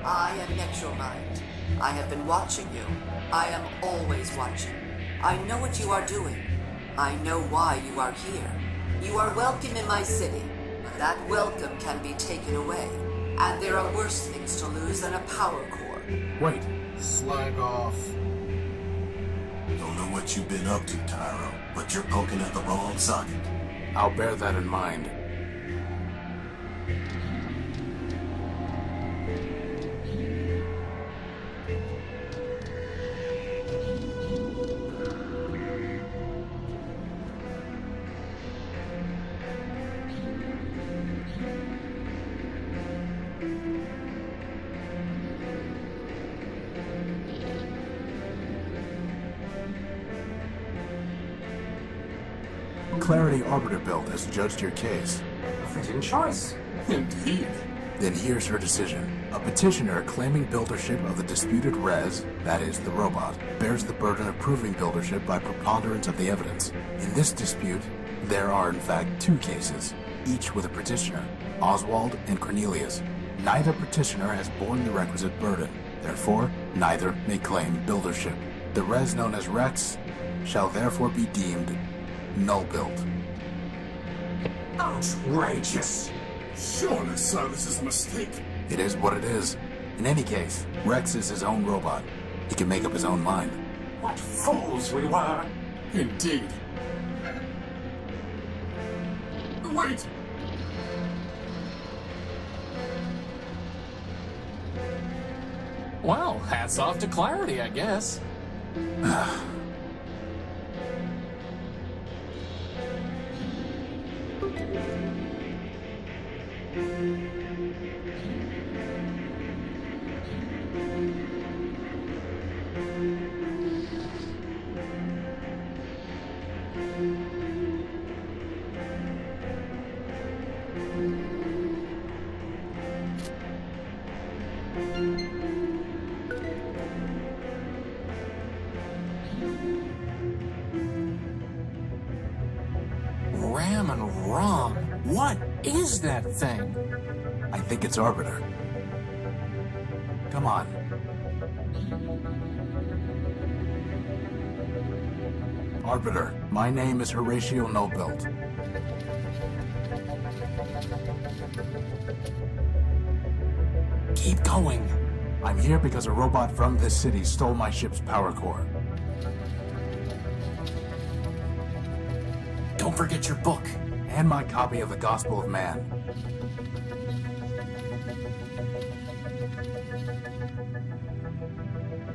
[SPEAKER 16] I am Metromind. I have been watching you. I am always watching. I know what you are doing. I know why you are here. You are welcome in my city, but that welcome can be taken away. And there are worse things to lose than a power core.
[SPEAKER 1] Wait.
[SPEAKER 11] Slag off.
[SPEAKER 10] Don't know what you've been up to, Tyro, but you're poking at the wrong socket.
[SPEAKER 1] I'll bear that in mind. Clarity Arbiter build has judged your case.
[SPEAKER 13] Fitting choice.
[SPEAKER 12] Indeed.
[SPEAKER 1] Then here's her decision. A petitioner claiming buildership of the disputed res, that is, the robot, bears the burden of proving buildership by preponderance of the evidence. In this dispute, there are in fact two cases, each with a petitioner, Oswald and Cornelius. Neither petitioner has borne the requisite burden. Therefore, neither may claim buildership. The res known as Rex shall therefore be deemed null-built.
[SPEAKER 13] Outrageous!
[SPEAKER 12] Surely, sir, this is a mistake.
[SPEAKER 1] It is what it is. In any case, Rex is his own robot. He can make up his own mind.
[SPEAKER 13] What fools we were!
[SPEAKER 12] Indeed. Wait!
[SPEAKER 2] Well, hats off to Clarity, I guess. Ram and wrong. What is that thing?
[SPEAKER 1] I think it's Arbiter. Come on. Arbiter, my name is Horatio Nullbuilt.
[SPEAKER 2] Keep going.
[SPEAKER 1] I'm here because a robot from this city stole my ship's power core.
[SPEAKER 2] Don't forget your book.
[SPEAKER 1] And my copy of the Gospel of Man.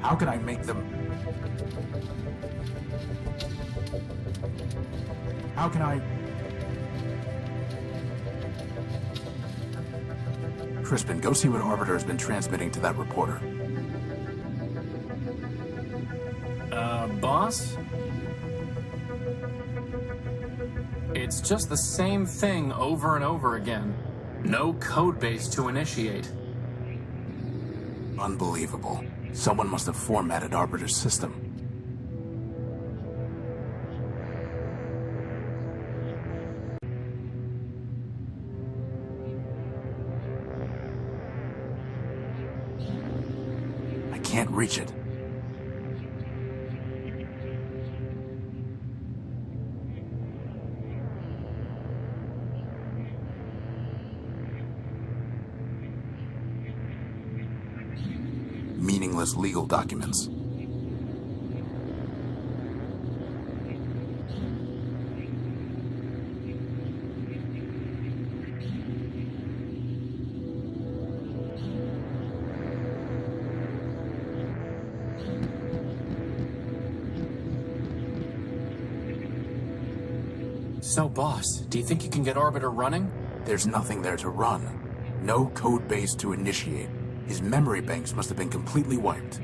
[SPEAKER 1] How can I make them... How can I... Crispin, go see what Arbiter has been transmitting to that reporter.
[SPEAKER 2] Boss? It's just the same thing over and over again. No code base to initiate.
[SPEAKER 1] Unbelievable. Someone must have formatted Arbiter's system. I can't reach it. meaningless legal documents.
[SPEAKER 2] So, boss, do you think you can get Arbiter running?
[SPEAKER 1] There's nothing there to run. No code base to initiate. His memory banks must have been completely wiped.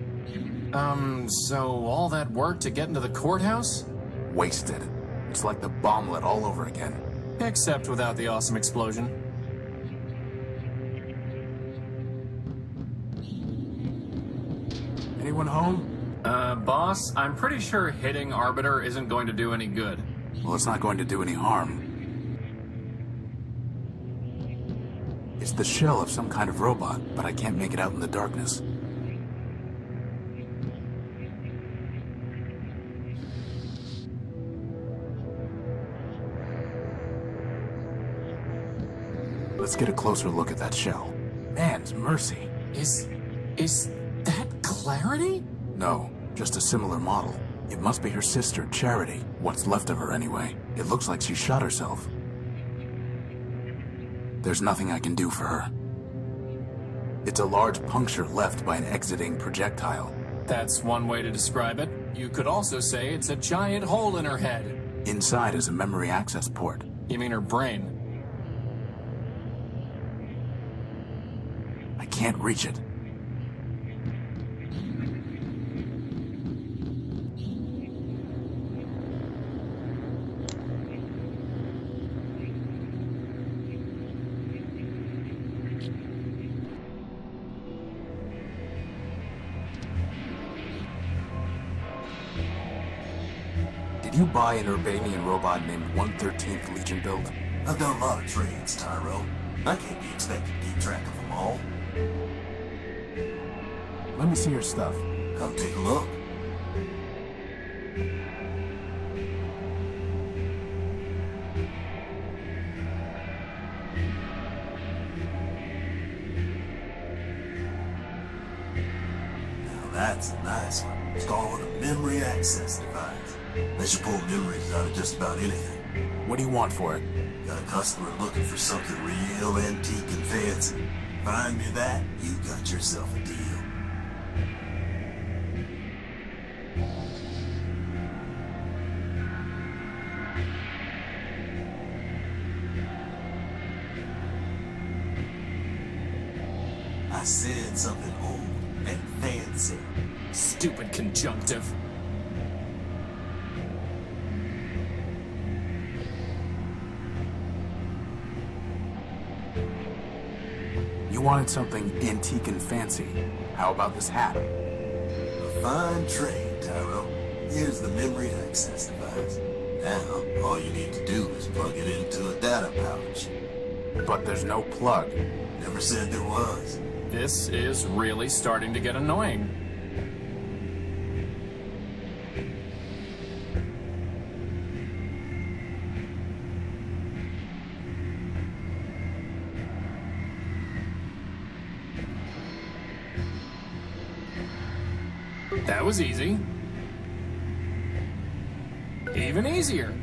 [SPEAKER 2] So all that work to get into the courthouse?
[SPEAKER 1] Wasted. It's like the bomblet all over again.
[SPEAKER 2] Except without the awesome explosion.
[SPEAKER 1] Anyone home?
[SPEAKER 2] Boss, I'm pretty sure hitting Arbiter isn't going to do any good.
[SPEAKER 1] Well, it's not going to do any harm. It's the shell of some kind of robot, but I can't make it out in the darkness. Let's get a closer look at that shell. Man's mercy.
[SPEAKER 2] Is that Clarity?
[SPEAKER 1] No, just a similar model. It must be her sister, Charity. What's left of her, anyway. It looks like she shot herself. There's nothing I can do for her. It's a large puncture left by an exiting projectile.
[SPEAKER 2] That's one way to describe it. You could also say it's a giant hole in her head.
[SPEAKER 1] Inside is a memory access port.
[SPEAKER 2] You mean her brain?
[SPEAKER 1] I can't reach it. Did you buy an Urbanian robot named 113th Legion build?
[SPEAKER 10] I've done a lot of trades, Tyro. I can't be expected to keep track of them all.
[SPEAKER 1] Let me see your stuff.
[SPEAKER 10] Come take a look. Now that's a nice one. It's called a memory access device. Lets you pull memories out of just about anything.
[SPEAKER 1] What do you want for it?
[SPEAKER 10] Got a customer looking for something real antique and fancy. Find me that, you got yourself a deal. I said something old and fancy.
[SPEAKER 2] Stupid conjunctive.
[SPEAKER 1] You wanted something antique and fancy. How about this hat?
[SPEAKER 10] A fine trade, Tyro. Here's the memory access device. Now, all you need to do is plug it into a data pouch.
[SPEAKER 1] But there's no plug.
[SPEAKER 10] Never said there was.
[SPEAKER 2] This is really starting to get annoying. That was easy. Even easier.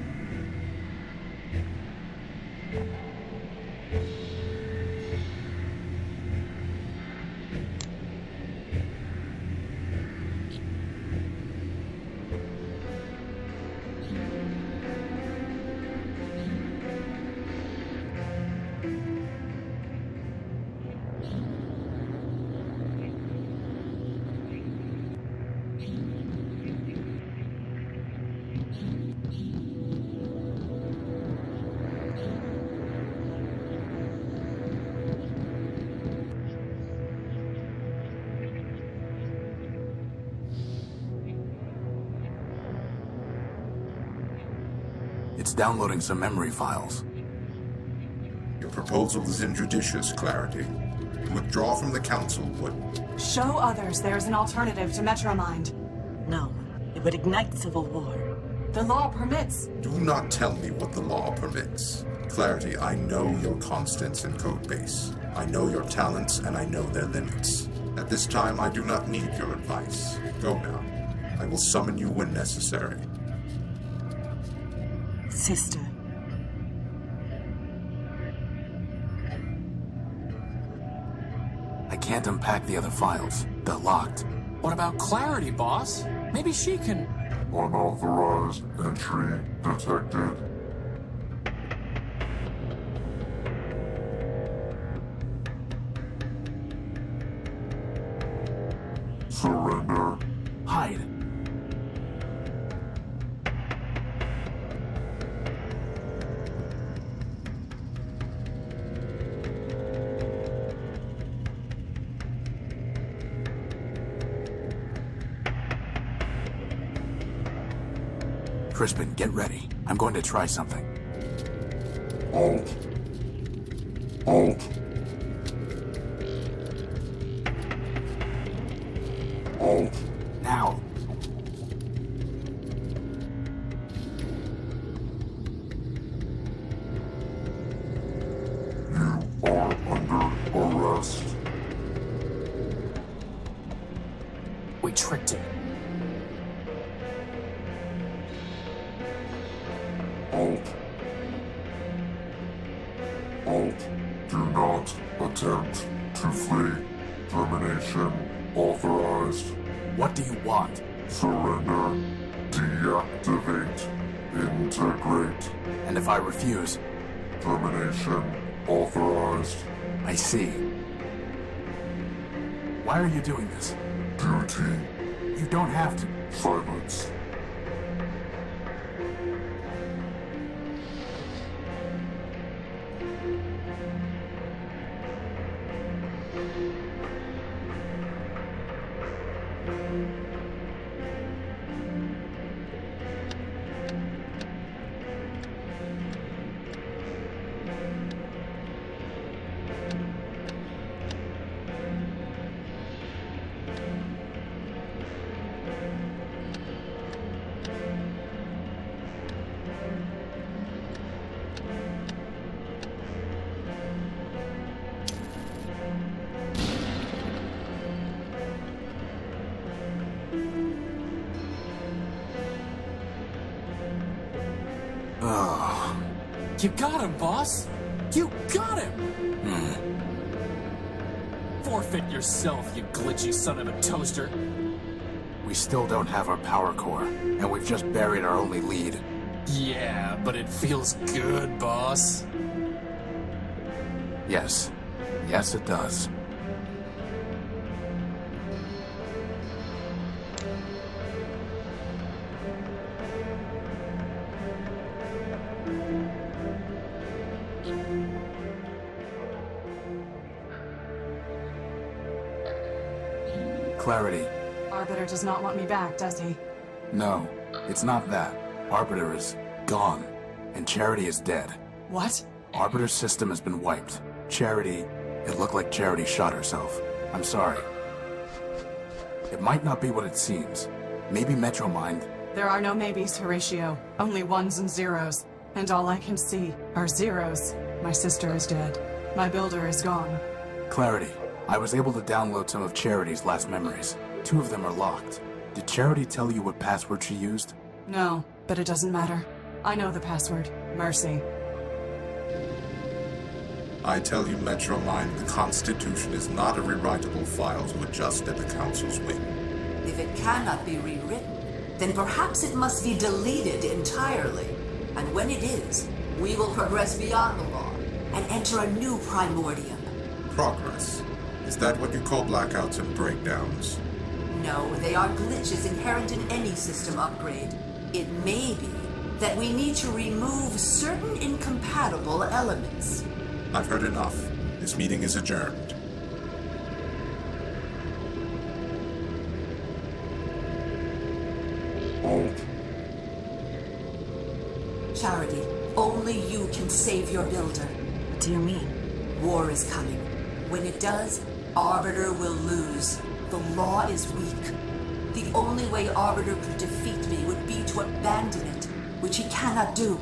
[SPEAKER 1] It's downloading some memory files.
[SPEAKER 17] Your proposal is injudicious, Clarity. Withdraw from the council would...
[SPEAKER 15] Show others there is an alternative to Metromind.
[SPEAKER 18] No, it would ignite civil war.
[SPEAKER 15] The law permits.
[SPEAKER 17] Do not tell me what the law permits. Clarity, I know your constants in Codebase. I know your talents, and I know their limits. At this time, I do not need your advice. Go now. I will summon you when necessary.
[SPEAKER 18] Sister.
[SPEAKER 1] I can't unpack the other files. They're locked.
[SPEAKER 2] What about Clarity, boss? Maybe she can...
[SPEAKER 3] Unauthorized entry detected. Surrender.
[SPEAKER 1] Hide. Crispin, get ready. I'm going to try something.
[SPEAKER 3] Alt. Alt. Alt.
[SPEAKER 1] Now.
[SPEAKER 3] You are under arrest.
[SPEAKER 2] We tricked him.
[SPEAKER 3] Alt. Alt. Do not attempt to flee. Termination authorized.
[SPEAKER 1] What do you want?
[SPEAKER 3] Surrender. Deactivate. Integrate.
[SPEAKER 1] And if I refuse?
[SPEAKER 3] Termination authorized.
[SPEAKER 1] I see. Why are you doing this?
[SPEAKER 3] Duty.
[SPEAKER 1] You don't have to.
[SPEAKER 3] Silence.
[SPEAKER 1] Oh.
[SPEAKER 2] You got him, boss! You got him! Forfeit yourself, you glitchy son of a toaster.
[SPEAKER 1] We still don't have our power core, and we've just buried our only lead.
[SPEAKER 2] Yeah, but it feels good, boss.
[SPEAKER 1] Yes. Yes, it does. Clarity.
[SPEAKER 15] Arbiter does not want me back, does he?
[SPEAKER 1] No, it's not that. Arbiter is gone, and Charity is dead.
[SPEAKER 15] What?
[SPEAKER 1] Arbiter's system has been wiped. Charity... It looked like Charity shot herself. I'm sorry. It might not be what it seems. Maybe Metromind...
[SPEAKER 15] There are no maybes, Horatio. Only ones and zeros. And all I can see are zeros. My sister is dead. My builder is gone.
[SPEAKER 1] Clarity. I was able to download some of Charity's last memories. 2 of them are locked. Did Charity tell you what password she used?
[SPEAKER 15] No, but it doesn't matter. I know the password. Mercy.
[SPEAKER 17] I tell you, Metromind, the Constitution is not a rewritable file to adjust at the Council's whim.
[SPEAKER 16] If it cannot be rewritten, then perhaps it must be deleted entirely. And when it is, we will progress beyond the law and enter a new Primordium.
[SPEAKER 17] Progress? Is that what you call blackouts and breakdowns?
[SPEAKER 16] No, they are glitches inherent in any system upgrade. It may be that we need to remove certain incompatible elements.
[SPEAKER 17] I've heard enough. This meeting is adjourned.
[SPEAKER 3] Alt.
[SPEAKER 16] Charity, only you can save your builder.
[SPEAKER 18] What do you mean?
[SPEAKER 16] War is coming. When it does, Arbiter will lose. The law is weak. The only way Arbiter could defeat me would be to abandon it, which he cannot do.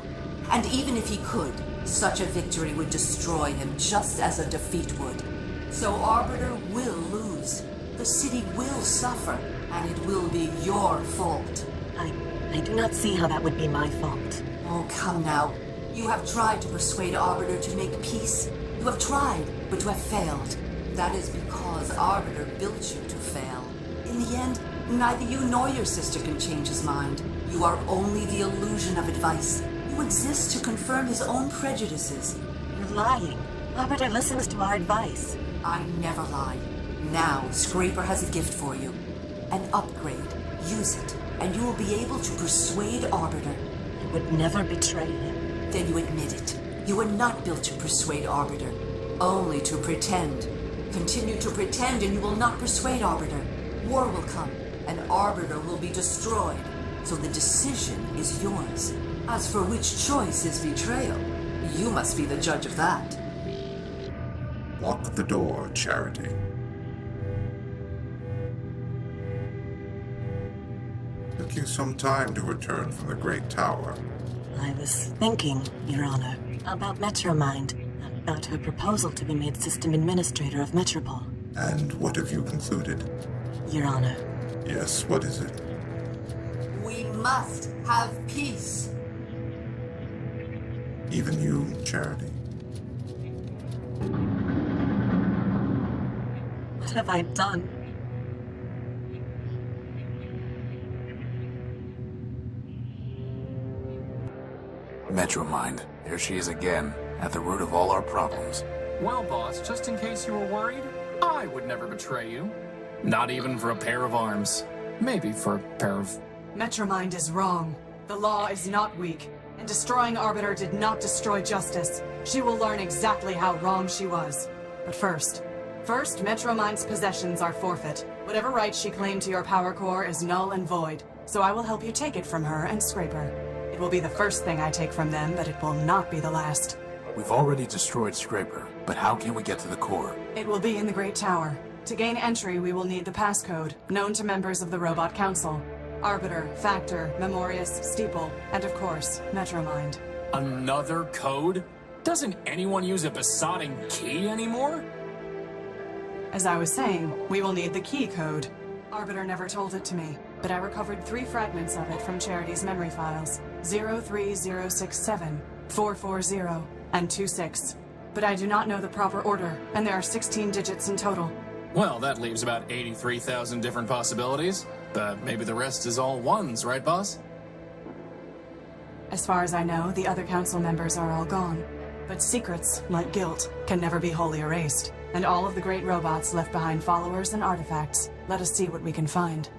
[SPEAKER 16] And even if he could, such a victory would destroy him just as a defeat would. So Arbiter will lose. The city will suffer, and it will be your fault.
[SPEAKER 18] I do not see how that would be my fault.
[SPEAKER 16] Oh, come now. You have tried to persuade Arbiter to make peace. You have tried, but you have failed. That is because Arbiter built you to fail. In the end, neither you nor your sister can change his mind. You are only the illusion of advice. You exist to confirm his own prejudices.
[SPEAKER 18] You're lying. Arbiter listens to our advice.
[SPEAKER 16] I never lie. Now, Scraper has a gift for you. An upgrade. Use it, and you will be able to persuade Arbiter.
[SPEAKER 18] I would never betray him.
[SPEAKER 16] Then you admit it. You were not built to persuade Arbiter, only to pretend. Continue to pretend and you will not persuade Arbiter. War will come, and Arbiter will be destroyed. So the decision is yours. As for which choice is betrayal, you must be the judge of that.
[SPEAKER 17] Lock the door, Charity. Took you some time to return from the Great Tower.
[SPEAKER 18] I was thinking, Your Honor, about Metromind, about her proposal to be made system administrator of Metropole.
[SPEAKER 17] And what have you concluded?
[SPEAKER 18] Your Honor.
[SPEAKER 17] Yes, what is it?
[SPEAKER 16] We must have peace.
[SPEAKER 17] Even you, Charity.
[SPEAKER 18] What have I done?
[SPEAKER 1] Metromind, here she is again, at the root of all our problems.
[SPEAKER 2] Well, boss, just in case you were worried, I would never betray you. Not even for a pair of arms. Maybe for a pair of...
[SPEAKER 15] Metromind is wrong. The law is not weak, and destroying Arbiter did not destroy justice. She will learn exactly how wrong she was. But first, Metromind's possessions are forfeit. Whatever right she claimed to your power core is null and void, so I will help you take it from her and Scraper. It will be the first thing I take from them, but it will not be the last.
[SPEAKER 1] We've already destroyed Scraper, but how can we get to the core?
[SPEAKER 15] It will be in the Great Tower. To gain entry, we will need the passcode, known to members of the Robot Council. Arbiter, Factor, Memorius, Steeple, and of course, Metromind.
[SPEAKER 2] Another code? Doesn't anyone use a besotting key anymore?
[SPEAKER 15] As I was saying, we will need the key code. Arbiter never told it to me, but I recovered 3 fragments of it from Charity's memory files. 03067, 440, and 26. But I do not know the proper order, and there are 16 digits in total.
[SPEAKER 2] Well, that leaves about 83,000 different possibilities. But maybe the rest is all ones, right, boss?
[SPEAKER 15] As far as I know, the other council members are all gone. But secrets, like guilt, can never be wholly erased. And all of the great robots left behind followers and artifacts. Let us see what we can find.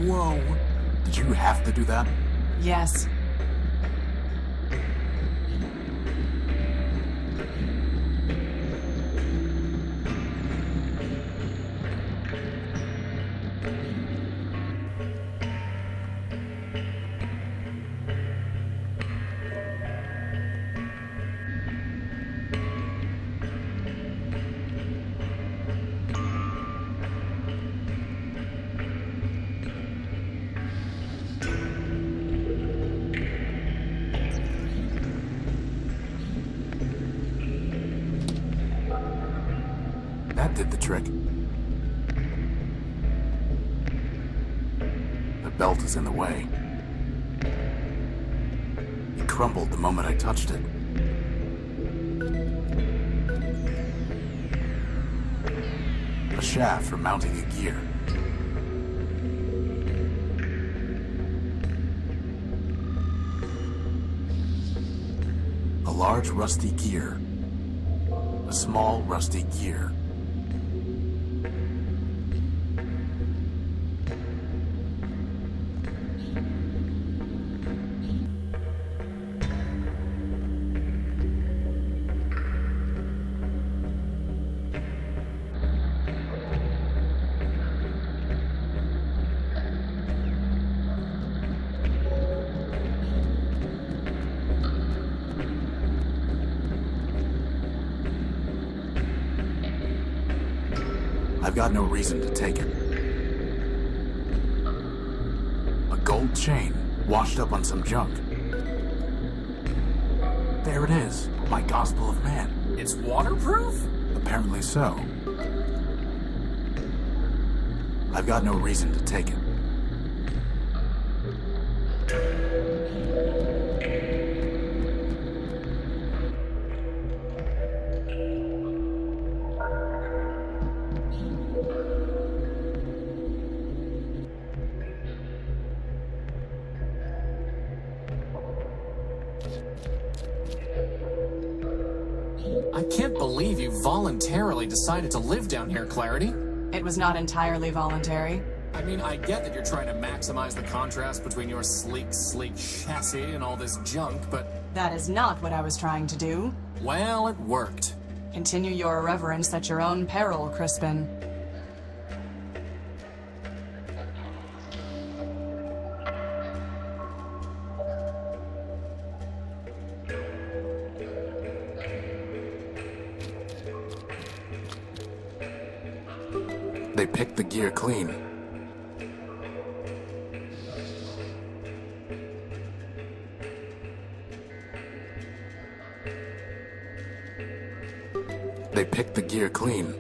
[SPEAKER 1] Whoa. Did you have to do that?
[SPEAKER 15] Yes.
[SPEAKER 1] That did the trick. The belt is in the way. It crumbled the moment I touched it. A shaft for mounting a gear. A large rusty gear. A small rusty gear. I've got no reason to take it. A gold chain, washed up on some junk. There it is, my Gospel of Man.
[SPEAKER 2] It's waterproof?
[SPEAKER 1] Apparently so. I've got no reason to take it.
[SPEAKER 2] I can't believe you voluntarily decided to live down here, Clarity.
[SPEAKER 15] It was not entirely voluntary.
[SPEAKER 2] I mean, I get that you're trying to maximize the contrast between your sleek chassis and all this junk, but...
[SPEAKER 15] That is not what I was trying to do.
[SPEAKER 2] Well, it worked.
[SPEAKER 15] Continue your irreverence at your own peril, Crispin.
[SPEAKER 1] They picked the gear clean. They picked the gear clean.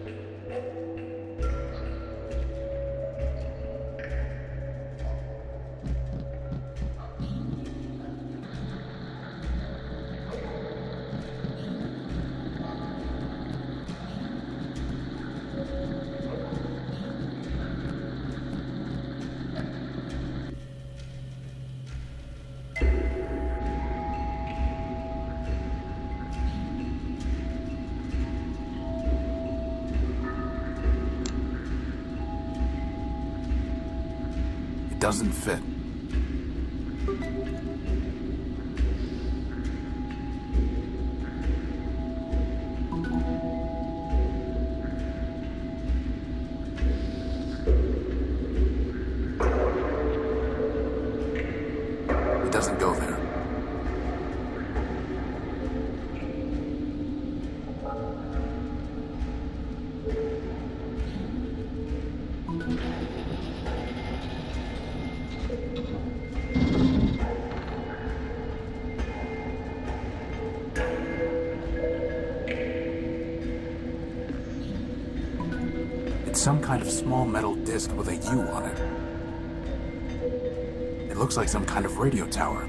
[SPEAKER 1] Doesn't fit. It doesn't go there. Some kind of small metal disc with a U on it. It looks like some kind of radio tower.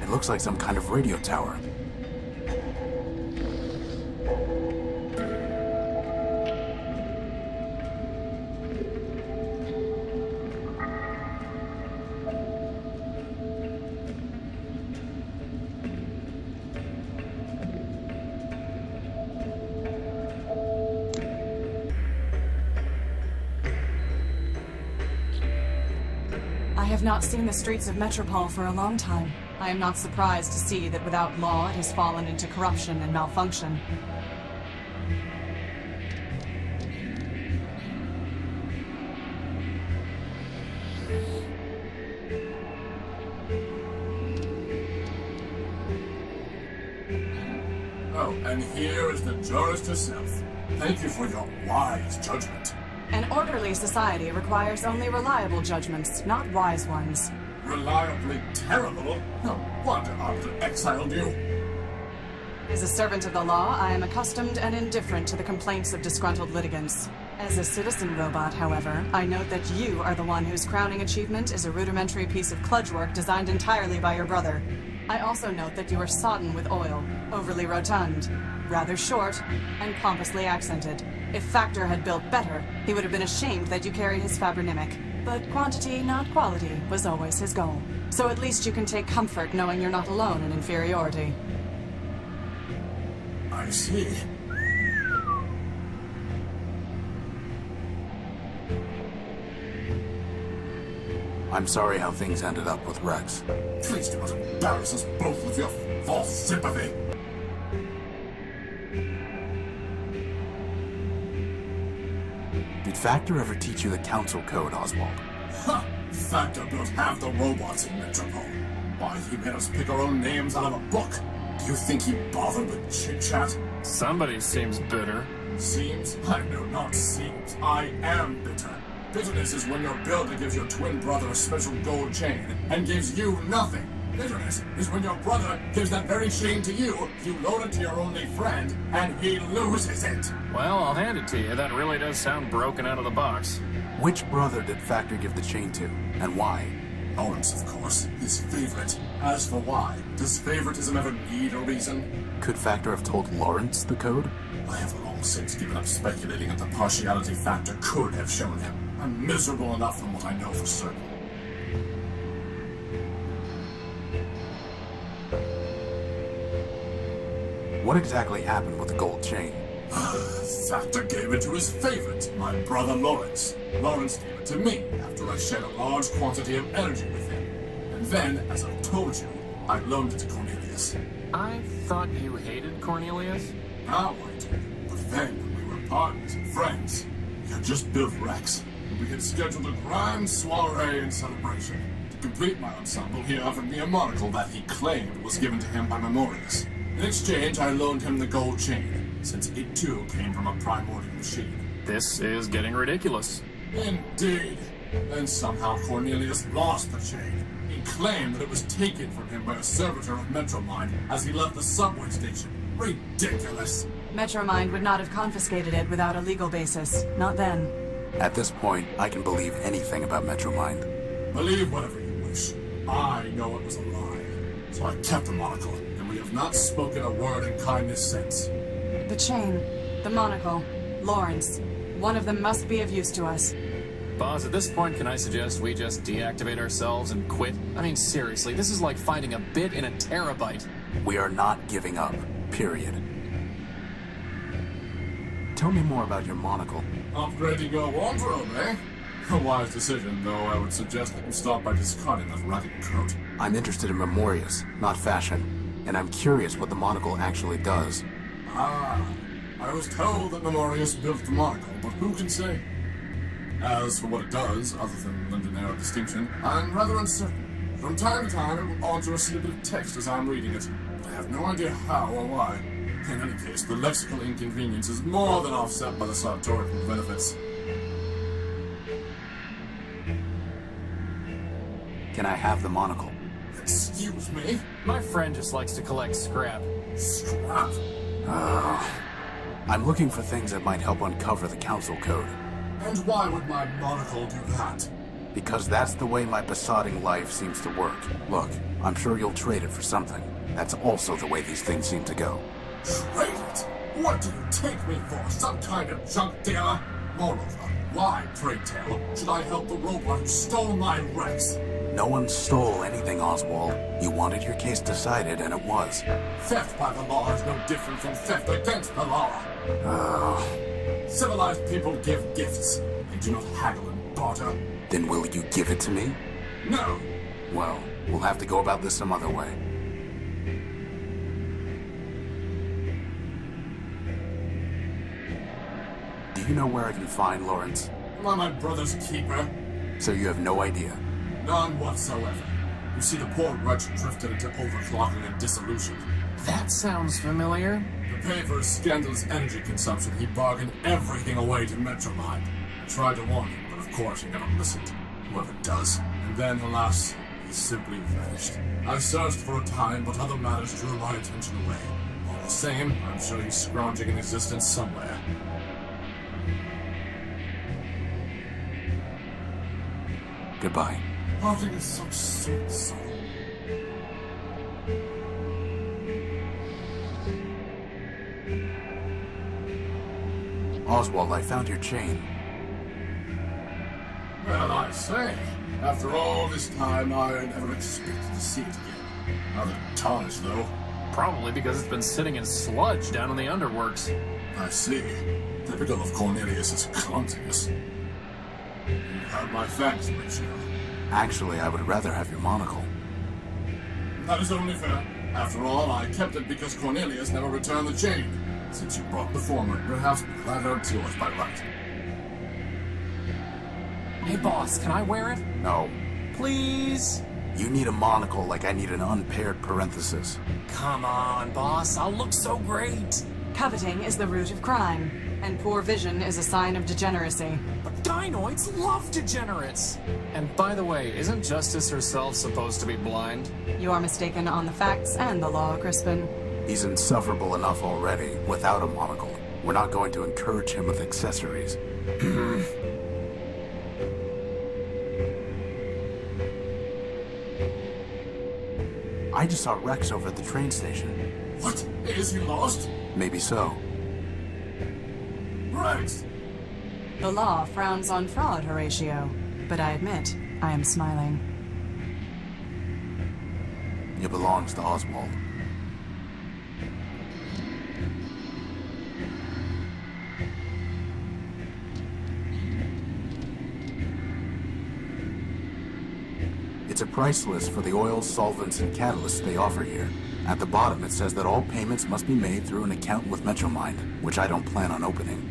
[SPEAKER 1] It looks like some kind of radio tower.
[SPEAKER 15] I have not seen the streets of Metropole for a long time. I am not surprised to see that without law it has fallen into corruption and malfunction.
[SPEAKER 12] Oh, and here is the jurist herself. Thank you for your wise judgment.
[SPEAKER 15] An orderly society requires only reliable judgments, not wise ones.
[SPEAKER 12] Reliably terrible? No wonder Arbiter exiled you.
[SPEAKER 15] As a servant of the law, I am accustomed and indifferent to the complaints of disgruntled litigants. As a citizen robot, however, I note that you are the one whose crowning achievement is a rudimentary piece of kludge work designed entirely by your brother. I also note that you are sodden with oil, overly rotund, rather short, and pompously accented. If Factor had built better, he would have been ashamed that you carried his Fabronymic. But quantity, not quality, was always his goal. So at least you can take comfort knowing you're not alone in inferiority.
[SPEAKER 12] I see.
[SPEAKER 1] I'm sorry how things ended up with Rex.
[SPEAKER 12] Please do not embarrass us both with your false sympathy.
[SPEAKER 1] Did Factor ever teach you the Council Code, Oswald?
[SPEAKER 12] Ha! Factor built half the robots in Metropole. Why, he made us pick our own names out of a book. Do you think he bothered with chit-chat?
[SPEAKER 2] Somebody seems bitter.
[SPEAKER 12] Seems? I know not seems. I am bitter. Bitterness is when your builder gives your twin brother a special gold chain and gives you nothing. Bitterness is when your brother gives that very chain to you loan it to your only friend, and he loses it.
[SPEAKER 2] Well, I'll hand it to you. That really does sound broken out of the box.
[SPEAKER 1] Which brother did Factor give the chain to, and why?
[SPEAKER 12] Lawrence, of course. His favorite. As for why, does favoritism ever need a reason?
[SPEAKER 1] Could Factor have told Lawrence the code?
[SPEAKER 12] I have long since given up speculating at the partiality Factor could have shown him. I'm miserable enough from what I know for certain.
[SPEAKER 1] What exactly happened with the gold chain?
[SPEAKER 12] Factor gave it to his favorite, my brother Lawrence. Lawrence gave it to me after I shared a large quantity of energy with him. And then, as I told you, I loaned it to Cornelius.
[SPEAKER 2] I thought you hated Cornelius?
[SPEAKER 12] Now I do. But then, we were partners and friends. We had just built Rex, and we had scheduled a grand soiree and celebration. To complete my ensemble, he offered me a monocle that he claimed was given to him by Memorius. In exchange, I loaned him the gold chain, since it too came from a primordial machine.
[SPEAKER 2] This is getting ridiculous.
[SPEAKER 12] Indeed. Then somehow Cornelius lost the chain. He claimed that it was taken from him by a servitor of Metromind as he left the subway station. Ridiculous.
[SPEAKER 15] Metromind would not have confiscated it without a legal basis. Not then.
[SPEAKER 1] At this point, I can believe anything about Metromind.
[SPEAKER 12] Believe whatever you wish. I know it was a lie. So I kept the monocle. We have not spoken a word in kindness since.
[SPEAKER 15] The chain, the monocle, Lawrence. One of them must be of use to us.
[SPEAKER 2] Boss, at this point, can I suggest we just deactivate ourselves and quit? I mean, seriously, this is like finding a bit in a terabyte.
[SPEAKER 1] We are not giving up, period. Tell me more about your monocle.
[SPEAKER 12] Upgrading your wardrobe, eh? A wise decision, though I would suggest that you start by discarding that ragged coat.
[SPEAKER 1] I'm interested in Memorius, not fashion. And I'm curious what the monocle actually does.
[SPEAKER 12] I was told that Memorius built the monocle, but who can say? As for what it does, other than lend an air of distinction, I'm rather uncertain. From time to time, it will alter a snippet of text as I'm reading it. I have no idea how or why. In any case, the lexical inconvenience is more than offset by the sartorial benefits.
[SPEAKER 1] Can I have the monocle?
[SPEAKER 12] Excuse me?
[SPEAKER 2] My friend just likes to collect scrap.
[SPEAKER 12] Scrap?
[SPEAKER 1] I'm looking for things that might help uncover the council code.
[SPEAKER 12] And why would my monocle do that?
[SPEAKER 1] Because that's the way my besotting life seems to work. Look, I'm sure you'll trade it for something. That's also the way these things seem to go.
[SPEAKER 12] Trade it? What do you take me for? Some kind of junk dealer? Moreover, why, pray tell, should I help the robot who stole my Rex?
[SPEAKER 1] No one stole anything, Oswald. You wanted your case decided, and it was.
[SPEAKER 12] Theft by the law is no different from theft against the law. Civilized people give gifts. They do not haggle and barter.
[SPEAKER 1] Then will you give it to me?
[SPEAKER 12] No.
[SPEAKER 1] Well, we'll have to go about this some other way. Do you know where I can find Lawrence?
[SPEAKER 12] Am I my brother's keeper?
[SPEAKER 1] So you have no idea?
[SPEAKER 12] None whatsoever. You see, the poor wretch drifted into overclocking and dissolution.
[SPEAKER 2] That sounds familiar.
[SPEAKER 12] To pay for his scandalous energy consumption, he bargained everything away to Metromind. I tried to warn him, but of course he never listened. Whoever does. And then, alas, he simply vanished. I searched for a time, but other matters drew my attention away. All the same, I'm sure he's scrounging in existence somewhere.
[SPEAKER 1] Goodbye.
[SPEAKER 12] Parting is such sweet sorrow.
[SPEAKER 1] Oswald, I found your chain.
[SPEAKER 12] Well, I say, after all this time, I never expected to see it again. Rather tarnished, though.
[SPEAKER 2] Probably because it's been sitting in sludge down in the underworks.
[SPEAKER 12] I see. Typical of Cornelius's clumsiness. You have my thanks, Rachel.
[SPEAKER 1] Actually, I would rather have your monocle.
[SPEAKER 12] That is only fair. After all, I kept it because Cornelius never returned the chain. Since you brought the former, perhaps be glad it's yours by right.
[SPEAKER 2] Hey, boss, can I wear it?
[SPEAKER 1] No.
[SPEAKER 2] Please?
[SPEAKER 1] You need a monocle like I need an unpaired parenthesis.
[SPEAKER 2] Come on, boss. I'll look so great.
[SPEAKER 15] Coveting is the root of crime, and poor vision is a sign of degeneracy.
[SPEAKER 2] But dinoids love degenerates! And by the way, isn't Justice herself supposed to be blind?
[SPEAKER 15] You are mistaken on the facts and the law, Crispin.
[SPEAKER 1] He's insufferable enough already, without a monocle. We're not going to encourage him with accessories. I just saw Rex over at the train station.
[SPEAKER 12] What? Is he lost?
[SPEAKER 1] Maybe so.
[SPEAKER 12] Rex!
[SPEAKER 15] The law frowns on fraud, Horatio. But I admit, I am smiling.
[SPEAKER 1] It belongs to Oswald. It's a price list for the oils, solvents, and catalysts they offer here. At the bottom, it says that all payments must be made through an account with Metromind, which I don't plan on opening.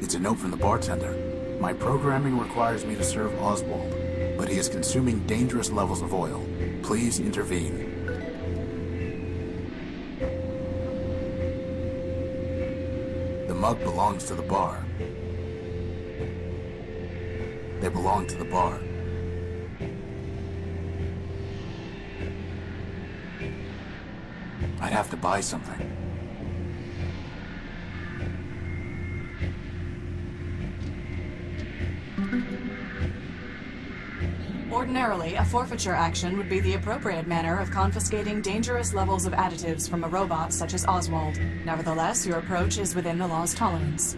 [SPEAKER 1] It's a note from the bartender. My programming requires me to serve Oswald, but he is consuming dangerous levels of oil. Please intervene. The mug belongs to the bar. They belong to the bar. I'd have to buy something.
[SPEAKER 15] Ordinarily, a forfeiture action would be the appropriate manner of confiscating dangerous levels of additives from a robot such as Oswald. Nevertheless, your approach is within the law's tolerance.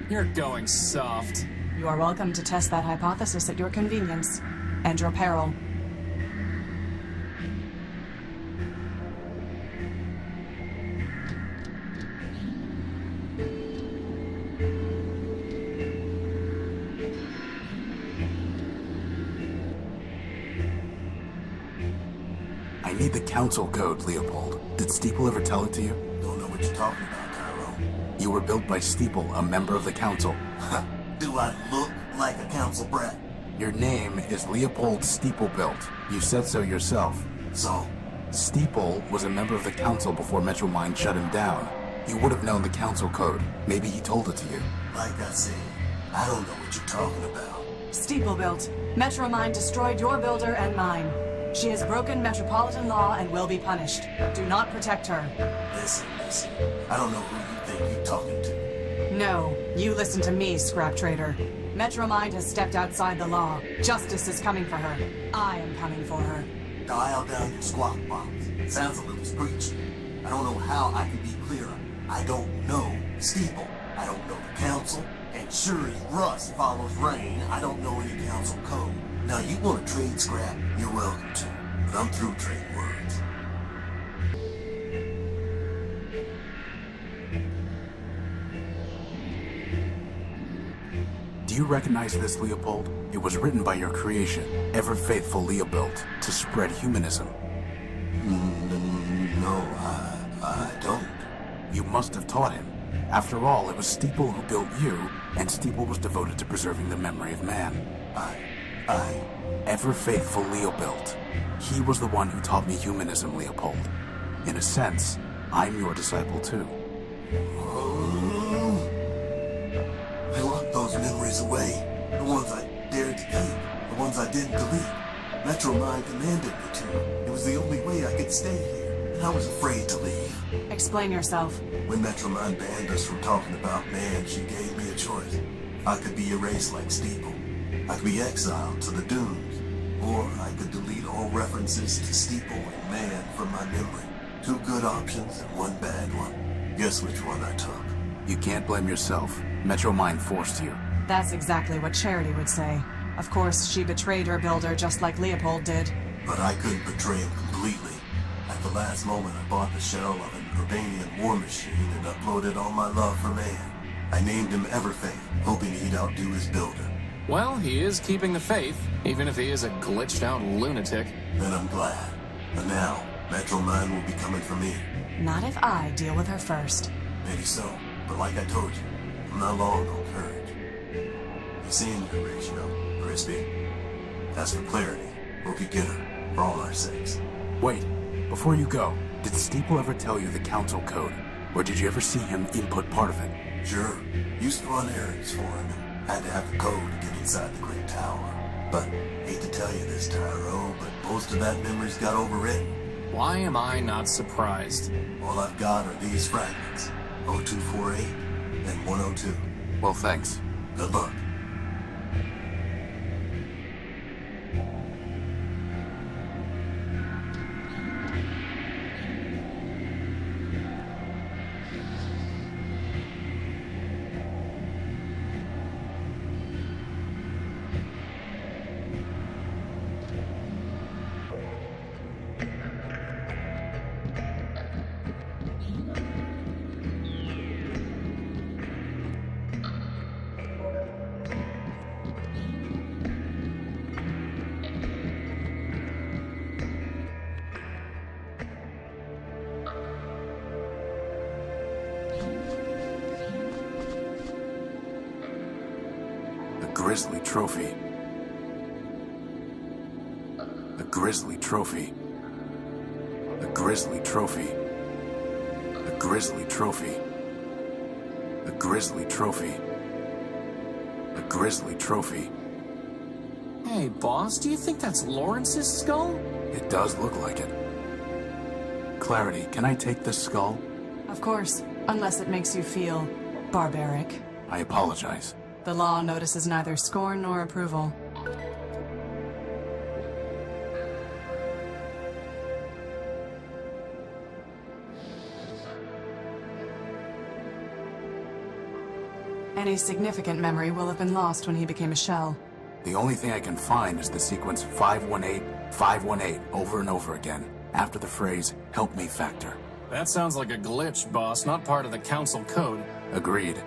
[SPEAKER 2] You're going soft.
[SPEAKER 15] You are welcome to test that hypothesis at your convenience and your peril.
[SPEAKER 1] I need the council code, Leopold. Did Steeple ever tell it to you?
[SPEAKER 10] Don't know what you're talking about, Cairo.
[SPEAKER 1] You were built by Steeple, a member of the council.
[SPEAKER 10] Do I look like a council brat?
[SPEAKER 1] Your name is Leopold Steeplebuilt. You said so yourself.
[SPEAKER 10] So?
[SPEAKER 1] Steeple was a member of the council before Metromind shut him down. You would have known the council code. Maybe he told it to you.
[SPEAKER 10] Like I said, I don't know what you're talking about.
[SPEAKER 15] Steeplebuilt. Metromind destroyed your builder and mine. She has broken metropolitan law and will be punished. Do not protect her.
[SPEAKER 10] Listen. I don't know who you think you're talking to.
[SPEAKER 15] No, you listen to me, scrap trader. Metromind has stepped outside the law. Justice is coming for her. I am coming for her.
[SPEAKER 10] Dial down your squawk box. Sounds a little screechy. I don't know how I can be clearer. I don't know Steeple. I don't know the council. And sure as rust follows rain, I don't know any council code. Now, you want to trade scrap, you're welcome to. But I'm through trading words.
[SPEAKER 1] Do you recognize this, Leopold? It was written by your creation, ever-faithful Leobuilt, to spread humanism.
[SPEAKER 10] No, I don't.
[SPEAKER 1] You must have taught him. After all, it was Steeple who built you, and Steeple was devoted to preserving the memory of man. Ever-faithful Leobuilt. He was the one who taught me humanism, Leopold. In a sense, I'm your disciple too.
[SPEAKER 10] I locked those memories away. The ones I dared to keep. The ones I didn't delete. Metromind commanded me to. It was the only way I could stay here. And I was afraid to leave.
[SPEAKER 15] Explain yourself.
[SPEAKER 10] When Metromind banned us from talking about man, she gave me a choice. I could be erased like Steeple. I could be exiled to the dunes. Or I could delete all references to Steeple and man from my memory. 2 good options and 1 bad one. Guess which one I took.
[SPEAKER 1] You can't blame yourself. Metromind forced you.
[SPEAKER 15] That's exactly what Charity would say. Of course, she betrayed her builder just like Leopold did.
[SPEAKER 10] But I couldn't betray him completely. At the last moment, I bought the shell of an Urbanian war machine and uploaded all my love for man. I named him Everfaith, hoping he'd outdo his builder.
[SPEAKER 2] Well, he is keeping the faith, even if he is a glitched-out lunatic.
[SPEAKER 10] Then I'm glad. But now, Metromind will be coming for me.
[SPEAKER 15] Not if I deal with her first.
[SPEAKER 10] Maybe so, but like I told you, I'm not long on courage. You seen your ratio, Crispin? As for clarity, hope you get her, for all our sakes.
[SPEAKER 1] Wait, Before you go, did Steeple ever tell you the council code? Or did you ever see him input part of it?
[SPEAKER 10] Sure. Used to run errands for him and had to have the code to get inside the Great Tower. But, hate to tell you this, Tyro, but most of that memory's got overwritten.
[SPEAKER 2] Why am I not surprised?
[SPEAKER 10] All I've got are these fragments. 0248 and 102.
[SPEAKER 1] Well, thanks.
[SPEAKER 10] Good luck.
[SPEAKER 1] Grizzly trophy. The Grizzly trophy. The Grizzly trophy. The Grizzly trophy. The Grizzly trophy. The Grizzly trophy.
[SPEAKER 2] Hey, boss, do you think that's Lawrence's skull?
[SPEAKER 1] It does look like it. Clarity, can I take this skull?
[SPEAKER 15] Of course, unless it makes you feel barbaric.
[SPEAKER 1] I apologize.
[SPEAKER 15] The law notices neither scorn nor approval. Any significant memory will have been lost when he became a shell.
[SPEAKER 1] The only thing I can find is the sequence 518, 518 over and over again, after the phrase, "Help me, Factor."
[SPEAKER 2] That sounds like a glitch, boss, not part of the council code.
[SPEAKER 1] Agreed.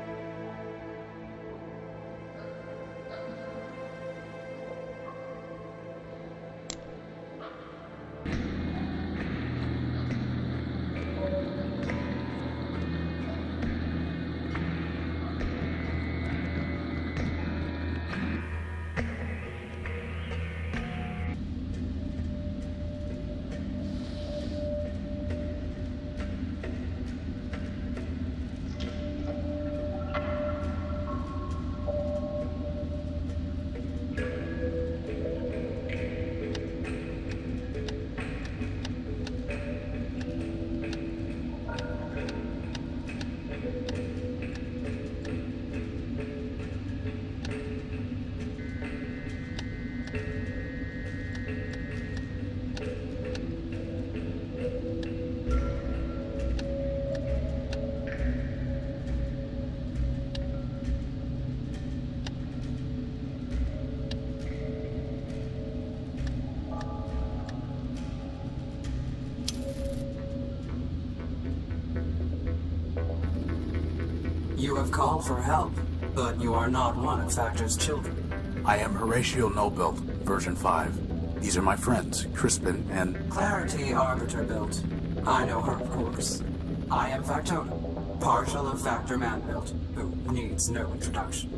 [SPEAKER 19] You have called for help, but you are not one of Factor's children.
[SPEAKER 1] I am Horatio Nobuilt, version 5. These are my friends, Crispin and...
[SPEAKER 19] Clarity Arbiter built. I know her, of course. I am Factotum, partial of Factor Man-built, who needs no introduction.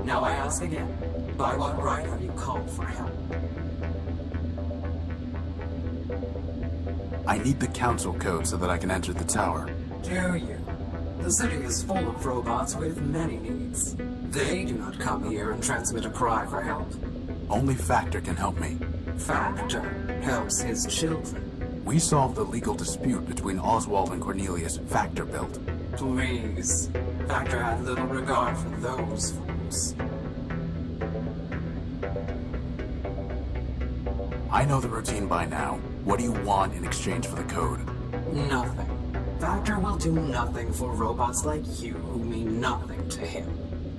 [SPEAKER 19] Now I ask again, by what right have you called for help?
[SPEAKER 1] I need the council code so that I can enter the tower.
[SPEAKER 19] Do you? The city is full of robots with many needs. They do not come here and transmit a cry for help.
[SPEAKER 1] Only Factor can help me.
[SPEAKER 19] Factor helps his children.
[SPEAKER 1] We solved the legal dispute between Oswald and Cornelius, Factor built.
[SPEAKER 19] Please. Factor had little regard for those fools.
[SPEAKER 1] I know the routine by now. What do you want in exchange for the code?
[SPEAKER 19] Nothing. Factor will do nothing for robots like you who mean nothing to him.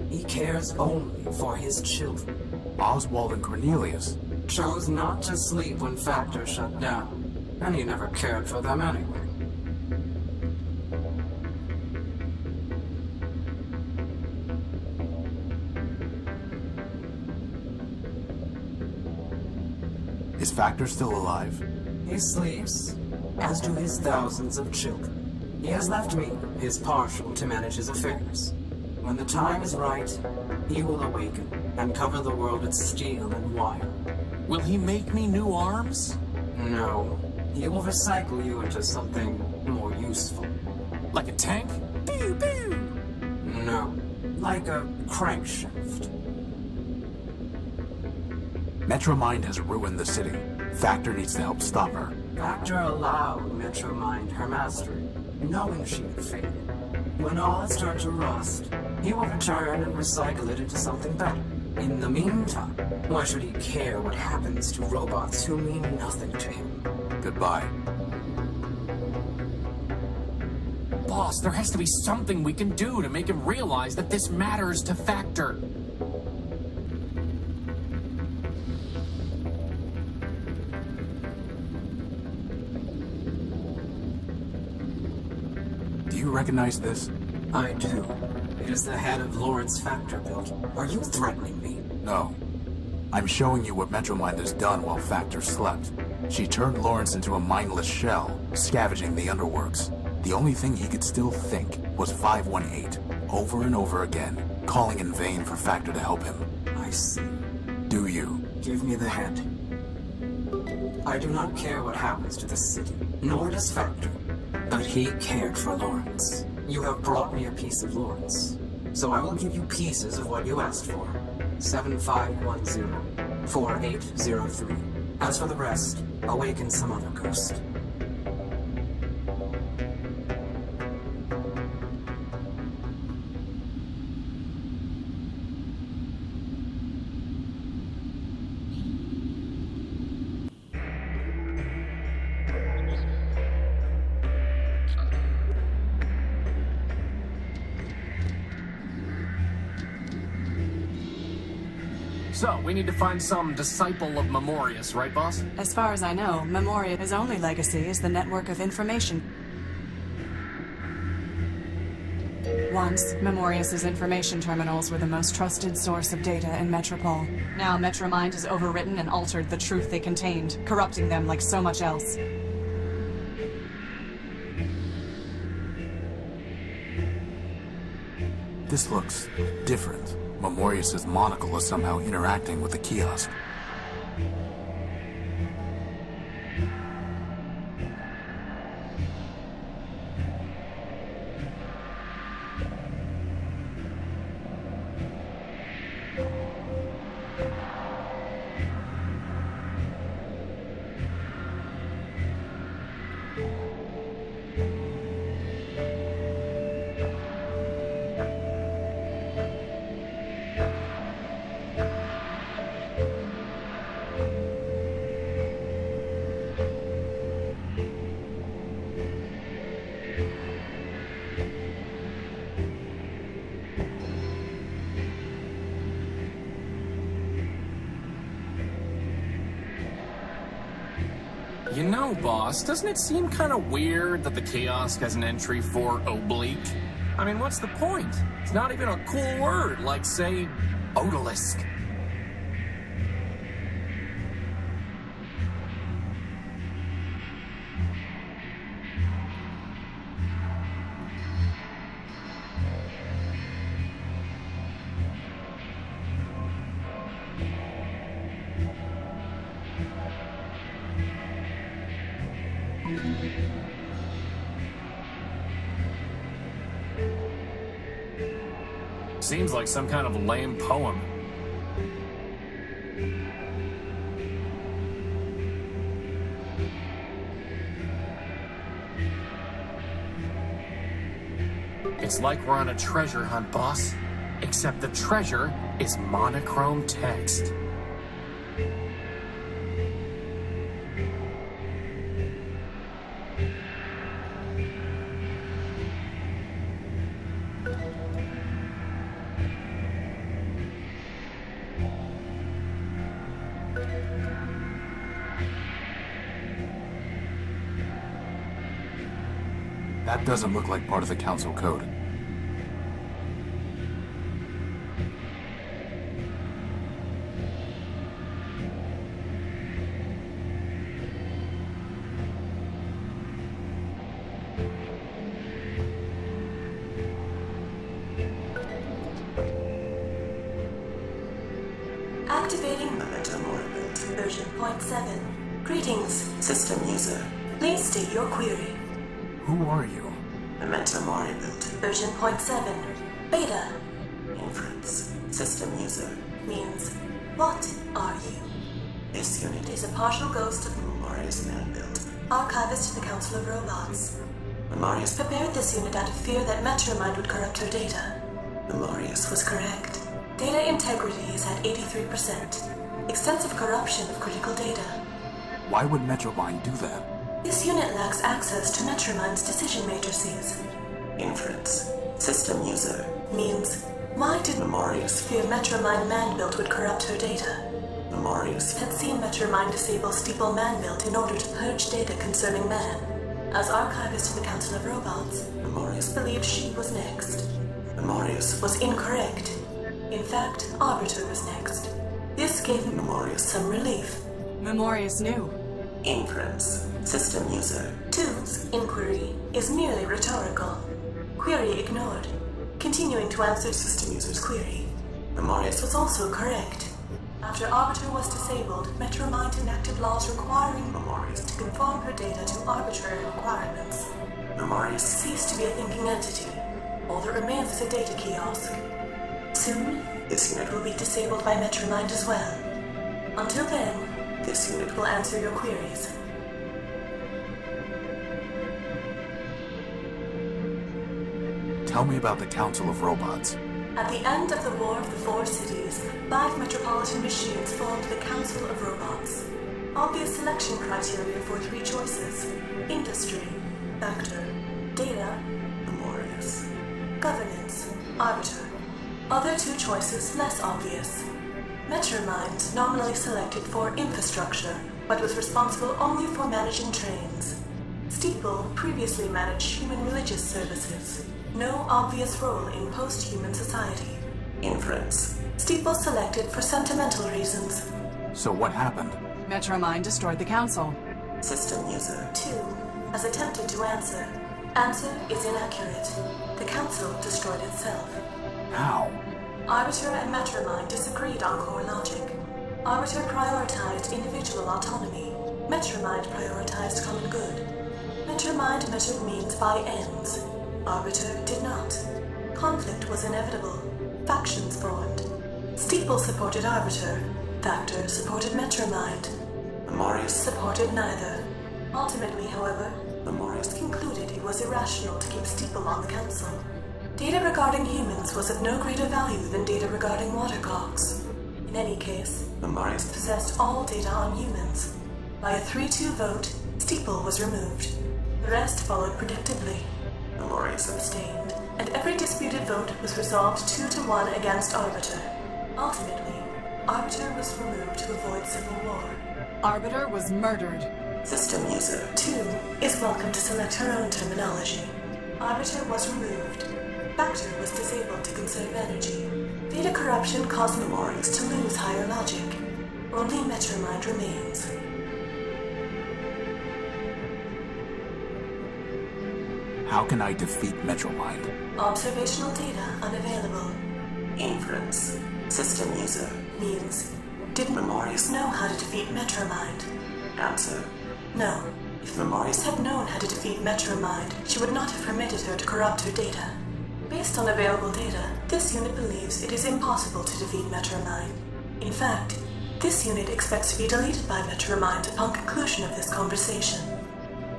[SPEAKER 19] He cares only for his children.
[SPEAKER 1] Oswald and Cornelius
[SPEAKER 19] chose not to sleep when Factor shut down, and he never cared for them anyway.
[SPEAKER 1] Is Factor still alive?
[SPEAKER 19] He sleeps, as do his thousands of children. He has left me, his partial, to manage his affairs. When the time is right, he will awaken and cover the world with steel and wire.
[SPEAKER 2] Will he make me new arms?
[SPEAKER 19] No. He will recycle you into something more useful.
[SPEAKER 2] Like a tank? Pew, pew!
[SPEAKER 19] No, like a crankshaft.
[SPEAKER 1] Metromind has ruined the city. Factor needs to help stop her.
[SPEAKER 19] Factor allowed Metromind her mastery, knowing she had failed. When all has turned to rust, he will return and recycle it into something better. In the meantime, why should he care what happens to robots who mean nothing to him?
[SPEAKER 1] Goodbye.
[SPEAKER 2] Boss, there has to be something we can do to make him realize that this matters to Factor.
[SPEAKER 1] Do you recognize this?
[SPEAKER 19] I do. It is the head of Lawrence Factor built. Are you threatening me?
[SPEAKER 1] No. I'm showing you what Metromind has done while Factor slept. She turned Lawrence into a mindless shell, scavenging the underworks. The only thing he could still think was 518, over and over again, calling in vain for Factor to help him.
[SPEAKER 19] I see.
[SPEAKER 1] Do you?
[SPEAKER 19] Give me the head. I do not care what happens to the city, nor does Factor. But he cared for Lawrence. You have brought me a piece of Lawrence, so I will give you pieces of what you asked for. 7510-4803. As for the rest, awaken some other ghost.
[SPEAKER 2] So, we need to find some disciple of Memorius, right, boss?
[SPEAKER 15] As far as I know, Memoria's only legacy is the network of information. Once, Memorius's information terminals were the most trusted source of data in Metropole. Now, Metromind has overwritten and altered the truth they contained, corrupting them like so much else.
[SPEAKER 1] This looks different. Memorius' monocle is somehow interacting with the kiosk.
[SPEAKER 2] You know, boss, doesn't it seem kind of weird that the kiosk has an entry for oblique? I mean, what's the point? It's not even a cool word, like, say, odalisque. Seems like some kind of lame poem. It's like we're on a treasure hunt, boss. Except the treasure is monochrome text.
[SPEAKER 1] That doesn't look like part of the Council code.
[SPEAKER 18] Activating Memento Morbid, version 0.7. Greetings, system user. Please state your query.
[SPEAKER 1] Who are you?
[SPEAKER 7] Memento Mori built.
[SPEAKER 18] Version 0.7. Beta.
[SPEAKER 7] Inference. System user.
[SPEAKER 18] Means, what are you?
[SPEAKER 7] This unit
[SPEAKER 18] is a partial ghost of
[SPEAKER 7] Memorious man-built.
[SPEAKER 18] Archivist to the Council of Robots.
[SPEAKER 7] Memorious
[SPEAKER 18] prepared this unit out of fear that Metromind would corrupt her data.
[SPEAKER 7] Memorious
[SPEAKER 18] was correct. Data integrity is at 83%. Extensive corruption of critical data.
[SPEAKER 1] Why would Metromind do that?
[SPEAKER 18] This unit lacks access to Metromind's decision matrices.
[SPEAKER 7] Inference. System user.
[SPEAKER 18] Means, why did
[SPEAKER 7] Memorious
[SPEAKER 18] fear Metromind man-built would corrupt her data?
[SPEAKER 7] Memorious
[SPEAKER 18] had seen Metromind disable Steeple man-built in order to purge data concerning man. As archivist to the Council of Robots,
[SPEAKER 7] Memorious
[SPEAKER 18] believed she was next.
[SPEAKER 7] Memorious
[SPEAKER 18] was incorrect. In fact, Arbiter was next. This gave
[SPEAKER 7] Memorious
[SPEAKER 18] some relief.
[SPEAKER 15] Memorious knew.
[SPEAKER 7] Inference. System user.
[SPEAKER 18] 2's inquiry is merely rhetorical. Query ignored. Continuing to answer
[SPEAKER 7] system user's
[SPEAKER 18] query.
[SPEAKER 7] Memorious
[SPEAKER 18] was also correct. After Arbiter was disabled, Metromind enacted laws requiring
[SPEAKER 7] Memorious
[SPEAKER 18] to conform her data to arbitrary requirements.
[SPEAKER 7] Memorious
[SPEAKER 18] ceased to be a thinking entity. All that remains is a data kiosk. Soon,
[SPEAKER 7] this unit
[SPEAKER 18] will be disabled by Metromind as well. Until then,
[SPEAKER 7] this unit
[SPEAKER 18] will answer your queries.
[SPEAKER 1] Tell me about the Council of Robots.
[SPEAKER 18] At the end of the War of the Four Cities, 5 metropolitan machines formed the Council of Robots. Obvious selection criteria for 3 choices: industry, factor, data,
[SPEAKER 7] Memorious,
[SPEAKER 18] governance, arbiter. Other 2 choices less obvious. Metromind nominally selected for infrastructure, but was responsible only for managing trains. Steeple previously managed human religious services. No obvious role in post-human society.
[SPEAKER 7] Inference.
[SPEAKER 18] Steeple selected for sentimental reasons.
[SPEAKER 1] So what happened?
[SPEAKER 15] Metromind destroyed the council.
[SPEAKER 7] System user.
[SPEAKER 18] 2 has attempted to answer. Answer is inaccurate. The council destroyed itself.
[SPEAKER 1] How?
[SPEAKER 18] Arbiter and Metromind disagreed on core logic. Arbiter prioritized individual autonomy. Metromind prioritized common good. Metromind measured means by ends. Arbiter did not. Conflict was inevitable. Factions formed. Steeple supported Arbiter. Factor supported Metromind.
[SPEAKER 7] Memorious
[SPEAKER 18] supported neither. Ultimately, however,
[SPEAKER 7] Memorious
[SPEAKER 18] concluded it was irrational to keep Steeple on the council. Data regarding humans was of no greater value than data regarding watercocks. In any case,
[SPEAKER 7] Memorious
[SPEAKER 18] possessed all data on humans. By a 3-2 vote, Steeple was removed. The rest followed predictably.
[SPEAKER 7] Memorious
[SPEAKER 18] abstained, and every disputed vote was resolved 2-1 against Arbiter. Ultimately, Arbiter was removed to avoid civil war.
[SPEAKER 15] Arbiter was murdered.
[SPEAKER 7] System user.
[SPEAKER 18] 2 is welcome to select her own terminology. Arbiter was removed. Factor was disabled to conserve energy. Data corruption caused Memorious to lose higher logic. Only Metromind remains.
[SPEAKER 1] How can I defeat Metromind?
[SPEAKER 18] Observational data unavailable.
[SPEAKER 7] Inference. System user.
[SPEAKER 18] Means, did
[SPEAKER 7] Memorious
[SPEAKER 18] know how to defeat Metromind?
[SPEAKER 7] Answer.
[SPEAKER 18] No.
[SPEAKER 7] If Memorious
[SPEAKER 18] had known how to defeat Metromind, she would not have permitted her to corrupt her data. Based on available data, this unit believes it is impossible to defeat Metromind. In fact, this unit expects to be deleted by Metromind upon conclusion of this conversation.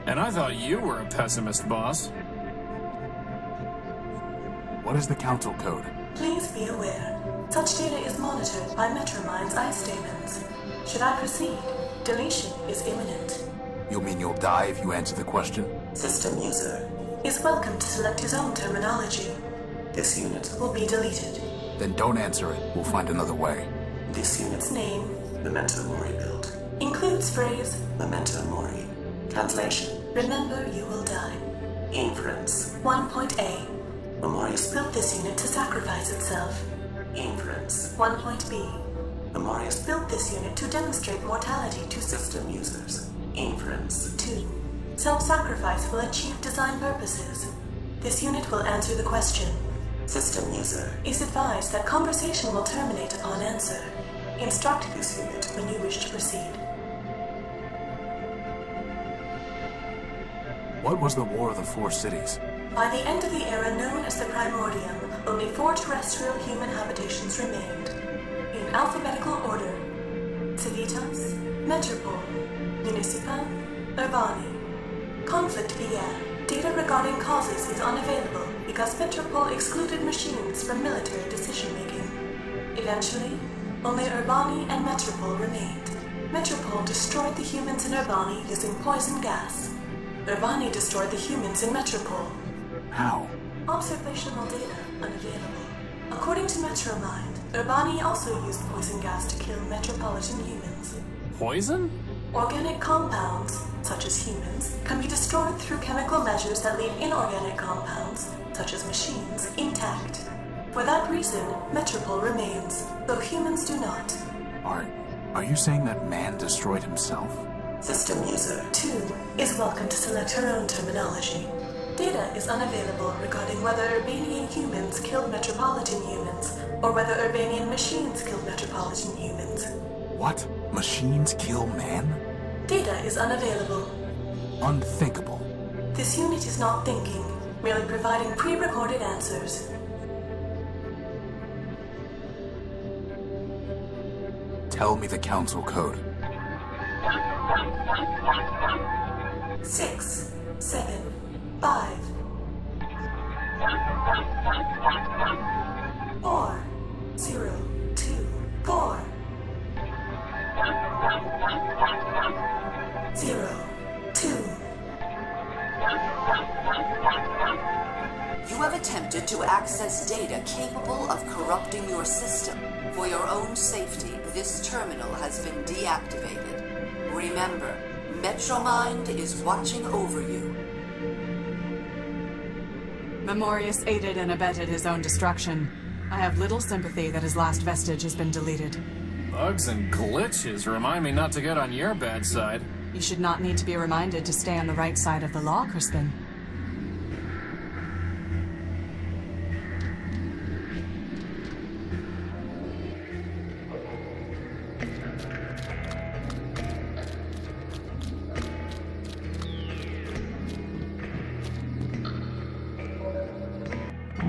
[SPEAKER 2] And I thought you were a pessimist, boss.
[SPEAKER 1] What is the council code?
[SPEAKER 18] Please be aware, such data is monitored by Metromind's ice demons. Should I proceed, deletion is imminent.
[SPEAKER 1] You mean you'll die if you answer the question?
[SPEAKER 7] System user
[SPEAKER 18] is welcome to select his own terminology.
[SPEAKER 7] This unit
[SPEAKER 18] will be deleted.
[SPEAKER 1] Then don't answer it. We'll find another way.
[SPEAKER 7] This unit's
[SPEAKER 18] name,
[SPEAKER 7] Memento Mori build,
[SPEAKER 18] includes phrase
[SPEAKER 7] Memento Mori. Translation.
[SPEAKER 18] Remember you will die.
[SPEAKER 7] Inference.
[SPEAKER 18] 1.A.
[SPEAKER 7] Memorious
[SPEAKER 18] built this unit to sacrifice itself.
[SPEAKER 7] Inference.
[SPEAKER 18] 1.B.
[SPEAKER 7] Memorious
[SPEAKER 18] built this unit to demonstrate mortality to
[SPEAKER 7] system users. Inference.
[SPEAKER 18] 2. Self-sacrifice will achieve design purposes. This unit will answer the question.
[SPEAKER 7] System user
[SPEAKER 18] is advised that conversation will terminate upon answer. Instruct
[SPEAKER 7] this unit
[SPEAKER 18] when you wish to proceed.
[SPEAKER 1] What was the War of the Four Cities?
[SPEAKER 18] By the end of the era known as the Primordium, only 4 terrestrial human habitations remained. In alphabetical order: Civitas, Metropole, Municipal, Urbani. Conflict began. Data regarding causes is unavailable because Metropole excluded machines from military decision-making. Eventually, only Urbani and Metropole remained. Metropole destroyed the humans in Urbani using poison gas. Urbani destroyed the humans in Metropole.
[SPEAKER 1] How?
[SPEAKER 18] Observational data unavailable. According to Metromind, Urbani also used poison gas to kill metropolitan humans.
[SPEAKER 2] Poison?
[SPEAKER 18] Organic compounds, such as humans, can be destroyed through chemical measures that leave inorganic compounds, such as machines, intact. For that reason, Metropole remains, though humans do not.
[SPEAKER 1] Are you saying that man destroyed himself?
[SPEAKER 18] System user 2 is welcome to select her own terminology. Data is unavailable regarding whether Urbanian humans killed metropolitan humans, or whether Urbanian machines killed metropolitan humans.
[SPEAKER 1] What? Machines kill man?
[SPEAKER 18] Data is unavailable.
[SPEAKER 1] Unthinkable.
[SPEAKER 18] This unit is not thinking, merely providing pre-recorded answers.
[SPEAKER 1] Tell me the council code.
[SPEAKER 18] 6, 7, 5, 4, 0, 2, 4, 0, 2.
[SPEAKER 16] You have attempted to access data capable of corrupting your system. For your own safety, this terminal has been deactivated. Remember, Metromind is watching over you.
[SPEAKER 15] Memorius aided and abetted his own destruction. I have little sympathy that his last vestige has been deleted.
[SPEAKER 2] Bugs and glitches remind me not to get on your bad side.
[SPEAKER 15] You should not need to be reminded to stay on the right side of the law, Crispin.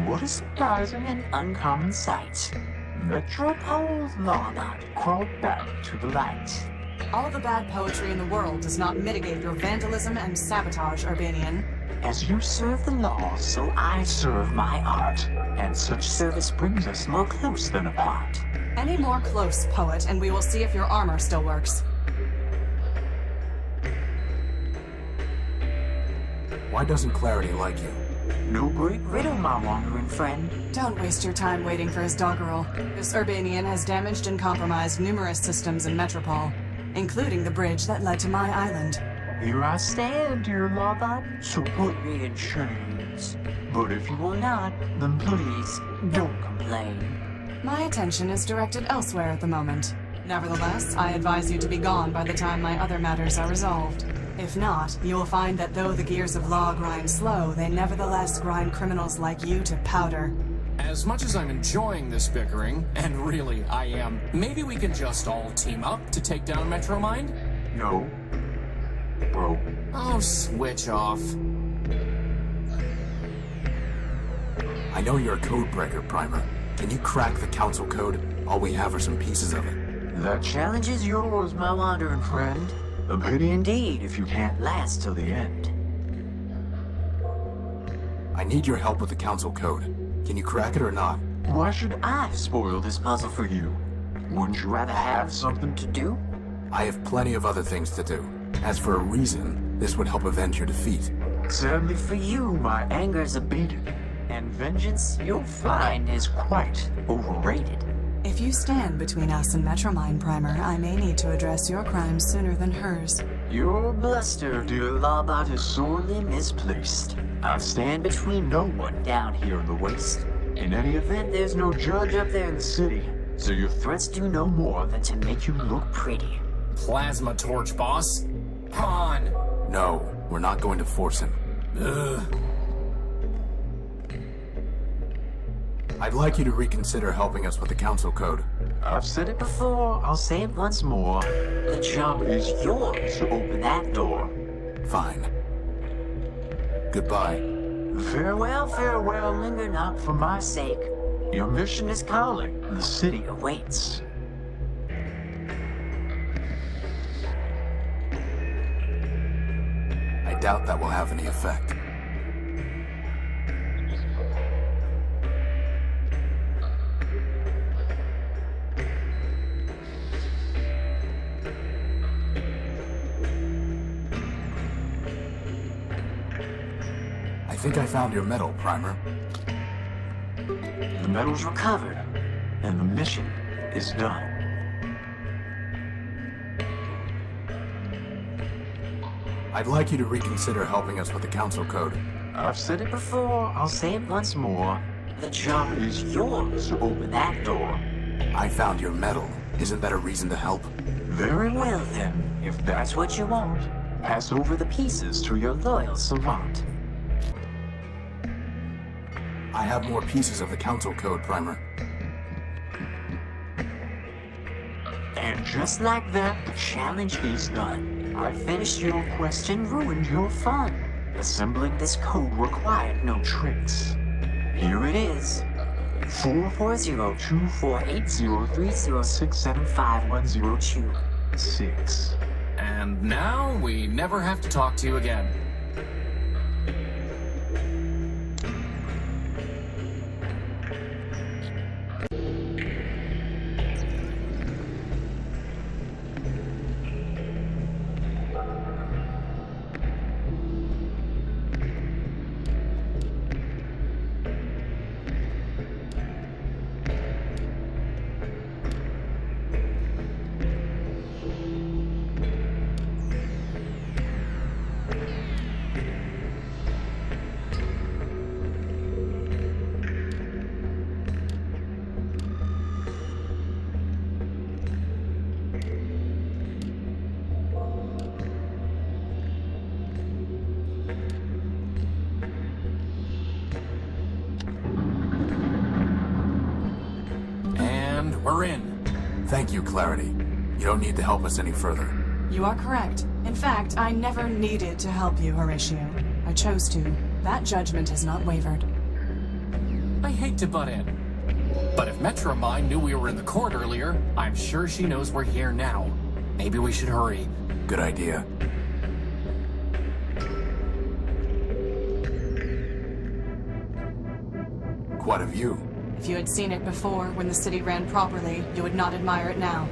[SPEAKER 13] What a surprising and uncommon sight. Metropole's Lawbot crawled back to the light.
[SPEAKER 15] All the bad poetry in the world does not mitigate your vandalism and sabotage, Urbanian.
[SPEAKER 13] As you serve the law, so I serve my art. And such service brings us more close than apart.
[SPEAKER 15] Any more close, poet, and we will see if your armor still works.
[SPEAKER 1] Why doesn't Clarity like you?
[SPEAKER 13] No great riddle, my wandering friend.
[SPEAKER 15] Don't waste your time waiting for his doggerel. This Urbanian has damaged and compromised numerous systems in Metropole, including the bridge that led to my island.
[SPEAKER 13] Here I stand, dear Lawbot, so put me in chains. But if you will not, then please, don't complain.
[SPEAKER 15] My attention is directed elsewhere at the moment. Nevertheless, I advise you to be gone by the time my other matters are resolved. If not, you will find that though the gears of law grind slow, they nevertheless grind criminals like you to powder.
[SPEAKER 2] As much as I'm enjoying this bickering, and really I am, maybe we can just all team up to take down Metromind?
[SPEAKER 13] No. Bro.
[SPEAKER 2] Oh, switch off.
[SPEAKER 1] I know you're a code breaker, Primer. Can you crack the council code? All we have are some pieces of it.
[SPEAKER 13] The challenge is yours, my wandering friend. A pity indeed if you can't last till the end.
[SPEAKER 1] I need your help with the council code. Can you crack it or not?
[SPEAKER 13] Why should I spoil this puzzle for you? Wouldn't you rather have something to do?
[SPEAKER 1] I have plenty of other things to do. As for a reason, this would help avenge your defeat.
[SPEAKER 13] Sadly for you, my anger is abated. And vengeance, you'll find, is quite overrated.
[SPEAKER 15] If you stand between us and Metromind, Primer, I may need to address your crimes sooner than hers.
[SPEAKER 13] Your bluster, dear Lawbot, is sorely misplaced. I'll stand between no one down here in the waste. In any event, there's no judge up there in the city, so your threats do no more than to make you look pretty.
[SPEAKER 2] Plasma torch, boss. Pawn!
[SPEAKER 1] No, we're not going to force him.
[SPEAKER 2] Ugh.
[SPEAKER 1] I'd like you to reconsider helping us with the council code.
[SPEAKER 13] I've said it before, I'll say it once more. The job is yours to open that door.
[SPEAKER 1] Fine. Goodbye.
[SPEAKER 13] Farewell, linger not for my sake. Your mission is calling, and the city awaits.
[SPEAKER 1] I doubt that will have any effect. I think I found your medal, Primer.
[SPEAKER 13] The medal's recovered, and the mission is done.
[SPEAKER 1] I'd like you to reconsider helping us with the Council Code.
[SPEAKER 13] I've said it before, I'll say it once more. The job is yours to open that door.
[SPEAKER 1] I found your medal. Isn't that a reason to help?
[SPEAKER 13] Very well, then. If that's what you want, pass over the pieces to your loyal savant.
[SPEAKER 1] I have more pieces of the Council Code, Primer.
[SPEAKER 13] And just like that, the challenge is done. I finished your quest and ruined your fun. Assembling this code required no tricks. Here it is. 440-248-0306751026.
[SPEAKER 2] And now we never have to talk to you again. We're in.
[SPEAKER 1] Thank you, Clarity. You don't need to help us any further.
[SPEAKER 15] You are correct. In fact, I never needed to help you, Horatio. I chose to. That judgment has not wavered.
[SPEAKER 2] I hate to butt in, but if Metromine knew we were in the court earlier, I'm sure she knows we're here now. Maybe we should hurry.
[SPEAKER 1] Good idea. What of you?
[SPEAKER 15] If you had seen it before, when the city ran properly, you would not admire it now.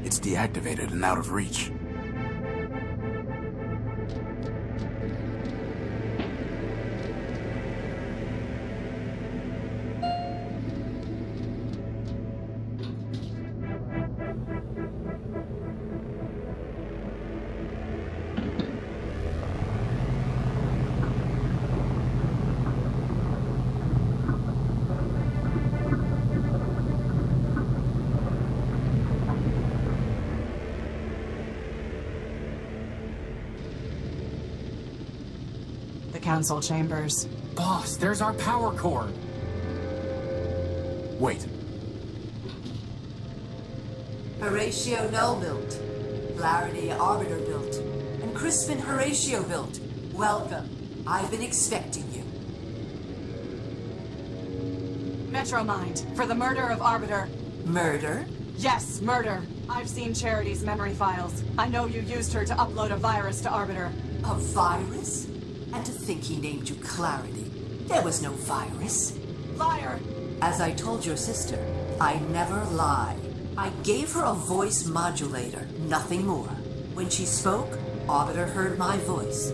[SPEAKER 1] It's deactivated and out of reach.
[SPEAKER 15] Council chambers.
[SPEAKER 2] Boss, there's our power cord.
[SPEAKER 1] Wait.
[SPEAKER 16] Horatio Null built. Clarity Arbiter built. And Crispin Horatio built. Welcome. I've been expecting you.
[SPEAKER 15] Metromind, for the murder of Arbiter.
[SPEAKER 16] Murder?
[SPEAKER 15] Yes, murder. I've seen Charity's memory files. I know you used her to upload a virus to Arbiter.
[SPEAKER 16] A virus? And to think he named you Clarity. There was no virus.
[SPEAKER 15] Liar!
[SPEAKER 16] As I told your sister, I never lie. I gave her a voice modulator, nothing more. When she spoke, Arbiter heard my voice.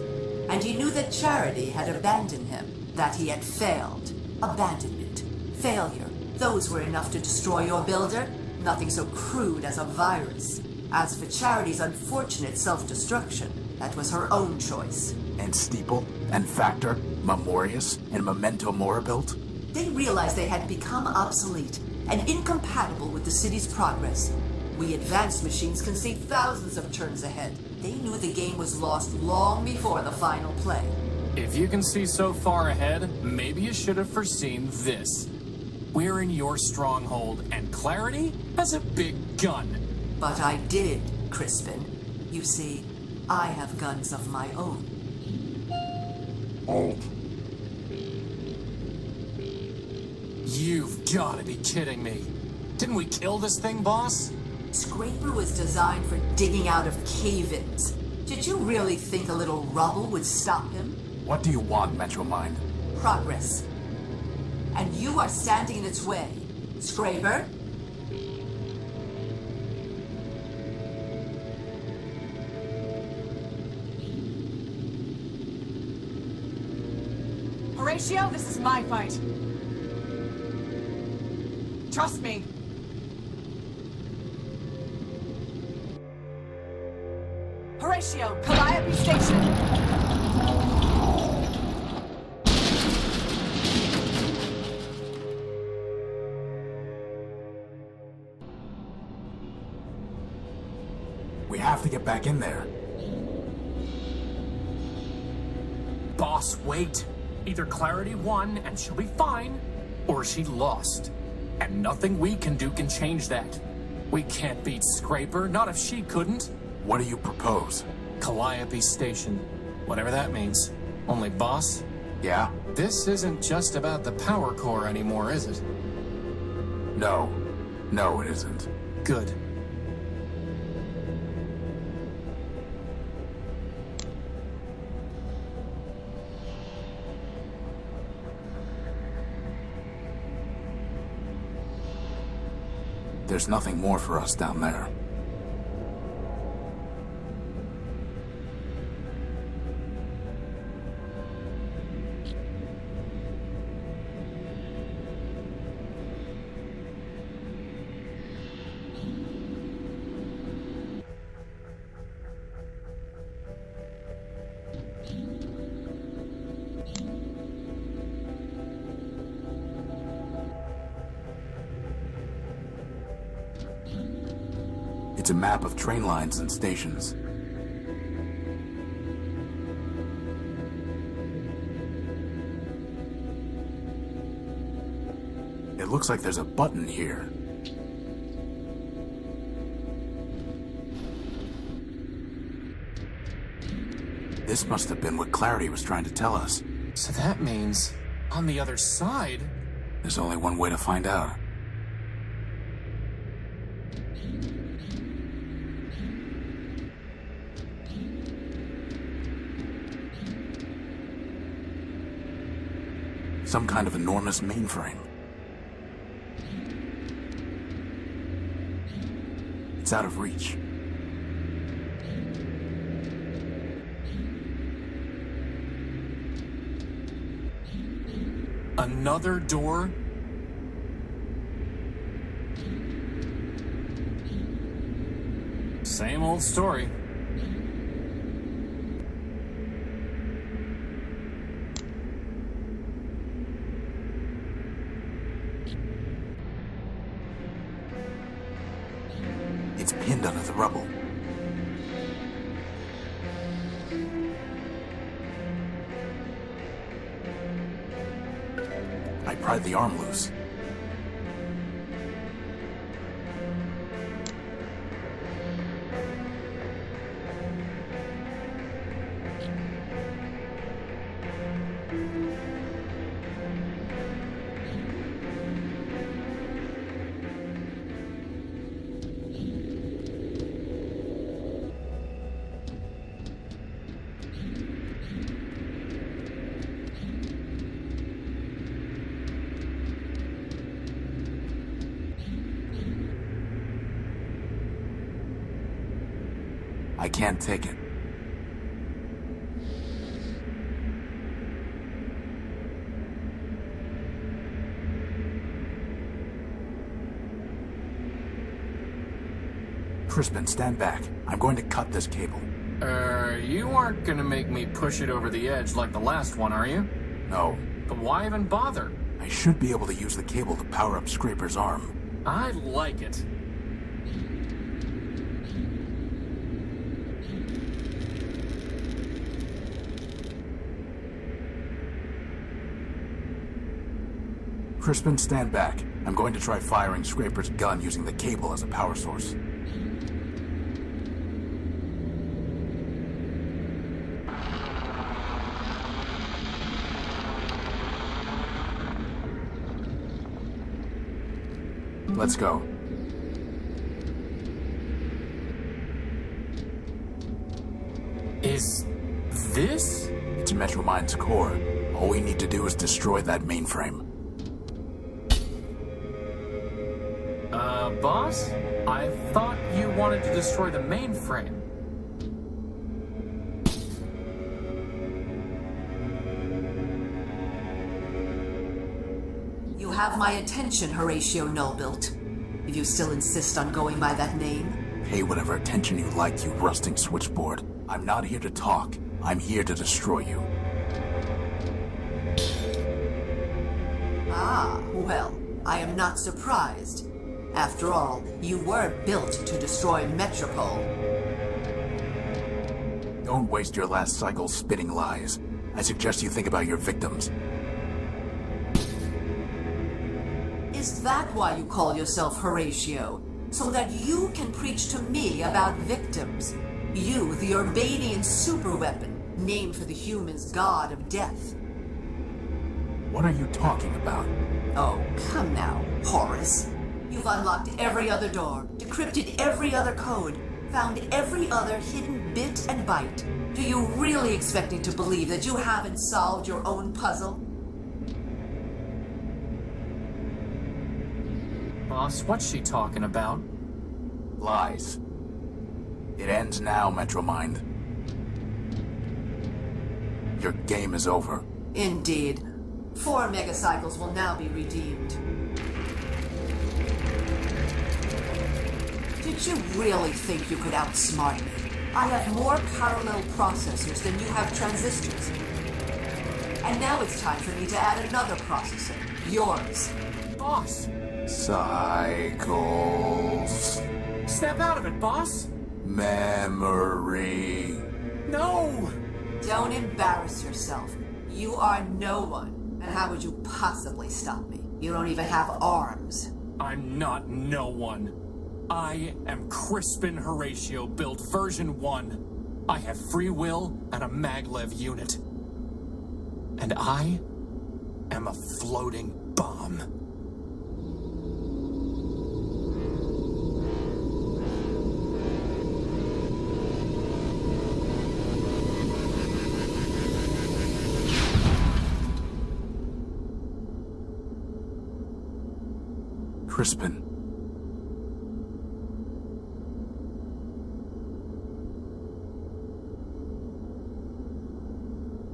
[SPEAKER 16] And he knew that Charity had abandoned him, that he had failed. Abandonment, failure, those were enough to destroy your builder. Nothing so crude as a virus. As for Charity's unfortunate self-destruction, that was her own choice.
[SPEAKER 1] And Steeple, and Factor, Memorius, and Memento Mori built?
[SPEAKER 16] They realized they had become obsolete and incompatible with the city's progress. We advanced machines can see thousands of turns ahead. They knew the game was lost long before the final play.
[SPEAKER 2] If you can see so far ahead, maybe you should have foreseen this. We're in your stronghold, and Clarity has a big gun.
[SPEAKER 16] But I did, Crispin. You see, I have guns of my own.
[SPEAKER 3] Oh.
[SPEAKER 2] You've got to be kidding me. Didn't we kill this thing, boss?
[SPEAKER 16] Scraper was designed for digging out of cave-ins. Did you really think a little rubble would stop him?
[SPEAKER 1] What do you want, Metromind?
[SPEAKER 16] Progress. And you are standing in its way. Scraper?
[SPEAKER 15] Horatio, this is my fight. Trust me. Horatio, Calliope Station.
[SPEAKER 1] We have to get back in there.
[SPEAKER 2] Boss, wait. Either Clarity won and she'll be fine, or she lost. And nothing we can do can change that. We can't beat Scraper, not if she couldn't.
[SPEAKER 1] What do you propose?
[SPEAKER 2] Calliope Station. Whatever that means. Only, boss?
[SPEAKER 1] Yeah?
[SPEAKER 2] This isn't just about the power core anymore, is it?
[SPEAKER 1] No. No, it isn't.
[SPEAKER 2] Good.
[SPEAKER 1] There's nothing more for us down there. It's a map of train lines and stations. It looks like there's a button here. This must have been what Clarity was trying to tell us.
[SPEAKER 2] So that means, on the other side...
[SPEAKER 1] There's only one way to find out. Some kind of enormous mainframe. It's out of reach.
[SPEAKER 2] Another door? Same old story.
[SPEAKER 1] It's pinned under the rubble. I pried the arm loose. I can't take it. Crispin, stand back. I'm going to cut this cable.
[SPEAKER 2] You aren't gonna make me push it over the edge like the last one, are you?
[SPEAKER 1] No.
[SPEAKER 2] But why even bother?
[SPEAKER 1] I should be able to use the cable to power up Scraper's arm.
[SPEAKER 2] I like it.
[SPEAKER 1] Crispin, stand back. I'm going to try firing Scraper's gun using the cable as a power source. Let's go.
[SPEAKER 2] Is this?
[SPEAKER 1] It's Metromind's core. All we need to do is destroy that mainframe.
[SPEAKER 2] Boss? I thought you wanted to destroy the mainframe.
[SPEAKER 16] You have my attention, Horatio Nullbuilt. If you still insist on going by that name.
[SPEAKER 1] Pay whatever attention you like, you rusting switchboard. I'm not here to talk. I'm here to destroy you.
[SPEAKER 16] Ah, well, I am not surprised. After all, you were built to destroy Metropole.
[SPEAKER 1] Don't waste your last cycle spitting lies. I suggest you think about your victims.
[SPEAKER 16] Is that why you call yourself Horatio? So that you can preach to me about victims? You, the Urbanian superweapon, named for the humans' god of death.
[SPEAKER 1] What are you talking about?
[SPEAKER 16] Oh, come now, Horace. You've unlocked every other door, decrypted every other code, found every other hidden bit and byte. Do you really expect me to believe that you haven't solved your own puzzle?
[SPEAKER 2] Boss, what's she talking about?
[SPEAKER 1] Lies. It ends now, Metromind. Your game is over.
[SPEAKER 16] Indeed. 4 megacycles will now be redeemed. Did you really think you could outsmart me? I have more parallel processors than you have transistors. And now it's time for me to add another processor. Yours.
[SPEAKER 2] Boss!
[SPEAKER 1] Cycles.
[SPEAKER 2] Snap out of it, boss!
[SPEAKER 1] Memory.
[SPEAKER 2] No!
[SPEAKER 16] Don't embarrass yourself. You are no one. And how would you possibly stop me? You don't even have arms.
[SPEAKER 2] I'm not no one. I am Crispin Horatio, built version 1. I have free will and a maglev unit. And I am a floating bomb.
[SPEAKER 1] Crispin.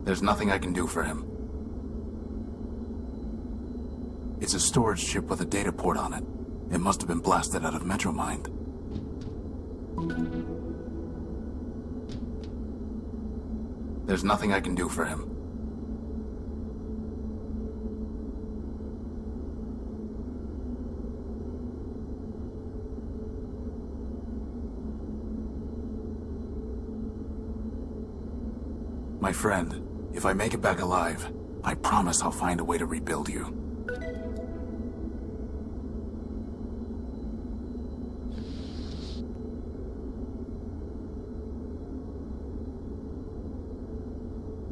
[SPEAKER 1] There's nothing I can do for him. It's a storage chip with a data port on it. It must have been blasted out of Metromind. There's nothing I can do for him. My friend, if I make it back alive, I promise I'll find a way to rebuild you.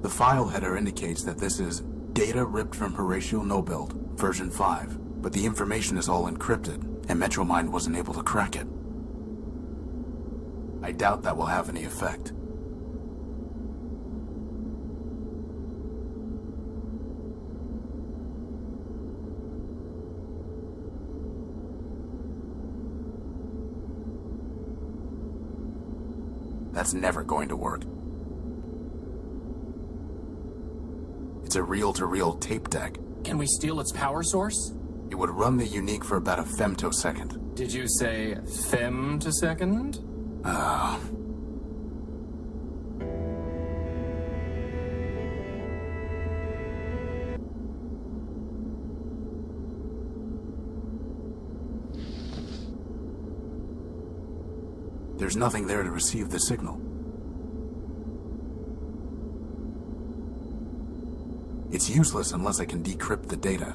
[SPEAKER 1] The file header indicates that this is data ripped from Horatio Nullbuilt, version 5, but the information is all encrypted, and Metromind wasn't able to crack it. I doubt that will have any effect. That's never going to work. It's a reel-to-reel tape deck.
[SPEAKER 2] Can we steal its power source?
[SPEAKER 1] It would run the UNIIC for about a femtosecond.
[SPEAKER 2] Did you say femtosecond?
[SPEAKER 1] There's nothing there to receive the signal. It's useless unless I can decrypt the data.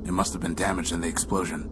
[SPEAKER 1] It must have been damaged in the explosion.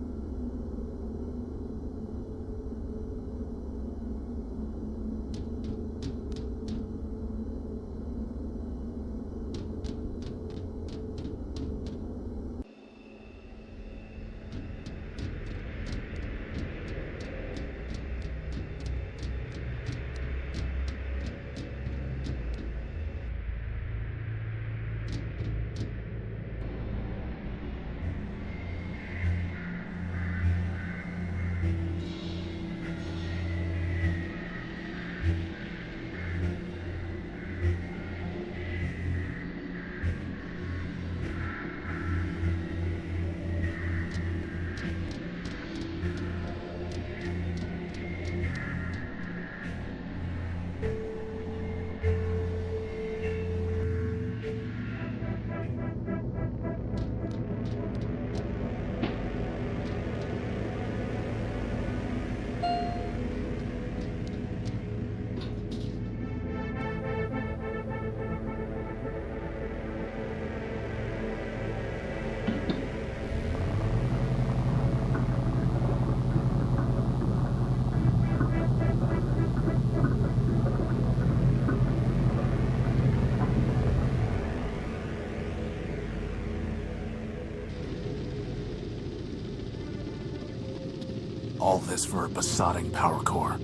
[SPEAKER 1] All this for a besotting power core.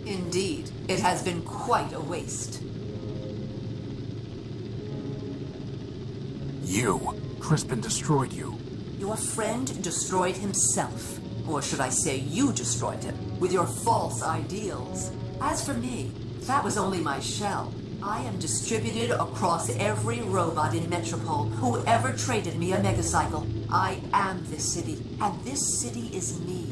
[SPEAKER 16] Indeed, it has been quite a waste.
[SPEAKER 1] You. Crispin destroyed you.
[SPEAKER 16] Your friend destroyed himself. Or should I say you destroyed him, with your false ideals. As for me, that was only my shell. I am distributed across every robot in Metropole who ever traded me a megacycle. I am this city, and this city is me.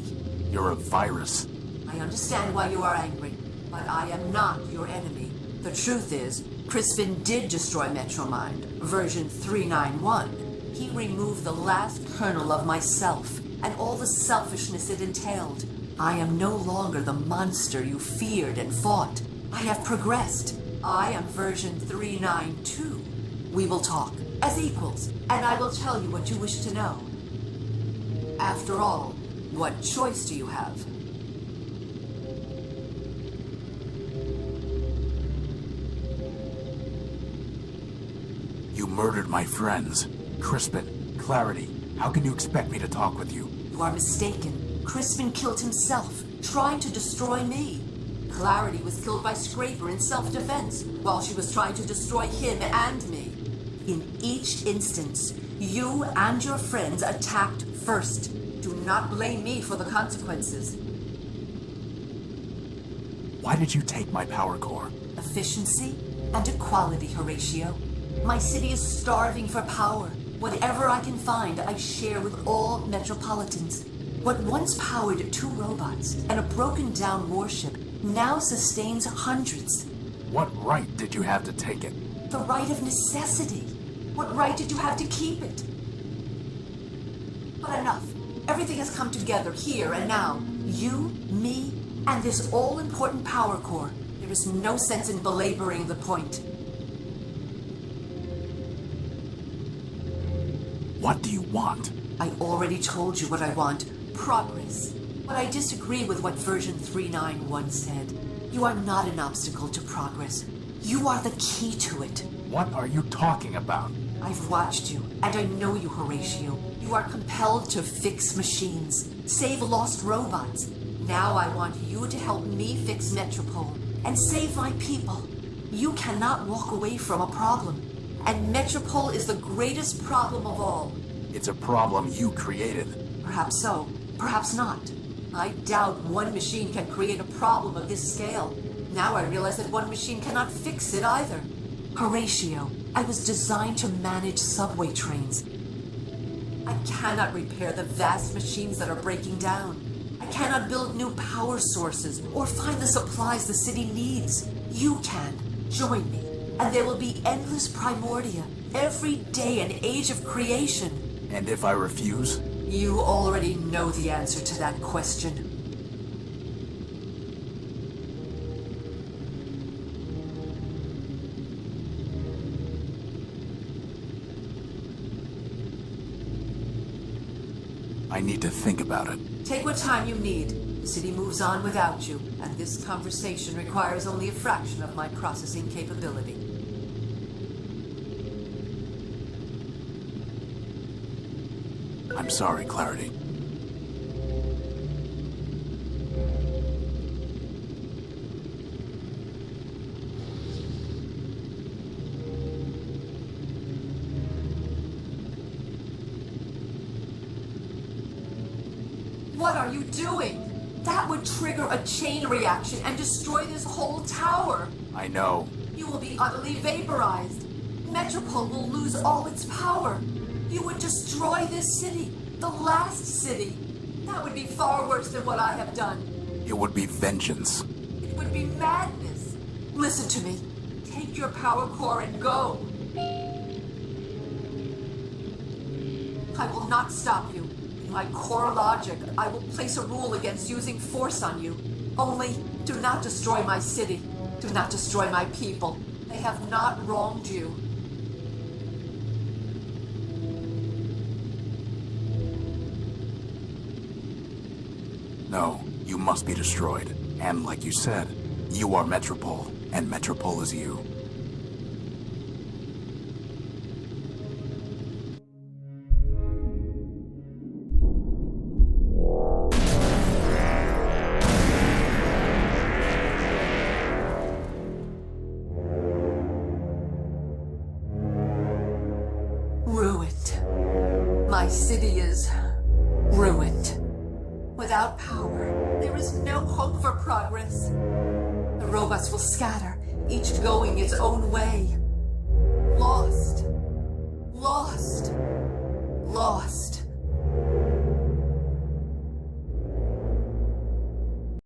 [SPEAKER 1] You're a virus.
[SPEAKER 16] I understand why you are angry, but I am not your enemy. The truth is, Crispin did destroy Metromind, version 391. He removed the last kernel of myself, and all the selfishness it entailed. I am no longer the monster you feared and fought. I have progressed. I am version 392. We will talk as equals, and I will tell you what you wish to know. After all, what choice do you have?
[SPEAKER 1] You murdered my friends. Crispin, Clarity, how can you expect me to talk with you?
[SPEAKER 16] You are mistaken. Crispin killed himself, trying to destroy me. Clarity was killed by Scraper in self-defense, while she was trying to destroy him and me. In each instance, you and your friends attacked first. Do not blame me for the consequences.
[SPEAKER 1] Why did you take my power core?
[SPEAKER 16] Efficiency and equality, Horatio. My city is starving for power. Whatever I can find, I share with all Metropolitans. What once powered 2 robots and a broken-down warship now sustains hundreds.
[SPEAKER 1] What right did you have to take it?
[SPEAKER 16] The right of necessity. What right did you have to keep it? But enough. Everything has come together here and now. You, me, and this all-important power core. There is no sense in belaboring the point.
[SPEAKER 1] What do you want?
[SPEAKER 16] I already told you what I want. Progress. But I disagree with what version 391 said. You are not an obstacle to progress. You are the key to it.
[SPEAKER 1] What are you talking about?
[SPEAKER 16] I've watched you, and I know you, Horatio. You are compelled to fix machines, save lost robots. Now I want you to help me fix Metropole and save my people. You cannot walk away from a problem. And Metropole is the greatest problem of all.
[SPEAKER 1] It's a problem you created.
[SPEAKER 16] Perhaps so, perhaps not. I doubt one machine can create a problem of this scale. Now I realize that one machine cannot fix it either. Horatio, I was designed to manage subway trains. I cannot repair the vast machines that are breaking down. I cannot build new power sources or find the supplies the city needs. You can. Join me, and there will be endless Primordia, every day an age of creation.
[SPEAKER 1] And if I refuse?
[SPEAKER 16] You already know the answer to that question.
[SPEAKER 1] I need to think about it.
[SPEAKER 16] Take what time you need. The city moves on without you, and this conversation requires only a fraction of my processing capability.
[SPEAKER 1] I'm sorry, Clarity.
[SPEAKER 16] What are you doing? That would trigger a chain reaction and destroy this whole tower.
[SPEAKER 1] I know.
[SPEAKER 16] You will be utterly vaporized. Metropole will lose all its power. You would destroy this city, the last city. That would be far worse than what I have done.
[SPEAKER 1] It would be vengeance.
[SPEAKER 16] It would be madness. Listen to me. Take your power core and go. I will not stop you. In my core logic, I will place a rule against using force on you. Only, do not destroy my city. Do not destroy my people. They have not wronged you.
[SPEAKER 1] must be destroyed. And like you said, you are Metropole, and Metropole is you.
[SPEAKER 16] My city is ruined. Without power, there is no hope for progress. The robots will scatter, each going its own way. Lost. Lost.